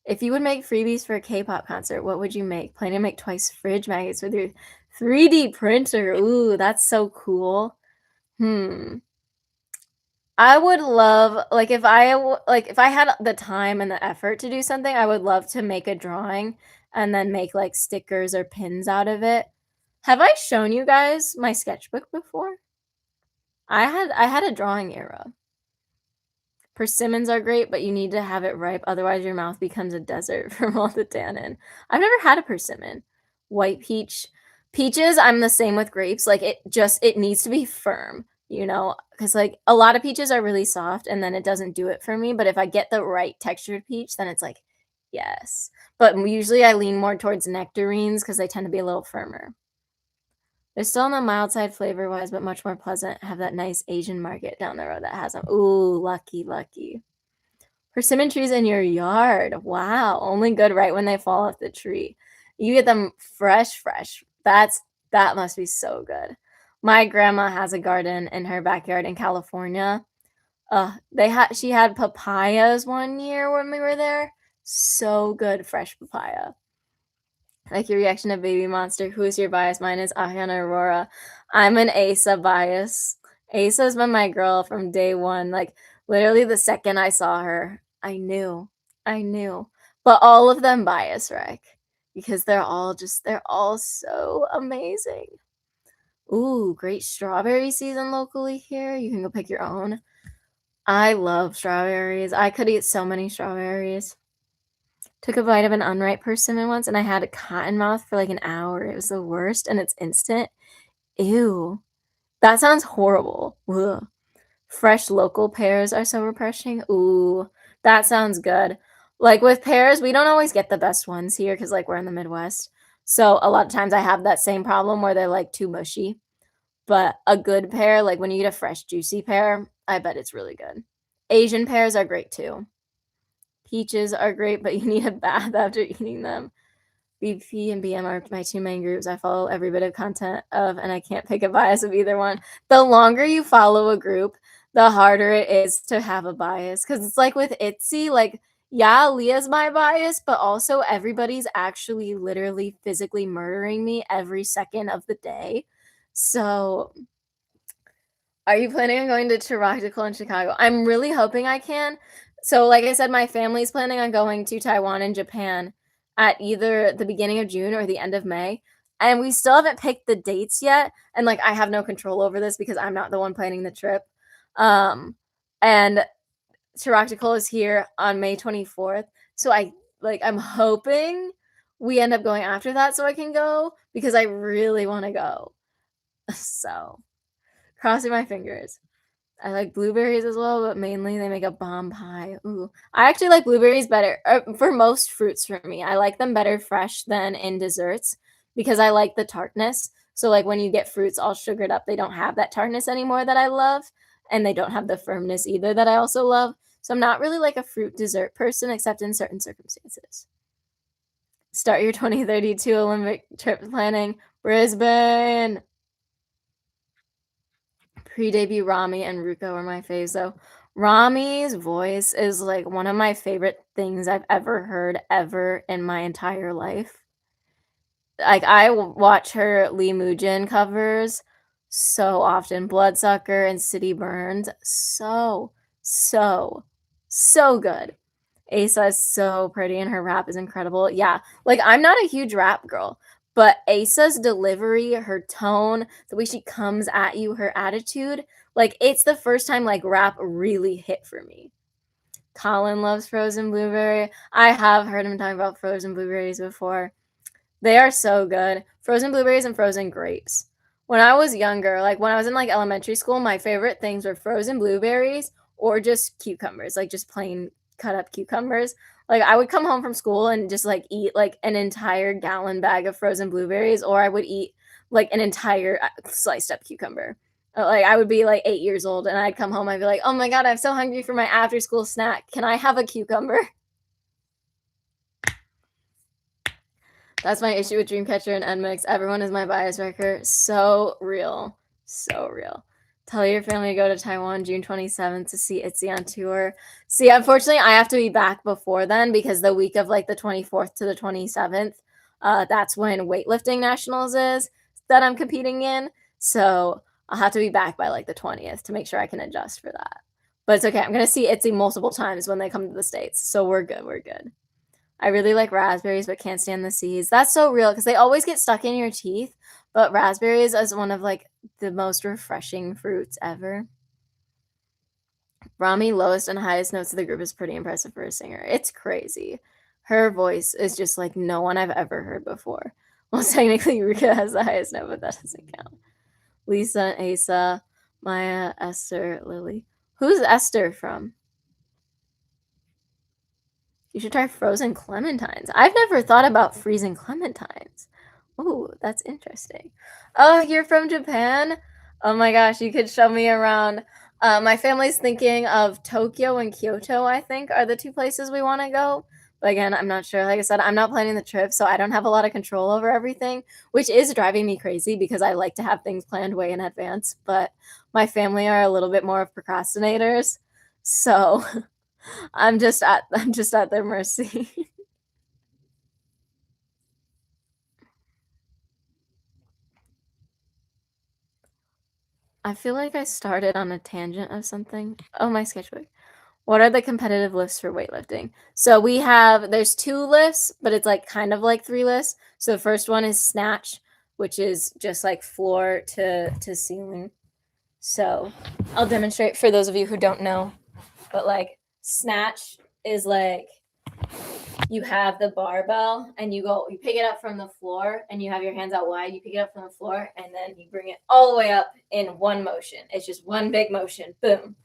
If you would make freebies for a K-pop concert, what would you make? Plan to make twice fridge magnets with your 3D printer. Ooh, that's so cool. Hmm. I would love like if I had the time and the effort to do something, I would love to make a drawing and then make like stickers or pins out of it. Have I shown you guys my sketchbook before? I had a drawing era. Persimmons are great, but you need to have it ripe, otherwise your mouth becomes a desert from all the tannin. I've never had a persimmon. White peach. Peaches, I'm the same with grapes. Like it needs to be firm, because like a lot of peaches are really soft and then it doesn't do it for me. But if I get the right textured peach, then it's like, yes. But usually I lean more towards nectarines because they tend to be a little firmer. They're still on the mild side flavor-wise, but much more pleasant. Have that nice Asian market down the road that has them. Ooh, lucky, lucky. Persimmon trees in your yard. Wow, only good right when they fall off the tree. You get them fresh, fresh That's that must be so good. My grandma has a garden in her backyard in California. She had papayas one year when we were there. So good, fresh papaya. Like your reaction to Baby Monster. Who's your bias? Mine is Ayana Aurora. I'm an Asa bias. Asa's been my girl from day one. Like literally the second I saw her, I knew. I knew. But all of them bias wreck because they're all so amazing. Ooh, great strawberry season locally here. You can go pick your own. I love strawberries. I could eat so many strawberries. Took a bite of an unripe persimmon once and I had a cotton mouth for like an hour. It was the worst and it's instant. Ew. That sounds horrible. Ugh. Fresh local pears are so refreshing. Ooh, that sounds good. Like with pears, we don't always get the best ones here because like we're in the Midwest. So a lot of times I have that same problem where they're like too mushy. But a good pear, like when you eat a fresh, juicy pear, I bet it's really good. Asian pears are great too. Peaches are great, but you need a bath after eating them. BP and BM are my two main groups I follow every bit of content of, and I can't pick a bias of either one. The longer you follow a group, the harder it is to have a bias. Because it's like with Itsy, like, yeah, Leah's my bias, but also everybody's actually literally physically murdering me every second of the day. So are you planning on going to Chiroctical in Chicago? I'm really hoping I can. So, like I said, my family's planning on going to Taiwan and Japan at either the beginning of June or the end of May. And we still haven't picked the dates yet. And like I have no control over this because I'm not the one planning the trip. And Chiroctical is here on May 24th. So I'm hoping we end up going after that so I can go because I really want to go. So, crossing my fingers. I like blueberries as well, but mainly they make a bomb pie. Ooh, I actually like blueberries better for most fruits for me. I like them better fresh than in desserts because I like the tartness. So like when you get fruits all sugared up, they don't have that tartness anymore that I love, and they don't have the firmness either that I also love. So I'm not really like a fruit dessert person except in certain circumstances. Start your 2032 Olympic trip planning. Brisbane. Pre-debut Rami and Ruko were my faves though. Rami's voice is like one of my favorite things I've ever heard ever in my entire life. Like I watch her Lee Mujin covers so often. Bloodsucker and City Burns. So good. Asa is so pretty and her rap is incredible. Yeah, like I'm not a huge rap girl, but Asa's delivery, her tone, the way she comes at you, her attitude, like it's the first time like rap really hit for me. Colin loves frozen blueberry. I have heard him talk about frozen blueberries before. They are so good. Frozen blueberries and frozen grapes. When I was younger, like when I was in like elementary school, my favorite things were frozen blueberries or just cucumbers, like just plain cut up cucumbers. Like I would come home from school and just like eat like an entire gallon bag of frozen blueberries, or I would eat like an entire sliced up cucumber. Like I would be like 8 years old and I'd come home, I'd be like, oh my God, I'm so hungry for my after school snack. Can I have a cucumber? That's my issue with Dreamcatcher and NMIX. Everyone is my bias wrecker. So real. So real. Tell your family to go to Taiwan June 27th to see Itzy on tour. See, unfortunately, I have to be back before then because the week of like the 24th to the 27th, that's when weightlifting nationals is that I'm competing in. So I'll have to be back by like the 20th to make sure I can adjust for that. But it's okay. I'm going to see Itzy multiple times when they come to the States. So we're good. We're good. I really like raspberries, but can't stand the seeds. That's so real because they always get stuck in your teeth. But raspberries is one of like the most refreshing fruits ever. Rami, lowest and highest notes of the group, is pretty impressive for a singer. It's crazy. Her voice is just like no one I've ever heard before. Well, technically, Rika has the highest note, but that doesn't count. Lisa, Asa, Maya, Esther, Lily. Who's Esther from? You should try frozen clementines. I've never thought about freezing clementines. Ooh, that's interesting. Oh, you're from Japan? Oh my gosh, you could show me around. My family's thinking of Tokyo and Kyoto, I think, are the two places we want to go. But again, I'm not sure. Like I said, I'm not planning the trip, so I don't have a lot of control over everything, which is driving me crazy because I like to have things planned way in advance. But my family are a little bit more of procrastinators, so I'm just at their mercy. I feel like I started on a tangent of something. Oh, my sketchbook. What are the competitive lifts for weightlifting? So there's two lifts, but it's like kind of like three lifts. So the first one is snatch, which is just like floor to ceiling. So I'll demonstrate for those of you who don't know. But like snatch is like you have the barbell and you pick it up from the floor and you have your hands out wide. You pick it up from the floor and then you bring it all the way up in one motion. It's just one big motion. Boom.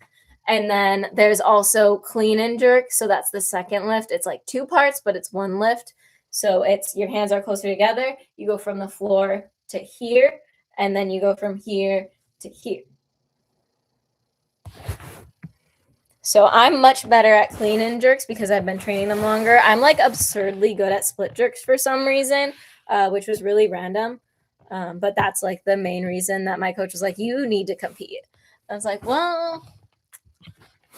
And then there's also clean and jerk. So that's the second lift. It's like two parts, but it's one lift. So it's your hands are closer together. You go from the floor to here, and then you go from here to here. So I'm much better at clean and jerks because I've been training them longer. I'm like absurdly good at split jerks for some reason, which was really random. But that's like the main reason that my coach was like, "You need to compete." I was like, "Well."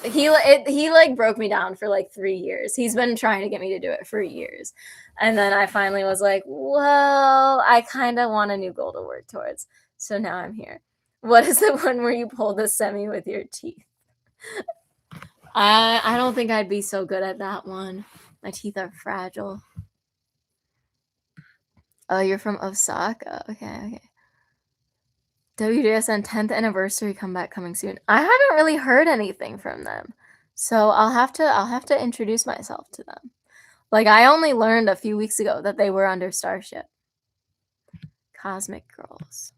He like broke me down for like 3 years. He's been trying to get me to do it for years, and then I finally was like, "Well, I kind of want a new goal to work towards." So now I'm here. What is the one where you pull the semi with your teeth? I don't think I'd be so good at that one. My teeth are fragile. Oh, you're from Osaka. Okay. WDSN 10th anniversary comeback coming soon. I haven't really heard anything from them. So I'll have to introduce myself to them. Like I only learned a few weeks ago that they were under Starship. Cosmic Girls.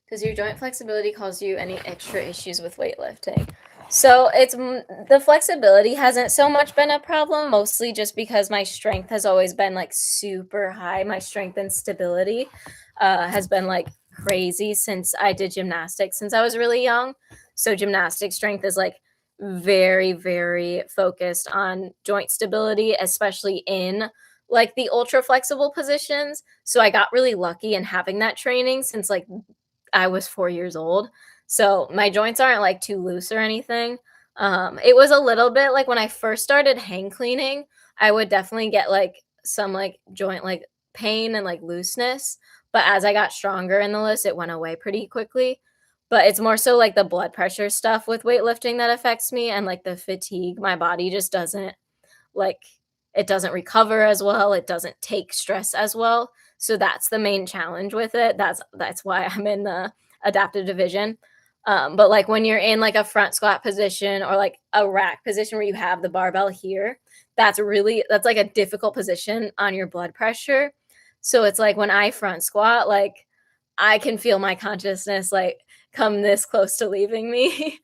Does your joint flexibility cause you any extra issues with weightlifting? So the flexibility hasn't so much been a problem, mostly just because my strength has always been like super high. My strength and stability has been like crazy since I did gymnastics since I was really young. So gymnastic strength is like very, very focused on joint stability, especially in like the ultra flexible positions. So I got really lucky in having that training since like I was 4 years old. So my joints aren't like too loose or anything. It was a little bit like when I first started hang cleaning, I would definitely get like some like joint like pain and like looseness. But as I got stronger in the list, it went away pretty quickly. But it's more so like the blood pressure stuff with weightlifting that affects me and like the fatigue. My body just doesn't like it doesn't recover as well. It doesn't take stress as well. So that's the main challenge with it. That's why I'm in the adaptive division. But like when you're in like a front squat position or like a rack position where you have the barbell here, that's like a difficult position on your blood pressure. So it's like when I front squat, like I can feel my consciousness like come this close to leaving me.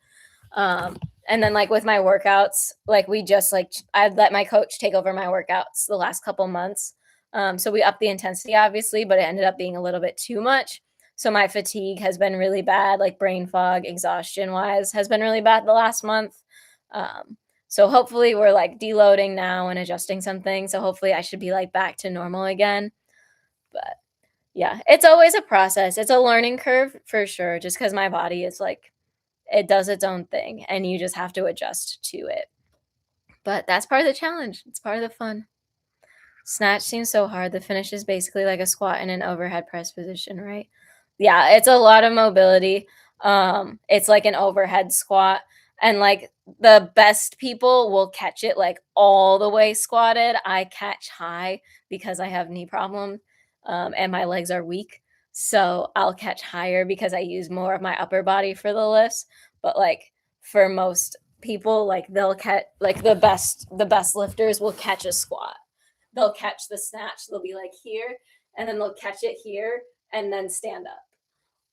um, and then like with my workouts, like we just like I'd let my coach take over my workouts the last couple months. So we upped the intensity obviously, but it ended up being a little bit too much. So my fatigue has been really bad, like brain fog, exhaustion wise, has been really bad the last month. So hopefully we're like deloading now and adjusting something. So hopefully I should be like back to normal again. But yeah, it's always a process. It's a learning curve for sure, just because my body is like it does its own thing and you just have to adjust to it. But that's part of the challenge. It's part of the fun. Snatch seems so hard. The finish is basically like a squat in an overhead press position, right? Yeah, it's a lot of mobility. It's like an overhead squat. And like the best people will catch it like all the way squatted. I catch high because I have knee problems and my legs are weak. So I'll catch higher because I use more of my upper body for the lifts. But like for most people, like they'll catch like the best lifters will catch a squat. They'll catch the snatch. They'll be like here, and then they'll catch it here, and then stand up,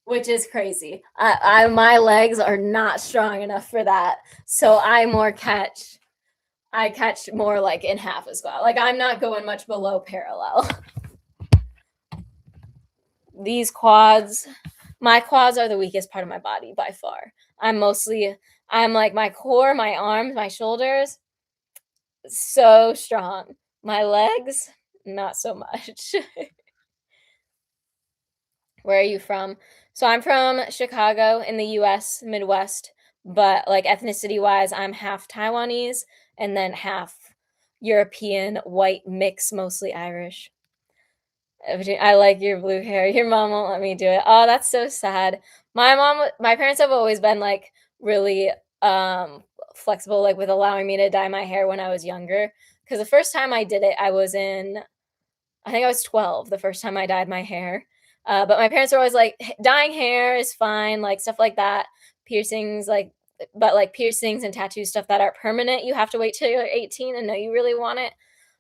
which is crazy. My legs are not strong enough for that, so I catch more like in half a squat. Like I'm not going much below parallel. These quads, my quads are the weakest part of my body by far. I'm like my core, my arms, my shoulders, so strong. My legs, not so much. Where are you from? So I'm from Chicago in the US, Midwest, but like ethnicity wise, I'm half Taiwanese and then half European, white mix, mostly Irish. I like your blue hair. Your mom won't let me do it. Oh, that's so sad. My parents have always been like really flexible, like with allowing me to dye my hair when I was younger. Because the first time I did it, I think I was 12 the first time I dyed my hair. But my parents were always like, dyeing hair is fine, like stuff like that. Piercings, but like piercings and tattoo stuff that are permanent, you have to wait till you're 18 and know you really want it.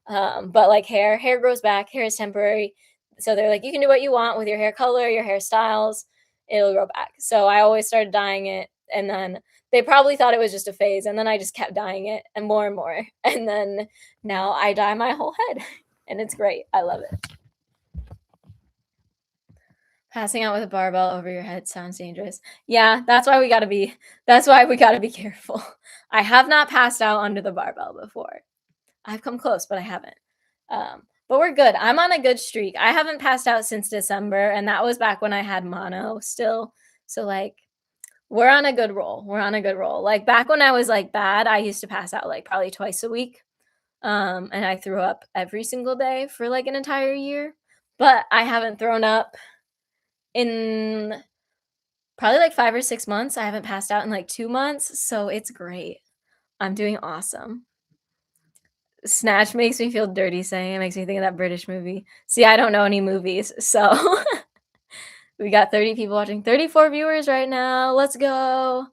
But like hair grows back, hair is temporary. So they're like, you can do what you want with your hair color, your hairstyles, it'll grow back. So I always started dyeing it. And then they probably thought it was just a phase. And then I just kept dyeing it and more and more. And then now I dye my whole head. And it's great. I love it. Passing out with a barbell over your head sounds dangerous. Yeah, that's why we gotta be careful. I have not passed out under the barbell before. I've come close, but I haven't. But we're good. I'm on a good streak. I haven't passed out since December, and that was back when I had mono still. So like we're on a good roll. We're on a good roll. Like back when I was like bad, I used to pass out like probably twice a week. And I threw up every single day for like an entire year. But I haven't thrown up in probably like 5 or 6 months. I haven't passed out in like 2 months. So it's great. I'm doing awesome. Snatch makes me feel dirty saying it. Makes me think of that British movie. See, I don't know any movies. So we got 30 people watching, 34 viewers right now. Let's go.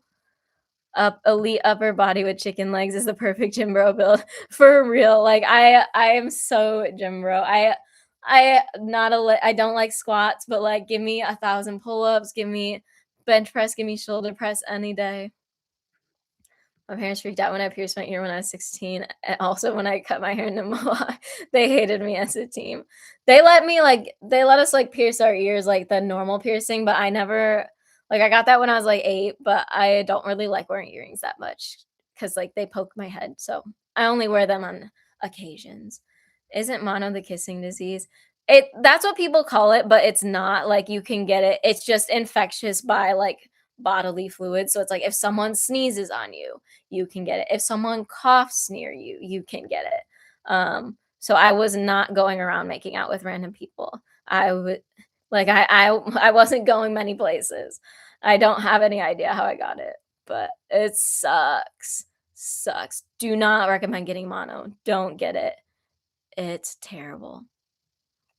Elite upper body with chicken legs is the perfect gym bro build for real. Like I am so gym bro. I don't like squats, but like give me 1,000 pull-ups, give me bench press, give me shoulder press any day. My parents freaked out when I pierced my ear when I was 16. And also when I cut my hair into mohawk. They hated me as a team. They let us like pierce our ears like the normal piercing, but I never like I got that when I was like 8, but I don't really like wearing earrings that much because like they poke my head. So I only wear them on occasions. Isn't mono the kissing disease? That's what people call it, but it's not. Like you can get it. It's just infectious by like bodily fluids. So it's like if someone sneezes on you, you can get it. If someone coughs near you, you can get it. So I was not going around making out with random people. I would like I wasn't going many places. I don't have any idea how I got it, but it sucks. Sucks. Do not recommend getting mono. Don't get it. It's terrible.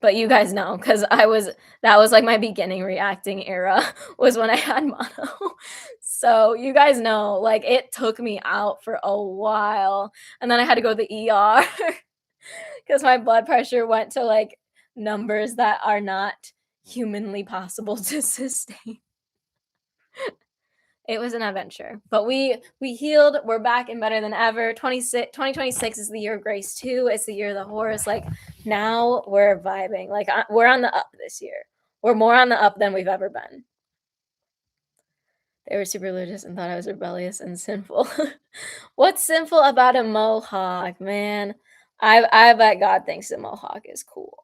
But you guys know because that was like my beginning reacting era was when I had mono. So you guys know, like it took me out for a while. And then I had to go to the ER because my blood pressure went to like numbers that are not humanly possible to sustain. It was an adventure, but we healed. We're back and better than ever. 2026 is the year of grace too. It's the year of the horse. Like now we're vibing. Like we're on the up this year. We're more on the up than we've ever been. They were super religious and thought I was rebellious and sinful. What's sinful about a mohawk, man? I bet God thinks a mohawk is cool.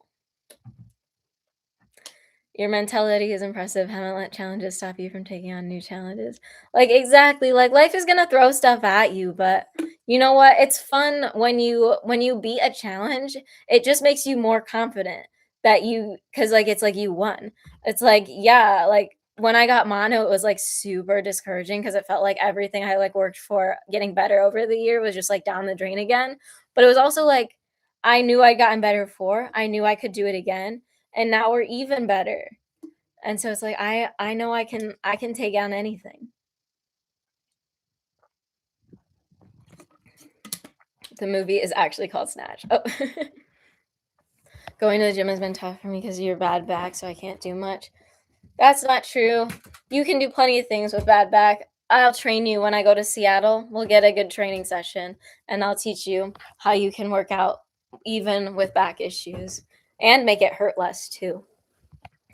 Your mentality is impressive. Haven't let challenges stop you from taking on new challenges. Like exactly, like life is gonna throw stuff at you, but you know what? It's fun when you beat a challenge. It just makes you more confident that because like it's like you won. It's like yeah, like when I got mono, it was like super discouraging because it felt like everything I like worked for getting better over the year was just like down the drain again. But it was also like I knew I'd gotten better before. I knew I could do it again and now we're even better. And so it's like I know I can take on anything. The movie is actually called Snatch. Oh. Going to the gym has been tough for me because of your bad back, so I can't do much. That's not true. You can do plenty of things with bad back. I'll train you when I go to Seattle. We'll get a good training session and I'll teach you how you can work out even with back issues and make it hurt less too.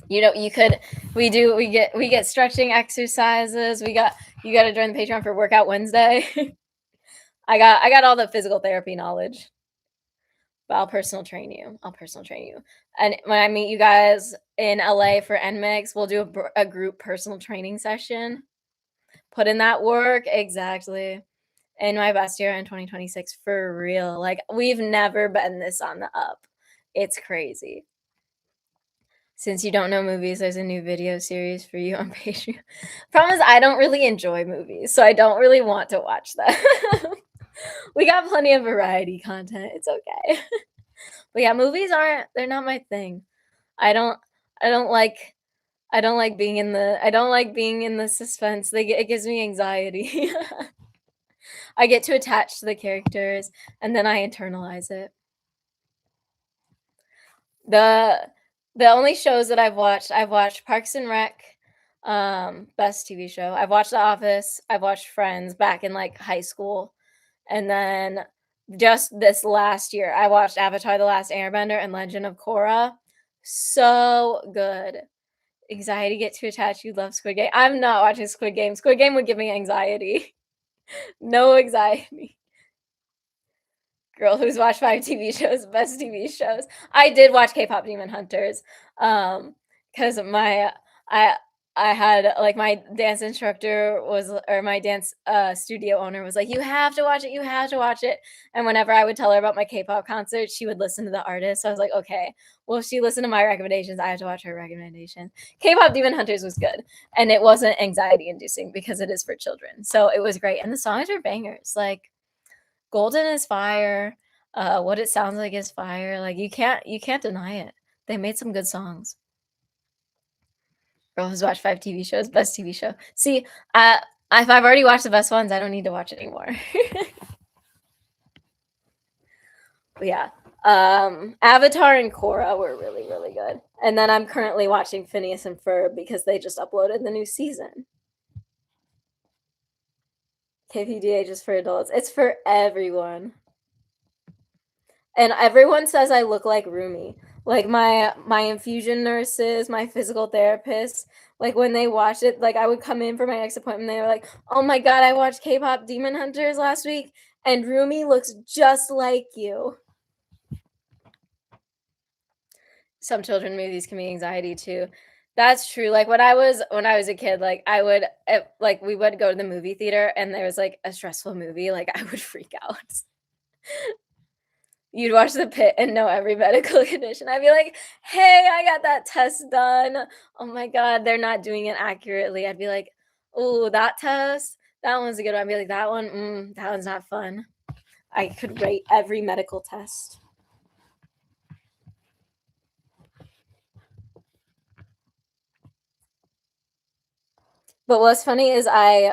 You know, you could we get stretching exercises. You got to join the Patreon for Workout Wednesday. I got all the physical therapy knowledge. But I'll personal train you. I'll personal train you. And when I meet you guys in LA for NMIX, we'll do a group personal training session. Put in that work. Exactly. In my best year in 2026, for real. Like, we've never been this on the up. It's crazy. Since you don't know movies, there's a new video series for you on Patreon. Problem is, I don't really enjoy movies, so I don't really want to watch them. We got plenty of variety content. It's okay. But yeah, movies they're not my thing. I don't I don't like I don't like being in the suspense. It gives me anxiety. I get too attached to the characters and then I internalize it. The the only shows that I've watched Parks and Rec, best TV show. I've watched The Office, I've watched Friends back in like high school, and then just this last year, I watched Avatar: The Last Airbender and Legend of Korra. So good. Anxiety, get too attached. You love Squid Game. I'm not watching Squid Game. Squid Game would give me anxiety. No anxiety. Girl who's watched 5 TV shows, best TV shows. I did watch K-pop Demon Hunters, because I I had like my dance instructor was or my dance studio owner was like, "You have to watch it. You have to watch it." And whenever I would tell her about my K-pop concert, she would listen to the artist. So I was like, "Okay, well, if she listened to my recommendations, I have to watch her recommendation." K-pop Demon Hunters was good, and it wasn't anxiety inducing because it is for children. So it was great, and the songs are bangers. Like Golden is fire. What It Sounds Like is fire. Like you can't deny it. They made some good songs. Girl who's watched 5 TV shows, best TV show. See, if I've already watched the best ones, I don't need to watch anymore. But yeah, Avatar and Korra were really really good. And then I'm currently watching Phineas and Ferb because they just uploaded the new season. KPDA just for adults. It's for everyone. And everyone says I look like Rumi. Like my infusion nurses, my physical therapists, like when they watched it, like I would come in for my next appointment, they were like, "Oh my god, I watched K-pop Demon Hunters last week, and Rumi looks just like you." Some children movies can be anxiety too. That's true. Like when I was a kid, like like we would go to the movie theater and there was like a stressful movie, like I would freak out. You'd watch The Pit and know every medical condition. I'd be like, "Hey, I got that test done. Oh my god, they're not doing it accurately." I'd be like, "Oh, that test, that one's a good one." I'd be like, that one's not fun." I could rate every medical test. But what's funny is I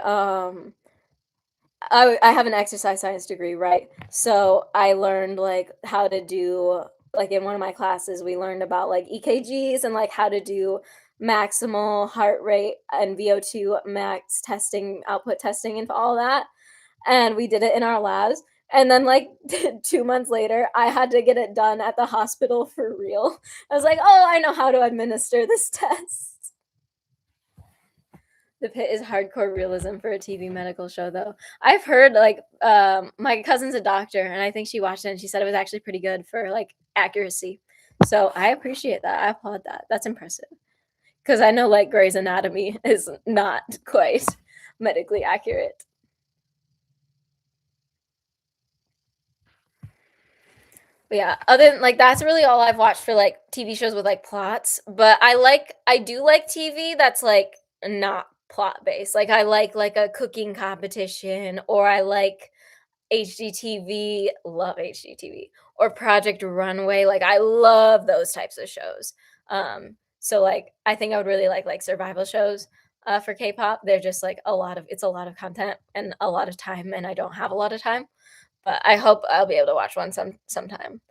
have an exercise science degree, right? So I learned like how to do like in one of my classes we learned about like EKGs and like how to do maximal heart rate and VO2 max testing, output testing and all that. And we did it in our labs. And then like 2 months later, I had to get it done at the hospital for real. I was like, "Oh, I know how to administer this test." The Pit is hardcore realism for a TV medical show, though. I've heard like my cousin's a doctor, and I think she watched it and she said it was actually pretty good for like accuracy. So I appreciate that. I applaud that. That's impressive because I know like Grey's Anatomy is not quite medically accurate. But yeah, other than like that's really all I've watched for like TV shows with like plots. But I do like TV that's like not plot based. Like I like a cooking competition or I like HGTV, love HGTV, or Project Runway. Like I love those types of shows. So like I think I would really like survival shows for K-pop. They're just like it's a lot of content and a lot of time, and I don't have a lot of time. But I hope I'll be able to watch one sometime.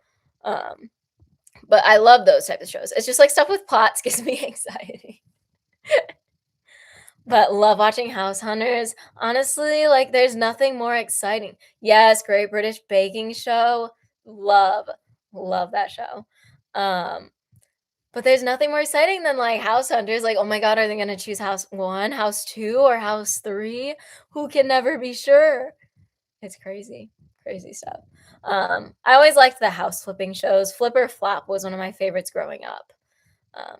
Um, but I love those type of shows. It's just like stuff with plots gives me anxiety. But love watching House Hunters. Honestly, like there's nothing more exciting. Yes, Great British Baking Show. Love, love that show. Um, But there's nothing more exciting than, like, house hunters, like, "Oh my god, are they gonna choose house 1, house 2, or house 3? Who can never be sure?" It's crazy, crazy stuff. I always liked the house flipping shows. Flip or Flop was one of my favorites growing up. Um,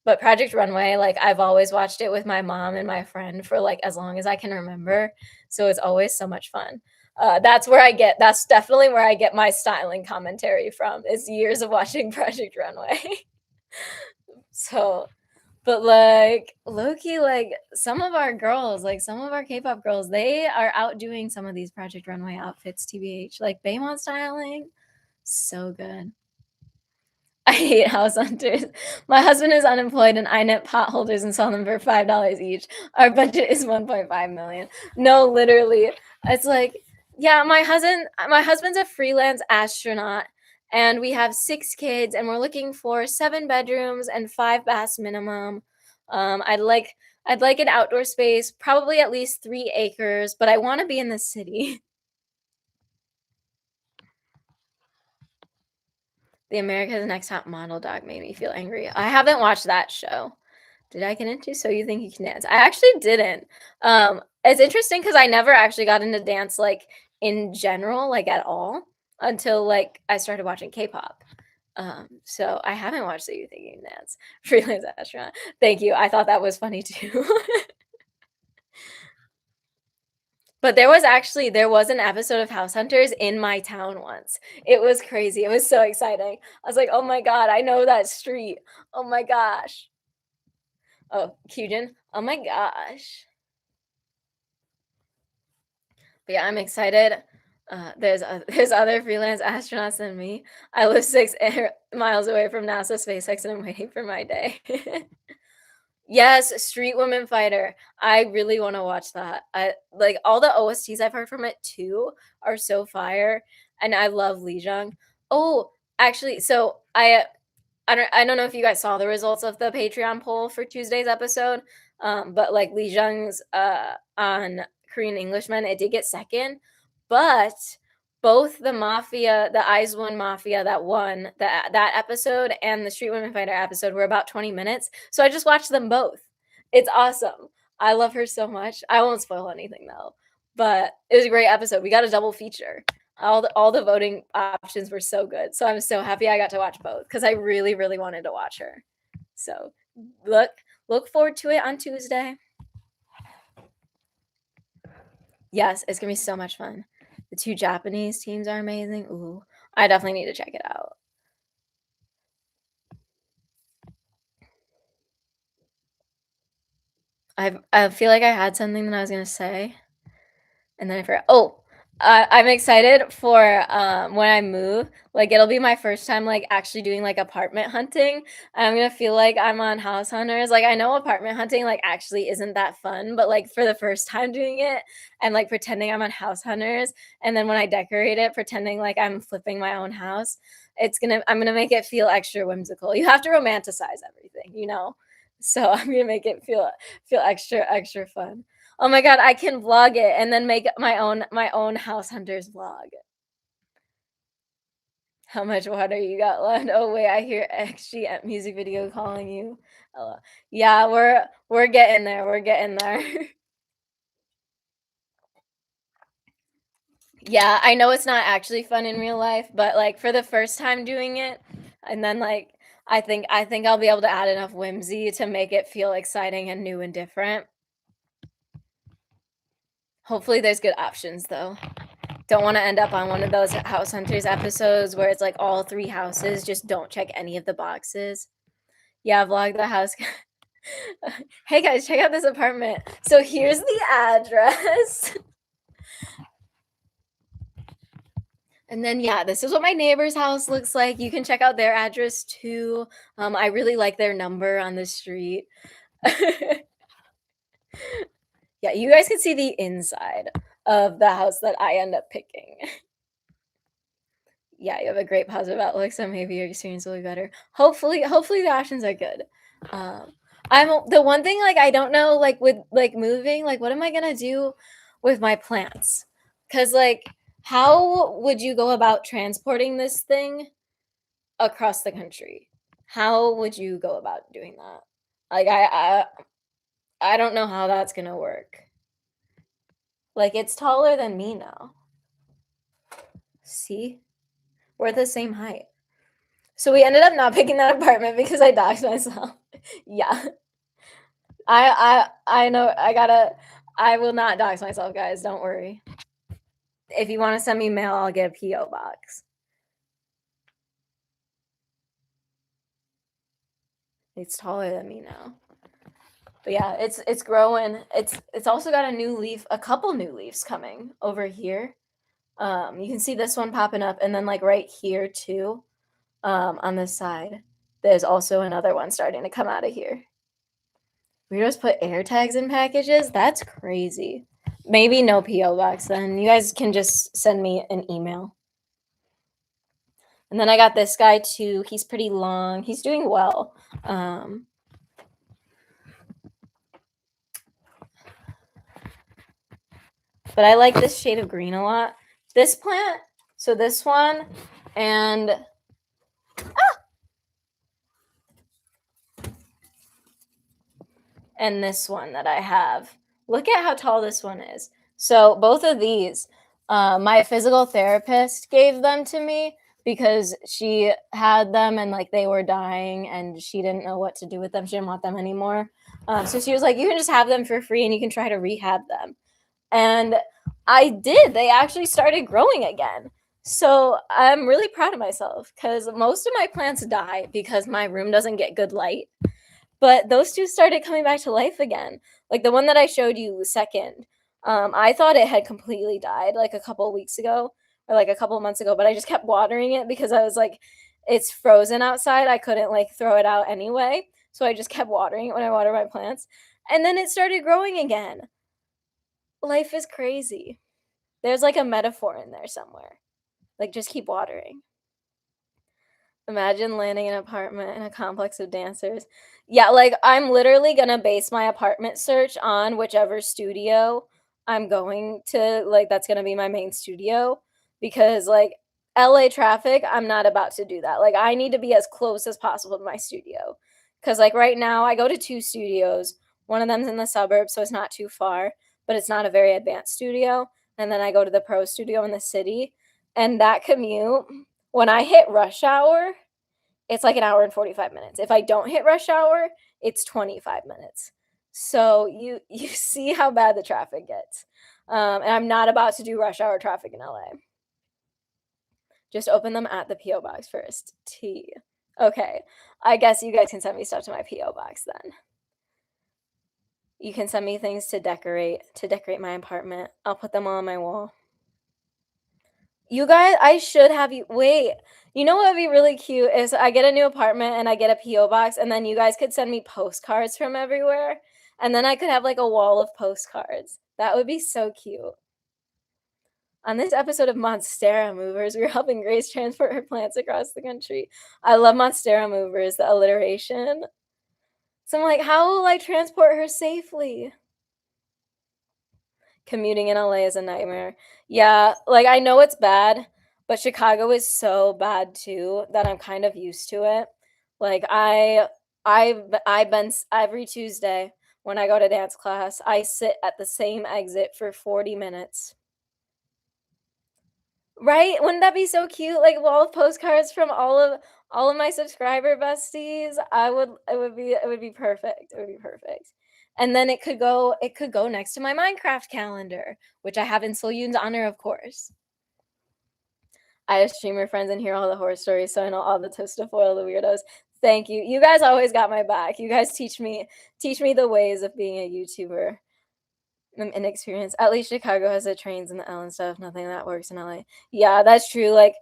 but Project Runway, like, I've always watched it with my mom and my friend for, like, as long as I can remember, so it's always so much fun. That's definitely where I get my styling commentary from, is years of watching Project Runway. So, but, like, low-key, like, some of our girls, like, some of our K-pop girls, they are outdoing some of these Project Runway outfits, TBH. Like, Baemon styling, so good. I hate house hunters. My husband is unemployed and I knit pot holders and sell them for $5 each. Our budget is 1.5 million. No, literally. It's like, yeah, my husband's a freelance astronaut and we have 6 kids and we're looking for 7 bedrooms and 5 baths minimum. I'd like an outdoor space, probably at least 3 acres, but I want to be in the city. The America's Next Top Model dog made me feel angry. I haven't watched that show. Did I get into So You Think You Can Dance? I actually didn't. It's interesting because I never actually got into dance, like, in general, like, at all, until, like, I started watching K-pop. So I haven't watched So You Think You Can Dance. Freelance Astronaut. Thank you. I thought that was funny too. But there was an episode of House Hunters in my town once. It was crazy. It was so exciting. I was like, "Oh my god, I know that street. Oh my gosh." Oh, Kyujin. Oh my gosh. But yeah, I'm excited. There's other freelance astronauts than me. I live 6 miles away from NASA SpaceX, and I'm waiting for my day. Yes, Street Woman Fighter. I really wanna watch that. I like, all the OSTs I've heard from it too are so fire, and I love Lee Jung. Oh, actually, so I don't know if you guys saw the results of the Patreon poll for Tuesday's episode, but, like, Lee Jung's, on Korean Englishman, it did get second, but both the Eyes One Mafia that won that episode and the Street Women Fighter episode were about 20 minutes, so I just watched them both. It's awesome. I love her so much. I won't spoil anything, though, but it was a great episode. We got a double feature. All the voting options were so good. So I'm so happy I got to watch both because I really, really wanted to watch her. So look look forward to it on Tuesday. Yes, it's gonna be so much fun. The 2 Japanese teams are amazing. Ooh, I definitely need to check it out. I feel like I had something that I was gonna say. And then I forgot. Oh, I'm excited for when I move. Like it'll be my first time like actually doing like apartment hunting. I'm gonna feel like I'm on House Hunters. Like I know apartment hunting like actually isn't that fun, but like for the first time doing it and like pretending I'm on House Hunters, and then when I decorate it, pretending like I'm flipping my own house, I'm gonna make it feel extra whimsical. You have to romanticize everything, you know. So I'm gonna make it feel extra fun. Oh my god, I can vlog it and then make my own House Hunters vlog. How much water you got left? Oh wait, I hear XG at music video calling you. Yeah, we're getting there. We're getting there. Yeah, I know it's not actually fun in real life, but like for the first time doing it, and then like I think I'll be able to add enough whimsy to make it feel exciting and new and different. Hopefully there's good options though. Don't wanna end up on one of those House Hunters episodes where it's, like, all 3 houses, just don't check any of the boxes. Yeah, vlog the house. Hey, guys, check out this apartment. So here's the address. And then, yeah, this is what my neighbor's house looks like. You can check out their address too. I really like their number on the street. Yeah, you guys can see the inside of the house that I end up picking. Yeah, you have a great positive outlook, so maybe your experience will be better. Hopefully the options are good. Um, the one thing like I don't know like with like moving, like what am I gonna do with my plants? Because like how would you go about transporting this thing across the country? How would you go about doing that? Like, I don't know how that's gonna work. Like, it's taller than me now. See? We're the same height. So we ended up not picking that apartment because I doxed myself. Yeah. I know I will not dox myself, guys, don't worry. If you wanna send me mail, I'll get a PO box. It's taller than me now. But yeah, it's growing. It's also got a couple new leaves coming over here. You can see this one popping up, and then like right here too, on this side, there's also another one starting to come out of here. We just put air tags in packages? That's crazy. Maybe no PO box then. You guys can just send me an email. And then I got this guy too. He's pretty long. He's doing well. But I like this shade of green a lot. This plant, so this one, and this one that I have. Look at how tall this one is. So both of these, my physical therapist gave them to me because she had them and like they were dying and she didn't know what to do with them. She didn't want them anymore. So she was like, you can just have them for free and you can try to rehab them. And I did. They actually started growing again. So I'm really proud of myself because most of my plants die because my room doesn't get good light. But those two started coming back to life again. Like the one that I showed you second, I thought it had completely died like a couple of weeks ago or like a couple of months ago, but I just kept watering it because I was like, it's frozen outside. I couldn't like throw it out anyway. So I just kept watering it when I water my plants. And then it started growing again. Life is crazy. There's like a metaphor in there somewhere. Like just keep watering. Imagine landing an apartment in a complex of dancers. Yeah, like I'm literally gonna base my apartment search on whichever studio I'm going to. Like that's gonna be my main studio because like LA traffic, I'm not about to do that. Like I need to be as close as possible to my studio. Cause like right now I go to two studios. One of them's in the suburbs, so it's not too far, but it's not a very advanced studio. And then I go to the pro studio in the city. And that commute, when I hit rush hour, it's like an hour and 45 minutes. If I don't hit rush hour, it's 25 minutes. So you see how bad the traffic gets. And I'm not about to do rush hour traffic in LA. Just open them at the PO box first. T. Okay. I guess you guys can send me stuff to my PO box then. You can send me things to decorate my apartment. I'll put them all on my wall. You guys, I should have you wait. You know what would be really cute is I get a new apartment and I get a PO box, and then you guys could send me postcards from everywhere, and then I could have like a wall of postcards. That would be so cute. On this episode of Monstera Movers, we're helping Grace transport her plants across the country. I love Monstera Movers, the alliteration. So I'm like, how will I transport her safely? Commuting in LA is a nightmare. Yeah, like I know it's bad, but Chicago is so bad too that I'm kind of used to it. Like I've been every Tuesday when I go to dance class, I sit at the same exit for 40 minutes. Right? Wouldn't that be so cute? Like wall of postcards from all of my subscriber besties. It would be perfect. It would be perfect. And then it could go next to my Minecraft calendar, which I have in Solyun's honor, of course. I have streamer friends and hear all the horror stories, so I know all the tips to foil the weirdos. Thank you. You guys always got my back. You guys teach me the ways of being a YouTuber. I'm inexperienced. At least Chicago has the trains and the L and stuff. Nothing that works in LA. Yeah, that's true. Like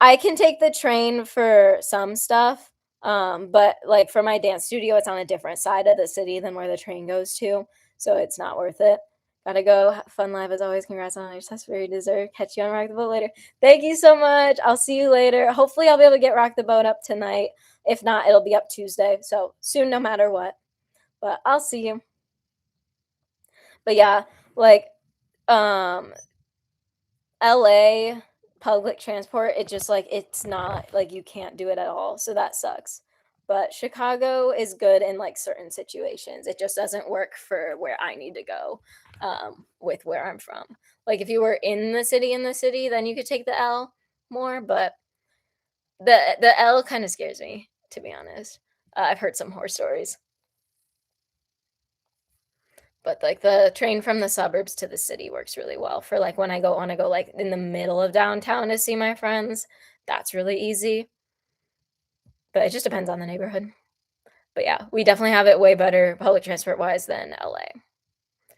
I can take the train for some stuff, but like for my dance studio, it's on a different side of the city than where the train goes to, so it's not worth it. Gotta go. Fun live as always. Congrats on your success. Very deserved. Catch you on Rock the Boat later. Thank you so much. I'll see you later. Hopefully, I'll be able to get Rock the Boat up tonight. If not, it'll be up Tuesday. So soon, no matter what. But I'll see you. But yeah, like um LA public transport, it just like it's not like you can't do it at all. So that sucks. but Chicago is good in like certain situations. It just doesn't work for where I need to go with where I'm from. Like if you were in the city, then you could take the L more, but the L kind of scares me, to be honest. I've heard some horror stories, but like the train from the suburbs to the city works really well for like when I go want to go like in the middle of downtown to see my friends. That's really easy, but it just depends on the neighborhood. But yeah, we definitely have it way better public transport wise than LA.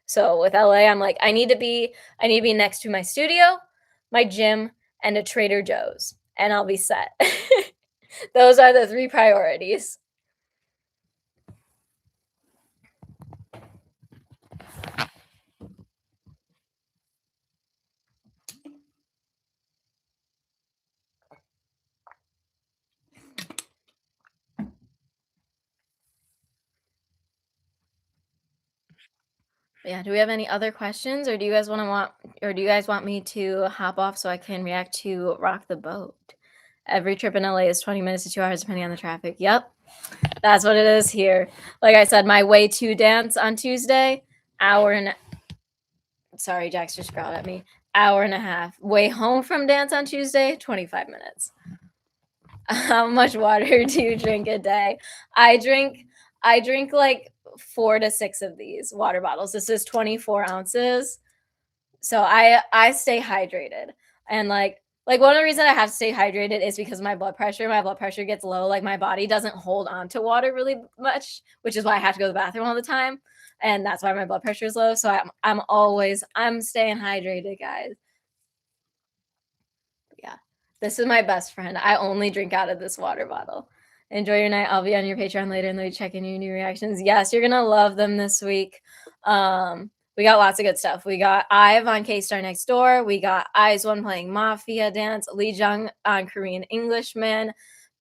So with LA, I'm like, I need to be next to my studio, my gym, and a Trader Joe's, and I'll be set. Those are the three priorities. Yeah, do we have any other questions, or do you guys want me to hop off so I can react to Rock the Boat? Every trip in LA is 20 minutes to 2 hours depending on the traffic. Yep, that's what it is here. Like I said, my way to dance on Tuesday, hour and sorry, Jax just growled at me. Hour and a half. Way home from dance on Tuesday, 25 minutes. How much water do you drink a day? I drink I drink like 4 to 6 of these water bottles. This is 24 ounces. So I stay hydrated. And like one of the reasons I have to stay hydrated is because of my blood pressure. My blood pressure gets low. Like my body doesn't hold on to water really much, which is why I have to go to the bathroom all the time. And that's why my blood pressure is low. So I'm staying hydrated, guys. Yeah. This is my best friend. I only drink out of this water bottle. Enjoy your night. I'll be on your Patreon later and they'll be checking your new reactions. Yes, you're gonna love them this week. We got lots of good stuff. We got Ive on K-Star Next Door. We got Eyes One playing Mafia Dance. Lee Jung on Korean Englishman.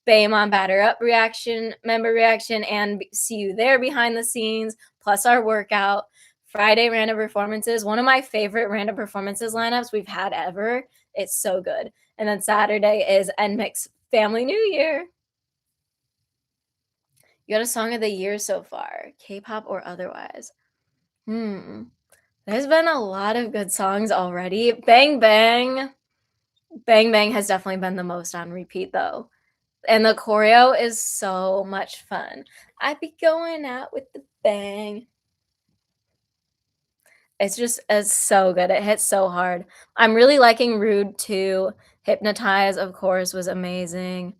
Bame on Batter Up reaction, member reaction, and see you there behind the scenes, plus our workout. Friday random performances. One of my favorite random performances lineups we've had ever. It's so good. And then Saturday is NMIX Family New Year. You got a song of the year so far, K-pop or otherwise? There's been a lot of good songs already. Bang Bang. Bang Bang has definitely been the most on repeat though. And the choreo is so much fun. I be going out with the bang. It's so good. It hits so hard. I'm really liking Rude too. Hypnotize, of course, was amazing.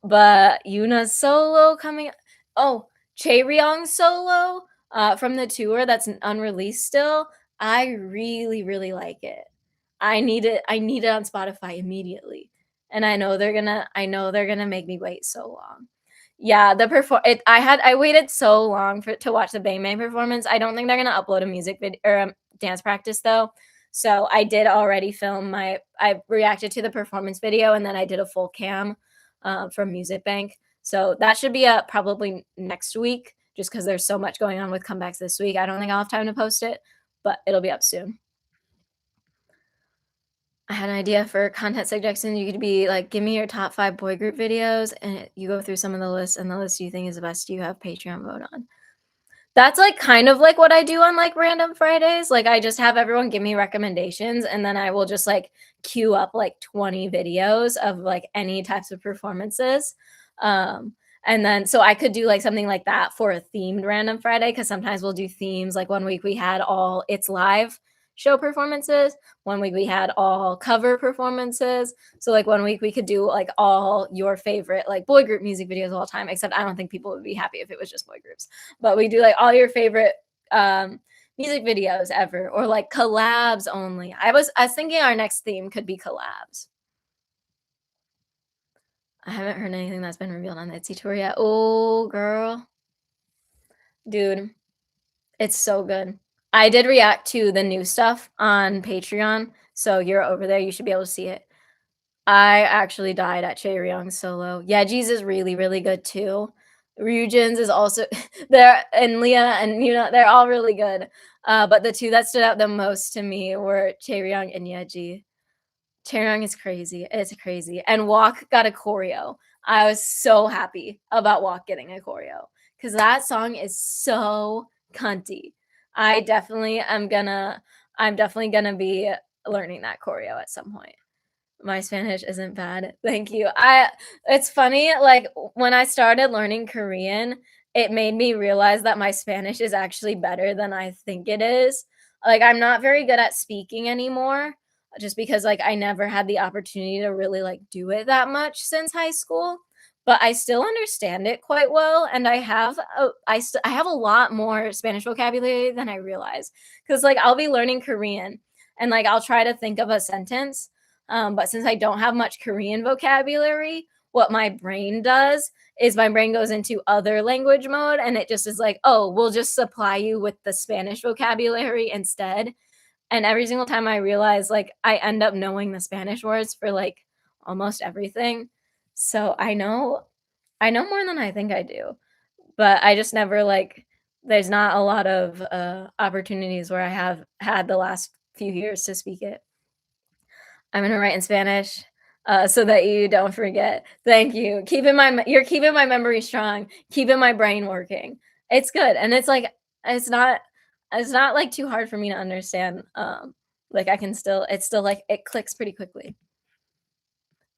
But Yuna's solo coming. Oh, Chaeryong's solo from the tour that's unreleased still. I really, really like it. I need it on Spotify immediately. And I know they're gonna make me wait so long. Yeah, I waited so long to watch the Bang Bang performance. I don't think they're gonna upload a music video or dance practice though. So I did already I reacted to the performance video and then I did a full cam from Music Bank. So that should be up probably next week just because there's so much going on with comebacks this week. I don't think I'll have time to post it, but it'll be up soon. I had an idea for content suggestions. You could be like, give me your top 5 boy group videos, and you go through some of the lists, and the list you think is the best you have Patreon vote on. That's like kind of like what I do on like random Fridays. Like I just have everyone give me recommendations, and then I will just like queue up like 20 videos of like any types of performances. And then so I could do like something like that for a themed random Friday because sometimes we'll do themes. Like one week we had all It's Live show performances. One week we had all cover performances. So like one week we could do like all your favorite like boy group music videos of all time, except I don't think people would be happy if it was just boy groups. But we do like all your favorite music videos ever or like collabs only. I was thinking our next theme could be collabs. I haven't heard anything that's been revealed on the Etsy tour yet. Oh, girl. Dude, it's so good. I did react to the new stuff on Patreon, so you're over there. You should be able to see it. I actually died at Chaeryong's solo. Yeji's is really, really good too. Ryujin's is also there, and Leah and they're all really good. But the two that stood out the most to me were Chaeryong and Yeji. Chaeryong is crazy. It's crazy. And Walk got a choreo. I was so happy about Walk getting a choreo because that song is so cunty. I definitely am gonna I'm definitely gonna be learning that choreo at some point. My Spanish isn't bad. Thank you. It's funny, like, when I started learning Korean, it made me realize that my Spanish is actually better than I think it is. Like, I'm not very good at speaking anymore just because, like, I never had the opportunity to really, like, do it that much since high school, but I still understand it quite well, and I have a lot more Spanish vocabulary than I realize. Because like, I'll be learning Korean, and, like, I'll try to think of a sentence, but since I don't have much Korean vocabulary, what my brain does is my brain goes into other language mode and it just is like, oh, we'll just supply you with the Spanish vocabulary instead. And every single time I realize, like, I end up knowing the Spanish words for like almost everything. So I know more than I think I do, but I just never like there's not a lot of opportunities where I have had the last few years to speak it. I'm gonna write in Spanish, so that you don't forget. Thank you. You're keeping my memory strong, keeping my brain working. It's good, and it's not it's not, like, too hard for me to understand, like, I can still it's still, like it clicks pretty quickly.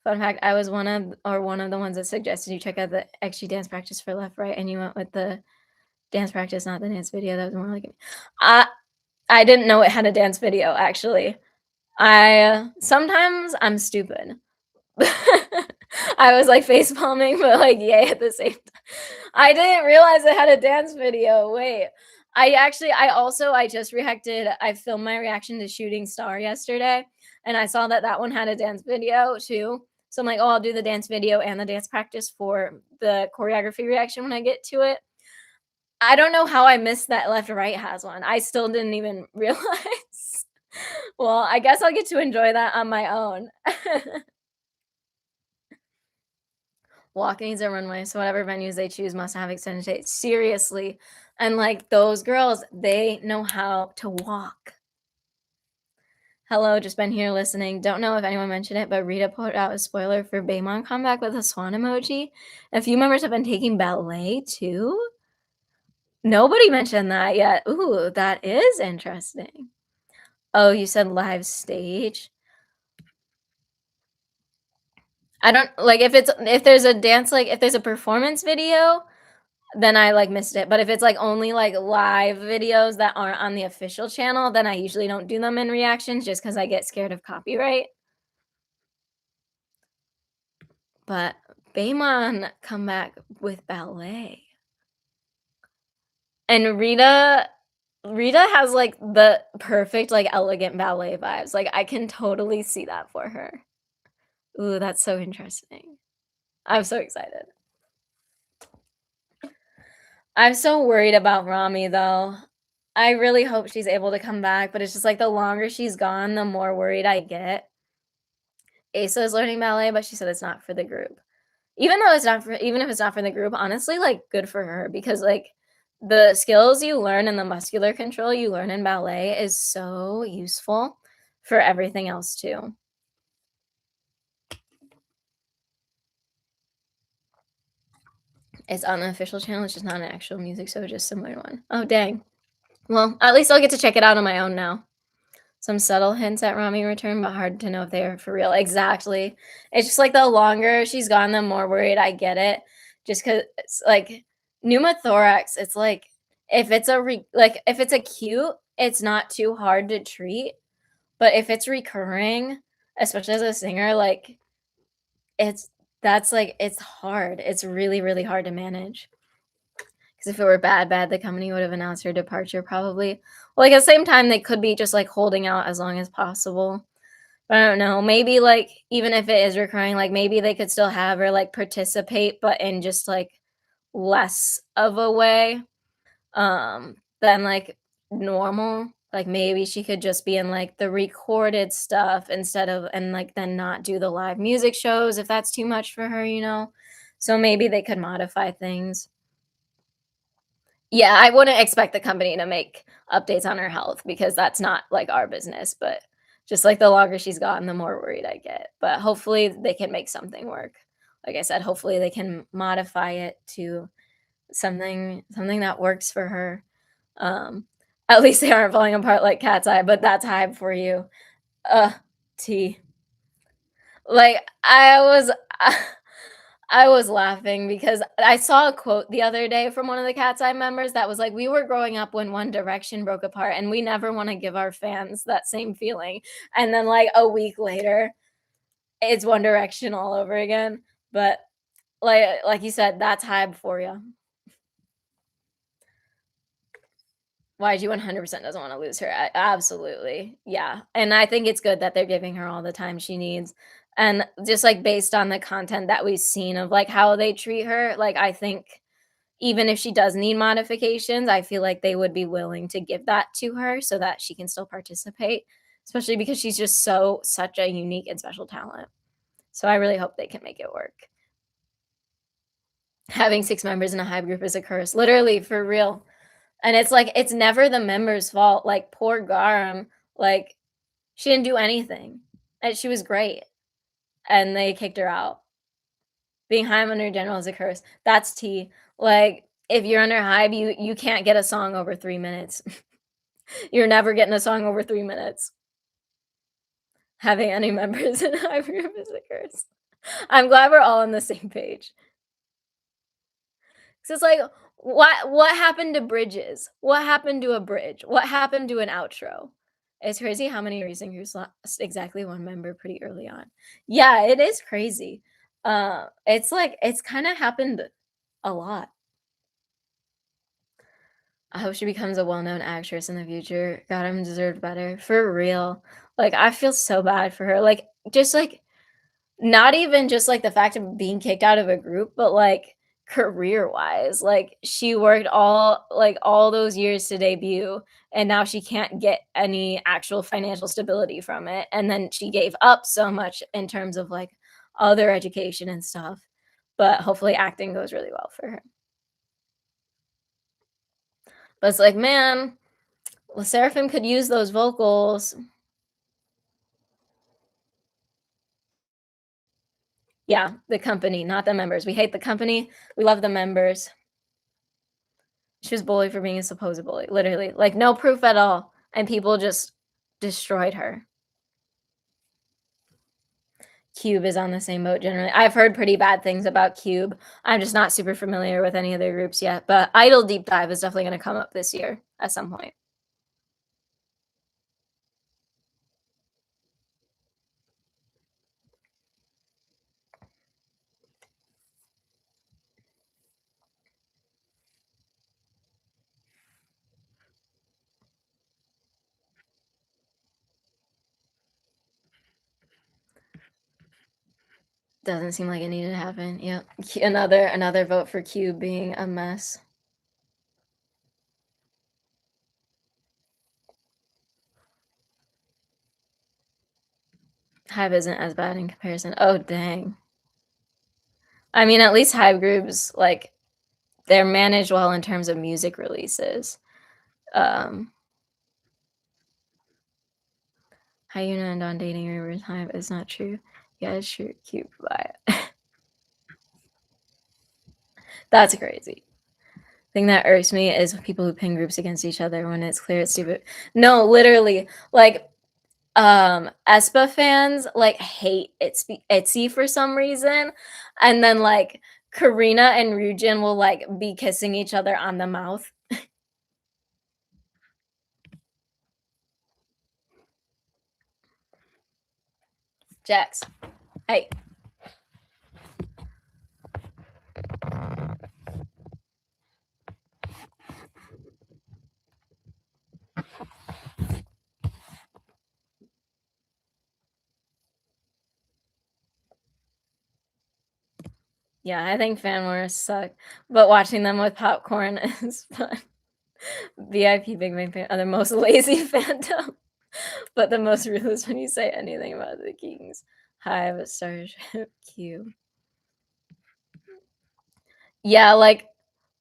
Fun fact, I was one of the ones that suggested you check out the XG dance practice for Left Right, and you went with the dance practice, not the dance video, that was more like it. I I didn't know it had a dance video, actually. Sometimes I'm stupid. I was, like, face palming, but, like, yay at the same time. I didn't realize it had a dance video, wait. I filmed my reaction to Shooting Star yesterday, and I saw that that one had a dance video too. So I'm like, "Oh, I'll do the dance video and the dance practice for the choreography reaction when I get to it." I don't know how I missed that Left Right has one. I still didn't even realize. Well, I guess I'll get to enjoy that on my own. Walking needs a runway, so whatever venues they choose must have extended dates. Seriously. And like those girls, they know how to walk. Hello, just been here listening. Don't know if anyone mentioned it, but Rita put out a spoiler for Baemon comeback with a swan emoji. A few members have been taking ballet too. Nobody mentioned that yet. Ooh, that is interesting. Oh, you said live stage. I don't like if there's a dance like if there's a performance video, then I, like, missed it, but if it's, like, only, like, live videos that aren't on the official channel, then I usually don't do them in reactions just because I get scared of copyright. But Baemon come back with ballet. And Rita has, like, the perfect, like, elegant ballet vibes, like, I can totally see that for her. Ooh, that's so interesting. I'm so excited. I'm so worried about Rami, though. I really hope she's able to come back, but it's just, like, the longer she's gone, the more worried I get. Asa is learning ballet, but she said it's not for the group. Even if it's not for the group, honestly, like, good for her because, like, the skills you learn and the muscular control you learn in ballet is so useful for everything else too. It's on the official channel, it's just not an actual music, so just similar to one. Oh, dang. Well, at least I'll get to check it out on my own now. Some subtle hints at Rami return, but hard to know if they are for real. Exactly. It's just like the longer she's gone, the more worried I get it. Just because it's like pneumothorax, it's like if it's acute, it's not too hard to treat. But if it's recurring, especially as a singer, like it's that's like it's hard. It's really, really hard to manage. Because if it were bad, the company would have announced her departure probably. Well, like, at the same time, they could be just, like, holding out as long as possible. But I don't know, maybe, like, even if it is recurring, like, maybe they could still have her, like, participate, but in just, like, less of a way, than, like, normal. Like, maybe she could just be in, like, the recorded stuff instead of and, like, then not do the live music shows if that's too much for her, you know? So maybe they could modify things. Yeah, I wouldn't expect the company to make updates on her health because that's not, like, our business, but just, like, the longer she's gotten, the more worried I get, but hopefully they can make something work. like I said, hopefully they can modify it to something that works for her. Um, at least they aren't falling apart like Cat's Eye, but that's hype for you. Uh, T. Like I was laughing because I saw a quote the other day from one of the Cat's Eye members that was like, "We were growing up when One Direction broke apart, and we never want to give our fans that same feeling." And then like a week later, it's One Direction all over again. But like you said, that's hype for you. YG 100% doesn't wanna lose her, absolutely, yeah, and I think it's good that they're giving her all the time she needs, and just, like, based on the content that we've seen of, like, how they treat her, like, I think even if she does need modifications, I feel like they would be willing to give that to her so that she can still participate, especially because she's just such a unique and special talent, so I really hope they can make it work. Having 6 members in a hive group is a curse, literally, for real. And it's like, it's never the member's fault, like, poor Garam, like, she didn't do anything, and she was great, and they kicked her out. Being Hive under General is a curse. That's tea. Like, if you're under Hive, you can't get a song over 3 minutes. You're never getting a song over 3 minutes. Having any members in a Hive group is a curse. I'm glad we're all on the same page. 'Cause it's like, what happened to bridges? What happened to a bridge? What happened to an outro? It's crazy how many recent groups lost exactly one member pretty early on. Yeah, it is crazy. It's like it's kinda happened a lot. I hope she becomes a well-known actress in the future. God, I'm deserved better. For real. Like, I feel so bad for her. Like, just like not even just, like, the fact of being kicked out of a group, but, like, career-wise, like, she worked all those years to debut, and now she can't get any actual financial stability from it, and then she gave up so much in terms of, like, other education and stuff, but hopefully acting goes really well for her. But it's like, man, well, Seraphim could use those vocals. Yeah, the company, not the members. We hate the company, we love the members. She was bullied for being a supposed bully, literally, like, no proof at all, and people just destroyed her. Cube is on the same boat generally. I've heard pretty bad things about Cube. I'm just not super familiar with any other groups yet, but Idol Deep Dive is definitely gonna come up this year at some point. Doesn't seem like it needed to happen, yep. Another vote for Cube being a mess. Hive isn't as bad in comparison. Oh, dang. I mean, at least Hive groups, like, they're managed well in terms of music releases. Um, Hyuna and on dating rumors, Hive is not true. Yeah, it's true. Cute. Bye. That's crazy. Thing that irks me is people who pin groups against each other when it's clear it's stupid. No, literally, like, aespa fans, like, hate ITZY for some reason, and then, like, Karina and Ryujin will, like, be kissing each other on the mouth. Jax, hey. Yeah, I think fan wars suck, but watching them with popcorn is fun. VIP Big Bang fan are the most lazy fandom, but the most ruthless when you say anything about the Kings. Hive, Starship, Q. Yeah,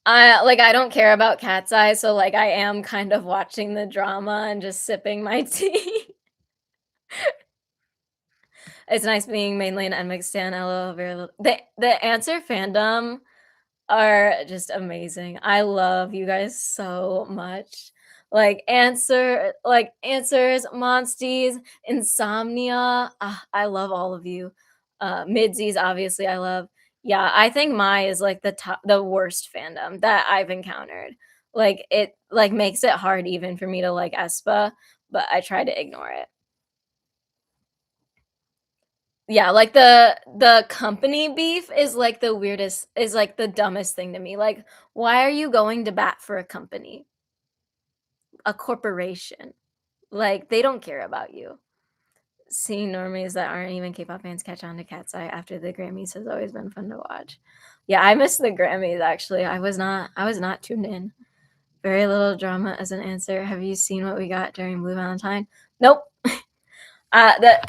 I don't care about Cat's Eye, so, like, I am kind of watching the drama and just sipping my tea. It's nice being mainly an NMIXX stan, LOL, very little the Answer fandom are just amazing. I love you guys so much. Like Answers, Monsties, Insomnia. I love all of you. Midsies, obviously, I love. Yeah, I think Mai is like the worst fandom that I've encountered. Like it like makes it hard even for me to like aespa, but I try to ignore it. Yeah, like the company beef is like the weirdest is like the dumbest thing to me. Like, why are you going to bat for a company? A corporation. Like, they don't care about you. Seeing normies that aren't even K-pop fans catch on to Cat's Eye after the Grammys has always been fun to watch. Yeah, I missed the Grammys actually. I was not tuned in. Very little drama as an answer. Have you seen what we got during Blue Valentine? Nope. The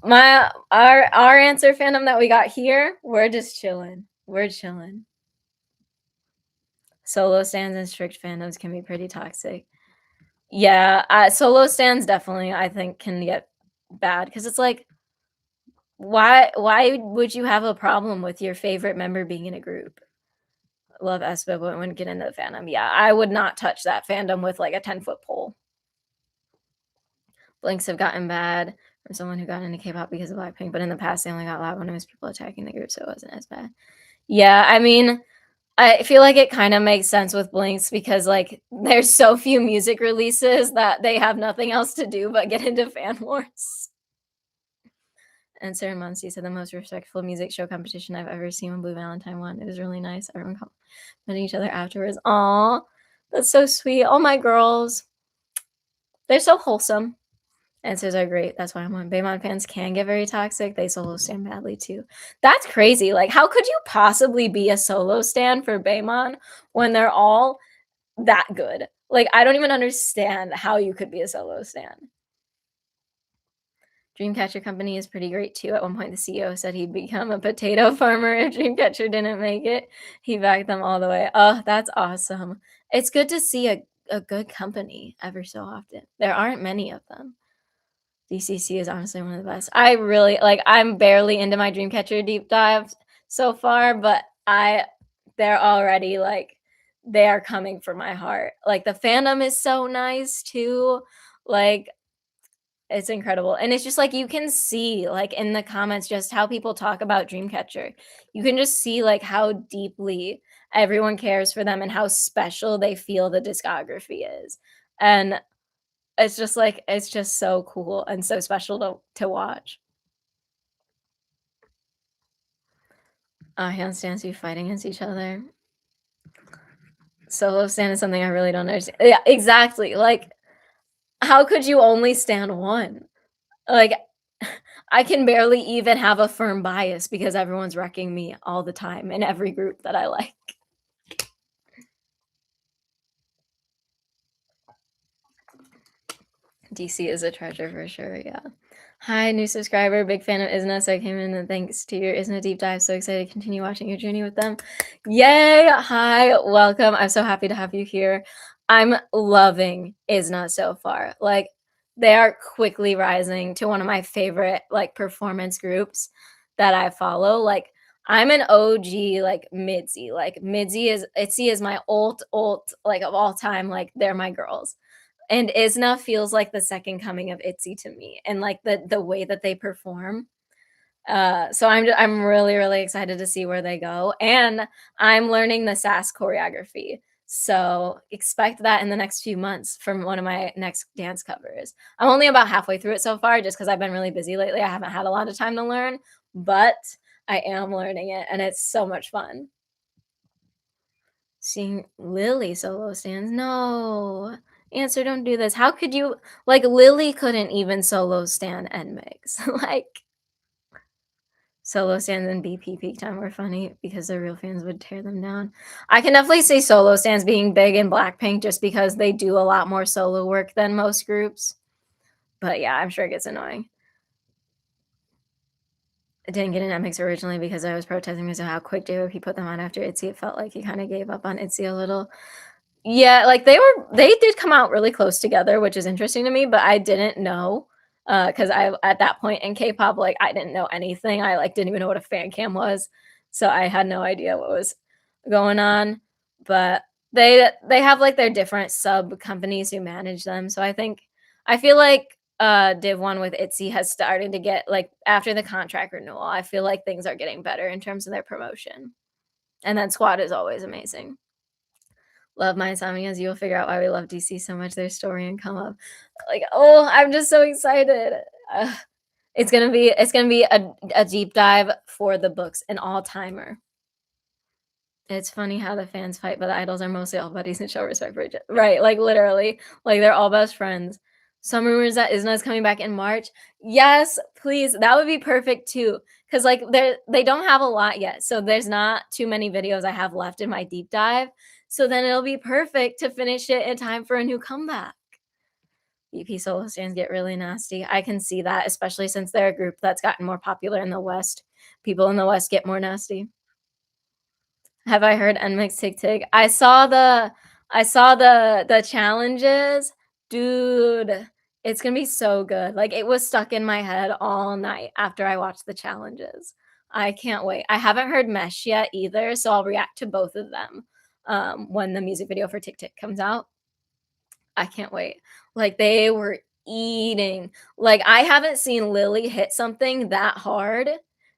my our answer fandom that we got here, we're just chilling. We're chilling. Solo stands and strict fandoms can be pretty toxic. Yeah, solo stands definitely I think can get bad because it's like why would you have a problem with your favorite member being in a group? Love aespa, but wouldn't get into the fandom. Yeah, I would not touch that fandom with like a 10-foot pole. Blinks have gotten bad from someone who got into K-pop because of Blackpink, but in the past they only got loud when it was people attacking the group, so it wasn't as bad. Yeah, I mean, I feel like it kind of makes sense with Blinks because like there's so few music releases that they have nothing else to do but get into fan wars. And Sarah Muncie said the most respectful music show competition I've ever seen when Blue Valentine won. It was really nice. Everyone complimented each other afterwards. Aw, that's so sweet. All my girls, they're so wholesome. Answers are great. That's why I'm on. Baemon fans can get very toxic. They solo stand badly too. That's crazy. Like, how could you possibly be a solo stand for Baemon when they're all that good? Like, I don't even understand how you could be a solo stand. Dreamcatcher Company is pretty great too. At one point, the CEO said he'd become a potato farmer if Dreamcatcher didn't make it. He backed them all the way. Oh, that's awesome. It's good to see a good company ever so often. There aren't many of them. DCC is honestly one of the best. I really like I'm barely into my Dreamcatcher deep dive so far, but they're already like they are coming for my heart. Like the fandom is so nice too. Like it's incredible. And it's just like you can see like in the comments just how people talk about Dreamcatcher. You can just see like how deeply everyone cares for them and how special they feel the discography is. And it's just like it's just so cool and so special to watch. Handstands be fighting against each other. Solo stand is something I really don't understand. Yeah, exactly. Like, how could you only stand one? Like, I can barely even have a firm bias because everyone's wrecking me all the time in every group that I like. DC is a treasure for sure, yeah. Hi, new subscriber, big fan of Isna, so I came in and thanks to your Isna deep dive. So excited to continue watching your journey with them. Yay! Hi, welcome. I'm so happy to have you here. I'm loving Isna so far. Like, they are quickly rising to one of my favorite like performance groups that I follow. Like, I'm an OG like Midzy. Like Midzy is Itzy is my ult like of all time. Like they're my girls. And Isna feels like the second coming of Itzy to me, and like the way that they perform. So I'm really really excited to see where they go, and I'm learning the SAS choreography. So expect that in the next few months from one of my next dance covers. I'm only about halfway through it so far, just because I've been really busy lately. I haven't had a lot of time to learn, but I am learning it, and it's so much fun. Seeing Lily solo stands. No. Answer, don't do this. How could you like Lily couldn't even solo stand NMIXX. Like solo stands and BP peak time were funny because the real fans would tear them down. I can definitely see solo stands being big in Blackpink just because they do a lot more solo work than most groups. But yeah, I'm sure it gets annoying. I didn't get an NMIXX originally because I was protesting because of how quick JYP put them on after ITZY. It felt like he kind of gave up on ITZY a little. Yeah, like they did come out really close together, which is interesting to me, but I didn't know Because I at that point in K-pop, like, I didn't know anything. I, like, didn't even know what a fan cam was, so I had no idea what was going on, but they have, like, their different sub companies who manage them, so I feel like, Div 1 with ITZY has started to get like, after the contract renewal, I feel like things are getting better in terms of their promotion, and then Squad is always amazing. Love My Insomnias, you'll figure out why we love DC so much, their story and come up. Like, oh, I'm just so excited. Ugh, it's gonna be a deep dive for the books, an all-timer. It's funny how the fans fight, but the idols are mostly all buddies and show respect for each other. Right, like, literally, like, they're all best friends. Some rumors that IZNA is coming back in March. Yes, please, that would be perfect too. Cause like, they don't have a lot yet, so there's not too many videos I have left in my deep dive, so then it'll be perfect to finish it in time for a new comeback. EP solo stands get really nasty. I can see that, especially since they're a group that's gotten more popular in the West. People in the West get more nasty. Have I heard NMIX Tick Tick? I saw the challenges. Dude, it's gonna be so good. Like, it was stuck in my head all night after I watched the challenges. I can't wait. I haven't heard Mesh yet either, so I'll react to both of them, when the music video for Tick Tick comes out. I can't wait. Like, they were eating. Like, I haven't seen Lily hit something that hard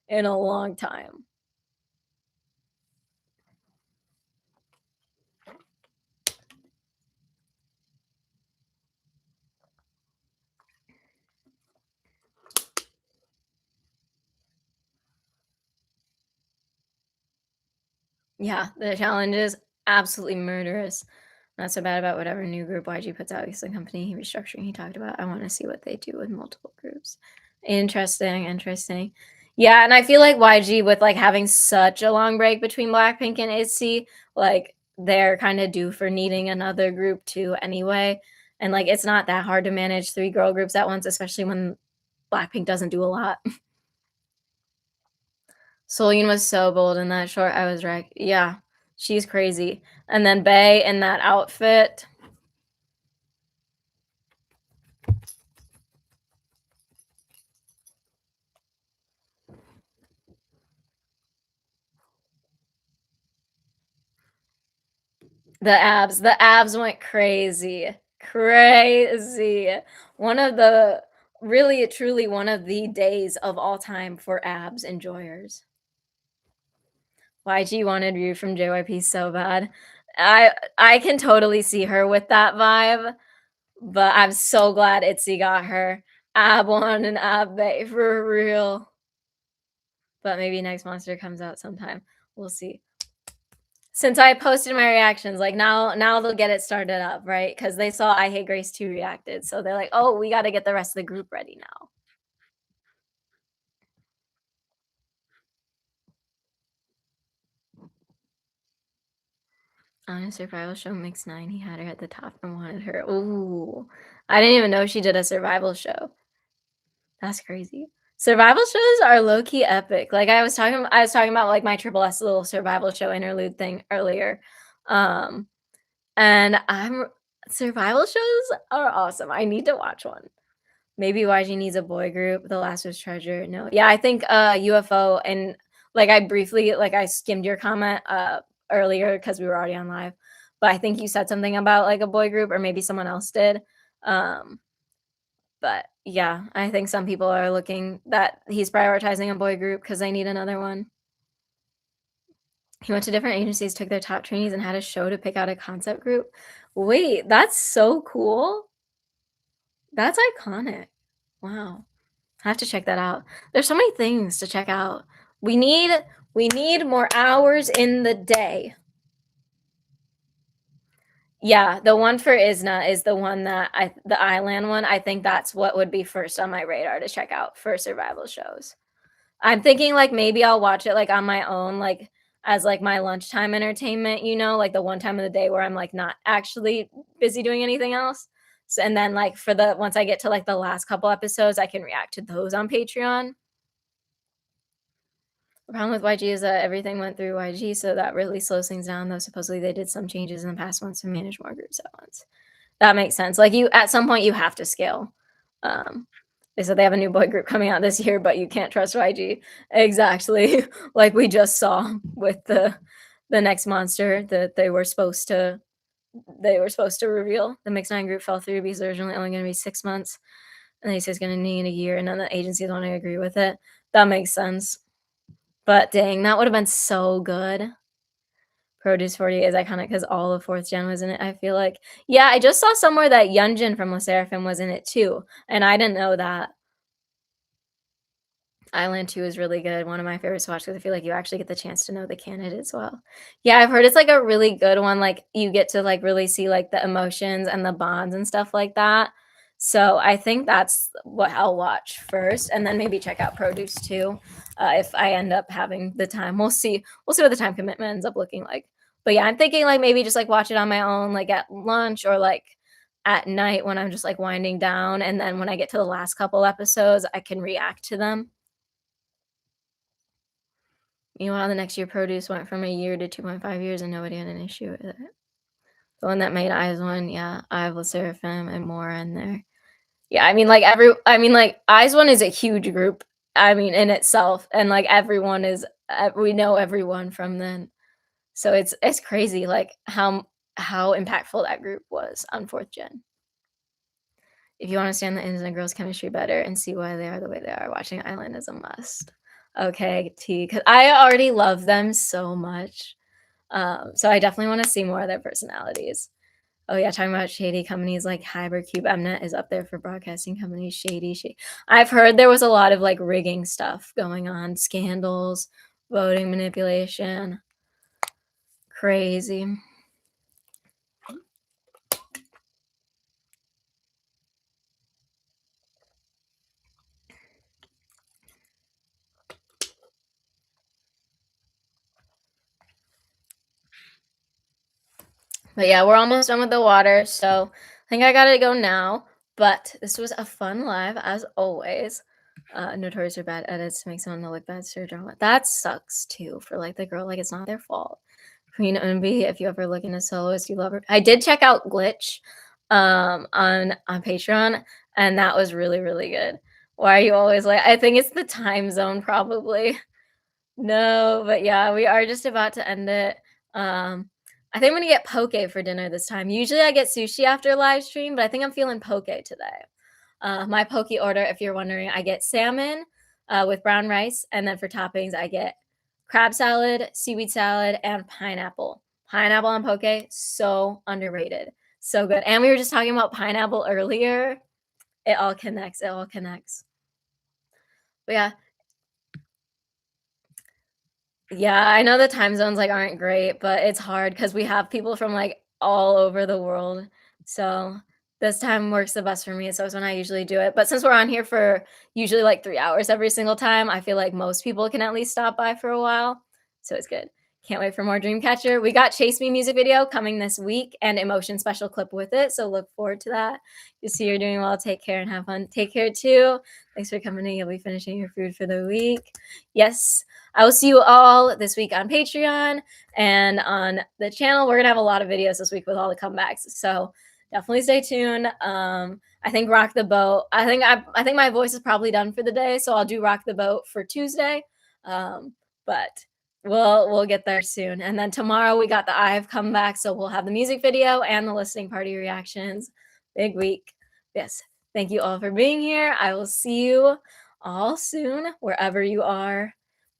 in a long time. Yeah, the challenge is absolutely murderous. Not so bad about whatever new group YG puts out. He's the company restructuring he talked about. I want to see what they do with multiple groups. Interesting, interesting. Yeah, and I feel like YG with like having such a long break between Blackpink and ITZY, like they're kind of due for needing another group too anyway. And like it's not that hard to manage three girl groups at once, especially when Blackpink doesn't do a lot. Solean was so bold in that short. I was right. Yeah, she's crazy. And then Bae in that outfit. The abs went crazy. Crazy. One of the really truly one of the days of all time for abs enjoyers. YG wanted Ryu from JYP so bad. I can totally see her with that vibe, but I'm so glad ITZY got her. Ab 1 and Ab Bae for real. But maybe next monster comes out sometime. We'll see. Since I posted my reactions, like now they'll get it started up, right? Because they saw I Hate Grace 2 reacted. So they're like, oh, we gotta get the rest of the group ready now. On a survival show mix 9, he had her at the top and wanted her. Ooh. I didn't even know she did a survival show. That's crazy. Survival shows are low key epic. Like I was talking about like my Triple S little survival show interlude thing earlier. Um and I'm survival shows are awesome. I need to watch one. Maybe YG needs a boy group. The last was Treasure. No. Yeah, I think UFO and like I briefly like I skimmed your comment earlier because we were already on live. But I think you said something about like a boy group or maybe someone else did. Um but yeah, I think some people are looking that he's prioritizing a boy group because they need another one. He went to different agencies, took their top trainees, and had a show to pick out a concept group. Wait, that's so cool. That's iconic. Wow. I have to check that out. There's so many things to check out. We need more hours in the day. Yeah, the one for ISNA is the one that the Island one. I think that's what would be first on my radar to check out for survival shows. I'm thinking like maybe I'll watch it like on my own, like as like my lunchtime entertainment, like the one time of the day where I'm like not actually busy doing anything else. So, and then like for the once I get to like the last couple episodes, I can react to those on Patreon. The problem with YG is that everything went through YG, so that really slows things down. Though supposedly they did some changes in the past ones to manage more groups at once. That makes sense. Like you, at some point, you have to scale. Um, They said they have a new boy group coming out this year, but you can't trust YG. Exactly. Like we just saw with the next monster that they were supposed to reveal. The Mix 9 group fell through because originally only gonna be 6 months, and they say it's gonna need a year, and then the agencies don't agree with it. That makes sense. But dang, that would have been so good. Produce 40 is iconic because all of 4th Gen was in it, I feel like. Yeah, I just saw somewhere that Yeonjun from LE SSERAFIM was in it too, and I didn't know that. Island 2 is really good, one of my favorites to watch because I feel like you actually get the chance to know the candidates well. Yeah, I've heard it's, like, a really good one, like, you get to, like, really see, like, the emotions and the bonds and stuff like that. So, I think that's what I'll watch first, and then maybe check out Produce too, if I end up having the time. We'll see what the time commitment ends up looking like. But, yeah, I'm thinking, like, maybe just, like, watch it on my own, like, at lunch or, like, at night when I'm just, like, winding down, and then when I get to the last couple episodes, I can react to them. Meanwhile, the next year Produce went from a year to 2.5 years and nobody had an issue with it. The one that made Eyes One, yeah, I have LE SSERAFIM and more in there. Yeah, like Eyes One is a huge group, I mean, in itself, and like everyone is we know everyone from then. So it's crazy like how impactful that group was on 4th Gen. If you understand the ins and girls' chemistry better and see why they are the way they are, watching Island is a must. Okay, T, because I already love them so much. So I definitely want to see more of their personalities. Oh yeah, talking about shady companies like Hypercube, Mnet is up there for broadcasting companies. Shady. I've heard there was a lot of like rigging stuff going on, scandals, voting manipulation. Crazy. But yeah, we're almost done with the water, so I think I gotta go now. But this was a fun live as always. Notorious for bad edits to make someone look bad, sir drama. That sucks too for like the girl, like it's not their fault. Queen Unbi, if you ever look into soloist, you love her. I did check out Glitch on Patreon, and that was really, really good. Why are you always like I think it's the time zone probably. No, but yeah, we are just about to end it. I think I'm gonna get poke for dinner this time. Usually I get sushi after live stream, but I think I'm feeling poke today. My poke order, if you're wondering, I get salmon with brown rice, and then for toppings, I get crab salad, seaweed salad, and pineapple. Pineapple on poke, so underrated, so good. And we were just talking about pineapple earlier. It all connects. It all connects. But yeah, yeah, I know the time zones, like, aren't great, but it's hard because we have people from, like, all over the world. So, this time works the best for me, so it's when I usually do it. But since we're on here for usually, like, 3 hours every single time, I feel like most people can at least stop by for a while, so it's good. Can't wait for more Dreamcatcher. We got Chase Me music video coming this week and Emotion special clip with it, so look forward to that. You see you're doing well. Take care and have fun. Take care too. Thanks for coming in. You'll be finishing your food for the week. Yes. I will see you all this week on Patreon and on the channel. We're gonna have a lot of videos this week with all the comebacks, so definitely stay tuned. I think Rock the Boat. I think my voice is probably done for the day, so I'll do Rock the Boat for Tuesday. But we'll get there soon. And then tomorrow we got the IVE comeback, so we'll have the music video and the listening party reactions. Big week. Yes. Thank you all for being here. I will see you all soon, wherever you are.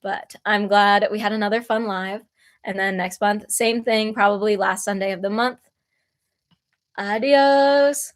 But I'm glad we had another fun live. And then next month, same thing, probably last Sunday of the month. Adios.